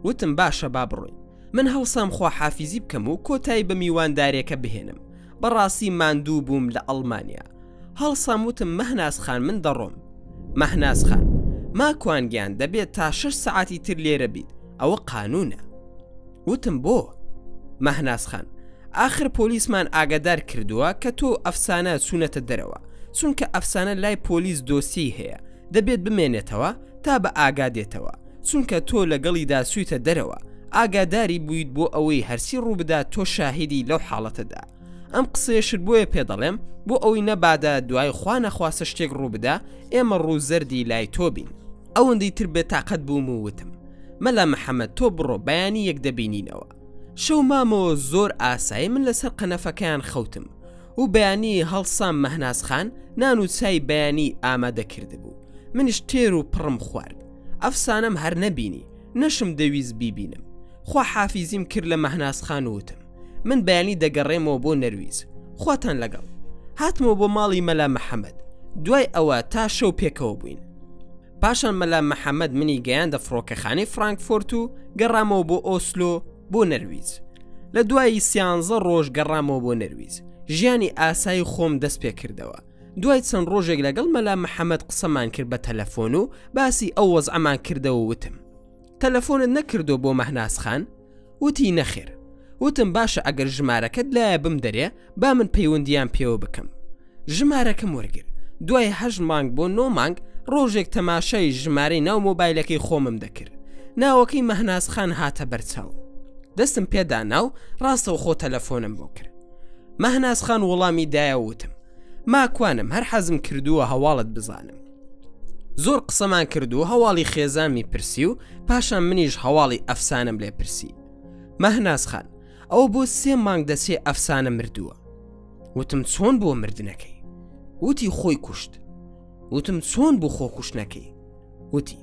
وتم باشە با بڕووین من هەڵسام خوا حافیزی بکەم و کۆتایی بە میواندارێکە بهێنم بەڕاستی ماندوو بووم لە ئەڵمانیا هەڵسام وتم مەهناز خان من دەڕۆم مەهناز خان ماکوانگیان دەبێت تا 6 سەعاتی تر لێرە بیت ئەوە قانونە وتم بۆ مەهناز خان آخر پۆلیسمان ئاگادار کردووە کە تۆ ئەفسانە چوونەتە دەرەوە چونکە ئەفسانە لای پۆلیس دۆسی هەیە دەبێت بمێنێتەوە تا بە ئاگادێتەوە چونکە تۆ لەگەڵیدا سوویتە دەرەوە ئاگاداری بوویت بۆ ئەوەی هەرسی ڕووبدا تۆ شاهدی لەو حاڵەتەدا ئەم قسەیەشت بۆیە پێدەڵێم بۆ ئەوەی نەبادە دوای خوا نەخواستە شتێک ڕووبدا ئێمە ڕوو زەردی لای تۆ بین ئەوەندەی تر بێت تاقەت بووم و وتم مەلا محەممەد تۆ بڕۆ بەیانی یەک دەبینینەوە شەو مامەوە زۆر ئاسایی من لەسەر قەنەفەکەیان خەوتم و بەیانی هەڵسام مەهناز خان نان و چای بەیانی ئامادە کرده بوو منش تێر و پڕم خوارد ئەفسانەم هەر نەبینی نەشم دەویست بیبینم خوا حافیزیم کرد لە مەهناز خان وتم من بەیانی دەگەڕێمەوە بۆ نەرویز خواتان لەگەڵ هاتمەوە بۆ ماڵی مەلا محەممەد دوای ئەوە تا شەو پێکەوە بووین پاشان مەلا محەممەد منی گەیاندە فڕۆکەخانەی فرانکفۆرت و گەڕامەوە بۆ ئۆسلۆ بۆ نەرویز لە دوای 13 ڕۆژ گەڕامەوە بۆ نەرویز ژیانی ئاسایی خۆم دەست پێ کردەوە دوای چەند ڕۆژێک لەگەڵ مەلا محەممەد قسەمان کرد بە تەلەفۆن و باسی ئەو وەزعەمان کردەوە وتم تەلەفۆنت نەکردو بۆ مەهناز خان وتی نەخێر وتم باشە ئەگەر ژمارەکەت لایە بم دەرێ با من پەیوەندیان پێوە بکەم ژمارەکەم وەرگر دوای 8 مانگ بۆ 9 مانگ ڕۆژێک تەماشای ژمارەی ناو مۆبایلەکەی خۆمم دەکرد ناوەکەی مەهناز خان هاتە بەرچاو دەستم پێدا ناو ڕاستەوە خۆ تەلەفۆنم بۆ کرد مەهناز خان وەڵامی دایە وتم ماکوانم هەر حەزم کردووە هەواڵت بزانم زۆر قسەمان کردو هەواڵی خێزامی پرسی و پاشان منیش هەواڵی ئەفسانم لێ پرسی مەهناز خان ئەو بۆ 3 مانگ دەچێ ئەفسانە مردووە وتم چۆن بۆ مردنەکەی وتی خۆی کوشت وتم چۆن بۆ خۆ کوشتنەکەی وتی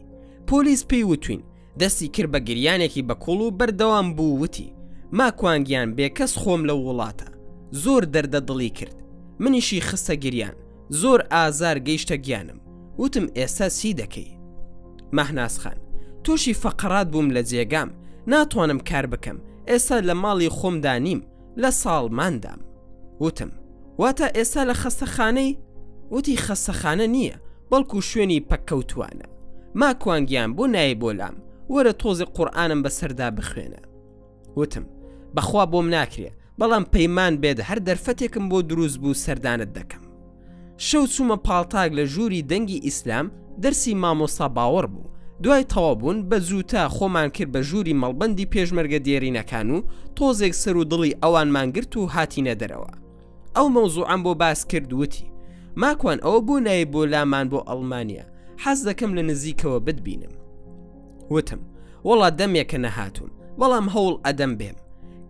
پۆلیس پێی وتوین دەستی کرد بە گریانێکی بە کوڵ و بەردەوام بوو وتی ماکوانگیان بێکەس خۆم لە وڵاتە زۆر دەردە دڵی کرد منیشی خستە گریان زۆر ئازار گەیشتە گیانم وتم ئێستا چی دەکەی مەهناز خان تووشی فەقەرات بووم لە جێگام ناتوانم کار بکەم ئێستا لە ماڵی خۆمدا نیم لە ساڵماندام وتم واتە ئێستا لە خەستەخانەی وتی خەستەخانە نییە بەڵکو شوێنی پەککەوتوانە ماکوانگیان بۆ نایە بۆ لام وەرە تۆزی قورئانم بەسەردا بخوێنە وتم بەخوا بۆم ناکرێ بەڵام پەیمان بێت هەر دەرفەتێکم بۆ دروست بوو سەردانت دەکەم شەو چوومە پاڵتاک لە ژووری دەنگی ئیسلام دەرسی مامۆستا باوەڕ بوو دوای تەوابوون بە زووتا خۆمان کرد بە ژووری مەڵبەندی پێشمەرگە دێرینەکان و تۆزێک سەر و دڵی ئەوانمان گرت و هاتینە دەرەوە ئەو مەوزوعەم بۆ باس کرد وتی ماکوان ئەوە بۆ نایە بۆ لامان بۆ ئەڵمانیا حەز دەکەم لە نزیکەوە بتبینم وتم وەڵا دەمێکە نەهاتوم بەڵام هەوڵ ئەدەم بێم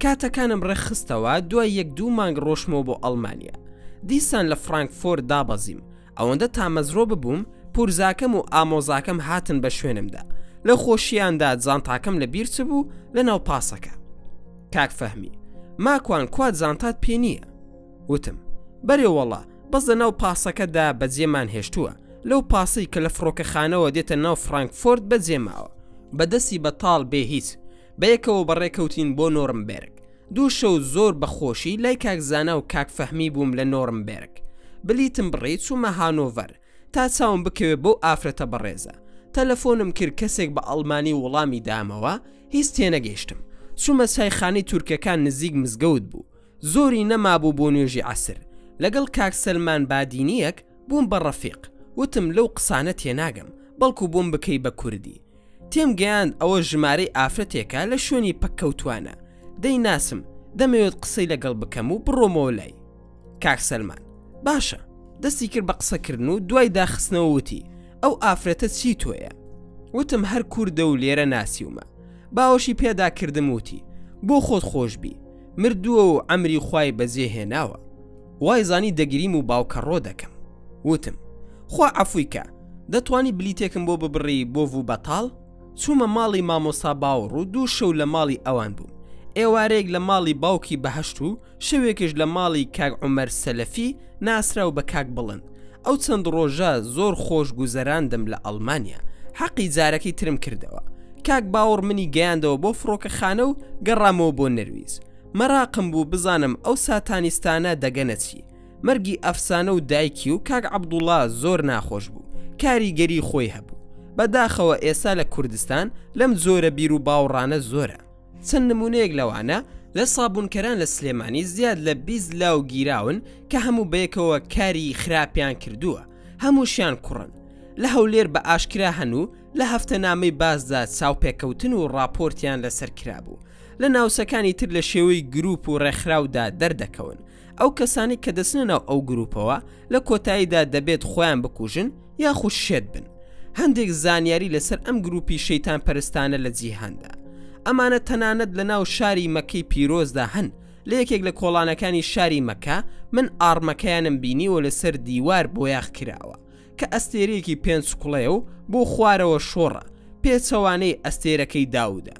کاتەکانم ڕێخستەوە دوای 1-2 مانگ ڕۆشمەوە بۆ ئەڵمانیا دیسان لە فرانکفۆرت دابەزیم ئەوەندە تامەزرۆ ببووم پورزاکەم و ئامۆزاکەم هاتن بە شوێنمدا لە خۆشییاندا جانتاکەم لە بیرچ بوو لە ناو پاسەکە کاک فەهمی ماکوان کوات جانتات پێ نییە وتم بەرێ وەڵا بەس لە ناو پاسەکەدا بەجێمان هێشتووە لەو پاسەی کە لە فڕۆکەخانەوە دێتە ناو فرانکفۆرت بەجێماوە بەدەستی بەتاڵ بێ هیچ بەیەکەوە بەڕێکەوتین بۆ نۆرمبێرگ دوو شەو زۆر بەخۆشی لای کاک زانا و کاک فەهمی بووم لە نۆرنبێرگ. بلیتم بڕی چوومە هانۆڤەر تا چاوم بکەوێ بۆ ئافرەتە بەڕێزە. تەلەفۆنم کرد کەسێک بە ئەڵمانی وەڵامی دامەوە، هیچ تێنەگەیشتم. چوومە چایخانەی تورکەکان نزیک مزگەوت بوو. زۆری نەمابوو بۆ نوێژی عەسر. لەگەڵ کاک سەلمان بادینیەک بووم بە ڕەفیق. وتم لەو قسانە تێناگەم، بەڵکو بۆم بکەی بە کوردی. تێم گەیاند ئەوە ژمارەی ئافرەتێکە لە شوێنی پەککەوتوانە. دەی ناسم، دەمەوێت قسەی لەگەڵ بکەم و بڕۆمەوە لای. کاک سەلمان: باشە. دەستی کرد بە قسەکردن و دوای داخستنەوە وتی: ئەو ئافرەتە چی تۆیە؟ وتم هەر کووردە و لێرە ناسیومە. باوەشی پێدا کردم وتی: بۆ خۆت خۆشبی، مردووە و ئەمری خوای بەجێ هێناوە. وای زانی دەگریم و باوکەڕۆ دەکەم. وتم: خوا عەفویکە، دەتوانی بلیتێکم بۆ ببڕی بۆ ڤوو بەتاڵ؟ چوومە ماڵی مامۆستا باوەڕ و دوو شەو لە ماڵی ئەوان بووم. ئێوارێک لە ماڵی باوکی بەهەشت و شەوێکش لە ماڵی کاک عومەر سەلەفی ناسرا و بە کاک بڵند. ئەو چەند ڕۆژە زۆر خۆش گوزەراندم لە ئەڵمانیا. حەقی جارەکەی ترم کردەوە. کاک باوەڕ منی گەیاندەوە بۆ فڕۆکەخانە و گەڕامەوە بۆ نەرویز. مەراقم بوو بزانم ئەو ساتانیستانە دەگەنە چی. مەرگی ئەفسانە و دایکی و کاک عەبدوڵڵا زۆر ناخۆش بوو. کاریگەری خۆی هەبوو. بەداخەوە ئێستا لە کوردستان لەم زۆرە بیر و باوەڕانە زۆرە. چەند نمونەیەک لەوانە لە سابوونکەران لە سلێمانی زیاد لە 20 لاو گیراون کە هەموو بەیەکەوە کاری خراپیان کردووە. هەمووشیان کوڕن. لە هەولێر بە ئاشکرا هەنوو لە هەفتەنامەی بازدا چاوپێکەوتن و راپۆرتیان لەسەر کرابوو. لە ناوسەکانی تر لە شێوەی گروپ و ڕێکخراودا دەردەکەون. ئەو کەسانی کە دەچنە ناو ئەو گروپەوە لە کۆتاییدا دەبێت خۆیان بکوژن یاخود شێت بن. هەندێک زانیاری لەسەر ئەم گروپی شەیتان پەرستانە لە جیهاندا. ئەمانە تەنانەت لە ناو شاری مەکەی پیرۆزدا هەن. لە یەکێک لە کۆڵانەکانی شاری مەکە من ئارمەکەیانم بینیوە لەسەر دیوار بۆیاغ کراوە کە ئەستێرەیەکی پێنج کوڵەیە و بۆ خوارەوە شۆڕە پێچەوانەی ئەستێرەکەی داوودە.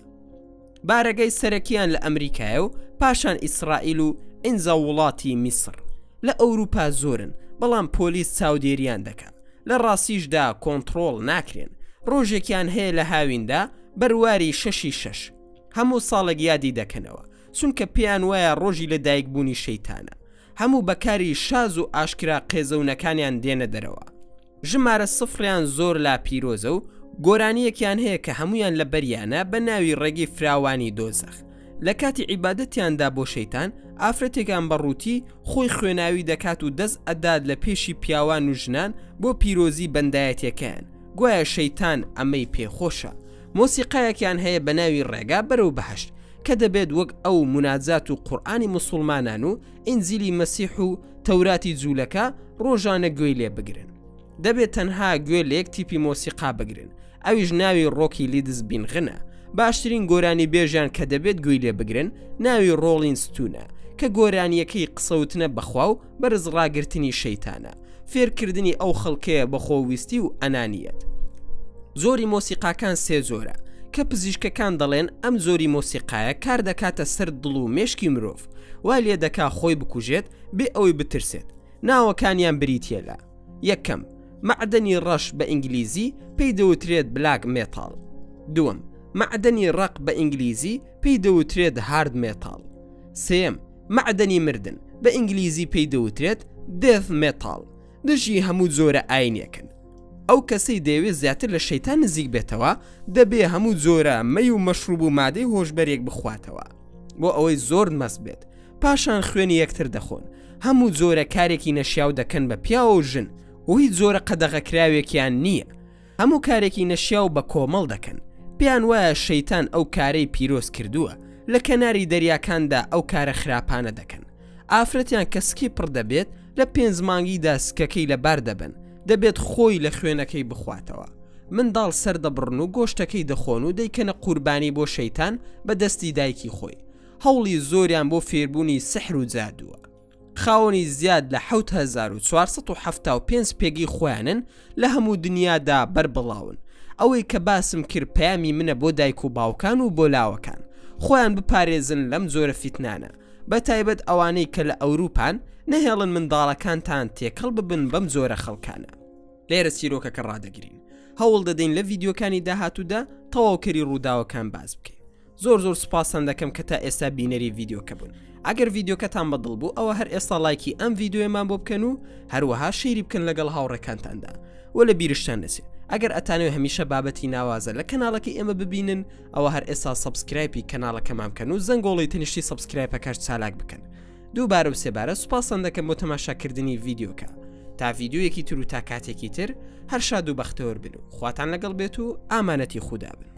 بارەگەی سەرەکیان لە ئەمریکایە و پاشان ئیسرائیل و ئینجا وڵاتی میسر. لە ئەوروپا زۆرن، بەڵام پۆلیس چاودێریان دەکات. لە ڕاستیشدا کۆنتڕۆڵ ناکرێن. ڕۆژێکیان هەیە لە هاویندا بەرواری 6/6 هەموو ساڵێک یادی دەکەنەوە، چونکە پێیان وایە ڕۆژی لە دایکبوونی شەیتانە. هەموو بەکاری شاز و ئاشکرا قێزەونەکانیان دێنە دەرەوە. ژمارە سفریان زۆر لا پیرۆزە و گۆرانیەکیان هەیە کە هەمویان لە بەریانە بە ناوی ڕێگی فراوانی دۆزەخ. لە کاتی عیبادەتیاندا بۆ شەیتان ئافرەتێکان بەڕووتی خۆی خوێناوی دەکات و دەست ئەداد لە پێشی پیاوان و ژنان بۆ پیرۆزی بەندایەتیەکەیان. گوایە شەیتان ئەمەی پێخۆشە. مۆسیقایەکیان هەیە بە ناوی ڕێگا بەرەو بەهەشت کە دەبێت وەک ئەو مناجات و قورئانی موسڵمانان و ئینجیلی مەسیح و تەوراتی جوولەکە ڕۆژانە گوێی لێ بگرن. دەبێت تەنها گوێ لە یەک تیپی مۆسیقا بگرن، ئەویش ناوی ڕۆکی لیدز بینغنە. باشترین گۆرانی بێژیان کە دەبێت گوێی لێ بگرن ناوی ڕۆڵین ستونە کە گۆرانیەکەی قسەوتنە بەخوا و بەرز ڕاگرتنی شەیتانە، فێرکردنی ئەو خەڵکەیە بە خۆویستی و ئەنانیەت. زۆری مۆسیقاکان سێ زۆرە کە پزیشکەکان دەڵێن ئەم زۆری مۆسیقایە کار دەکاتە سەر دڵ و مێشکی مرۆڤ، وای لێ دەکا خۆی بکوژێت بێ ئەوەی بترسێت. ناوەکانیان بریتێلە. یەکەم، معدەنی ڕەش بە ئینگلیزی پێی دەوترێت بلاک مێتاڵ. دووەم، معدەنی ڕق بە ئینگلیزی پێی دەوترێت هارد مێتاڵ. سێم، معدەنی مردن بە ئینگلیزی پێی دەوترێت دێث مێتاڵ. دژی هەموو زۆرە ئاینێکن. ئەو کەسەی دەیەوێت زیاتر لە شەیتان نزیک بێتەوە دەبێ هەموو جۆرە مەی و مەشروب و مادەی هۆشبەرێک بخواتەوە بۆ ئەوەی زۆر مەست بێت. پاشان خوێنی یەکتر دەخۆن. هەموو جۆرە کارێکی نەشیاو دەکەن بە پیاوە و ژن و هیچ جۆرە قەدەغەکراوێکیان نییە. هەموو کارێکی نەشیاو بە کۆمەڵ دەکەن. پێیان وایە شەیتان ئەو کارەی پیرۆز کردووە. لە کەناری دەریاکاندا ئەو کارە خراپانە دەکەن. ئافرەتیان کە سکی پڕ دەبێت لە 5 مانگیدا سکەکەی لەبار دەبن. دەبێت خۆی لە خوێنەکەی بخواتەوە. منداڵ سەردەبڕن و گۆشتەکەی دەخۆن و دەیکەنە قوربانی بۆ شەیتان بە دەستی دایکی خۆی. هەوڵی زۆریان بۆ فێربوونی سحر و جادووە. خاوەنی زیاد لە 7475 پێگی خۆیانن لە هەموو دنیادا بربڵاون. ئەوەی کە باسم کرد پەیامی منە بۆ دایک و باوکان و بۆ لاوەکان. خۆیان بپارێزن لەم زۆرە فیتنانە. بە تایبەت ئەوانەی کە لە ئەوروپان نەهێڵن منداڵەکانتان تێکەڵ ببن بەم زۆرە خەڵکانە. لێرە چیرۆکەکە ڕادەگرین. هەوڵ دەدەین لە ڤیدیۆکانی داهاتوودا تەواوکەری ڕووداوەکان باز بکەین. زۆر سوپاسان دەکەم کە تا ئێستا بینەری ڤیددیۆکە بوون. ئەگەر ڤیددیۆکەتان بەدڵ بوو ئەوە هەر ئێستا لایکی ئەم ڤیددیۆمان بۆ بکەن و هەروەها شێری بکەن لەگەڵ هاوڕێکانتاندا و لە بیرشتان نەچێت. ئەگەر ئەتانەوێت هەمیشە بابەتی ناوازە لە کەناڵەکەی ئێمە ببینن ئەوە هەر ئێستا سەبسکرایبی کەناڵەکەمان بکەن و زەنگۆڵی تەنیشتی سەبسکرایبەکەش چالاک بکەن. دووبارە و سێبارە سوپاسان دەکەم بۆ تەماشاکردنی ڤیددیۆکە. تا ڤیددیۆیەکی تر و تا کاتێکی تر هەر شاد و بەختەوەر بن و خواتان لەگەڵ بێت و ئامانەتی خودا بن.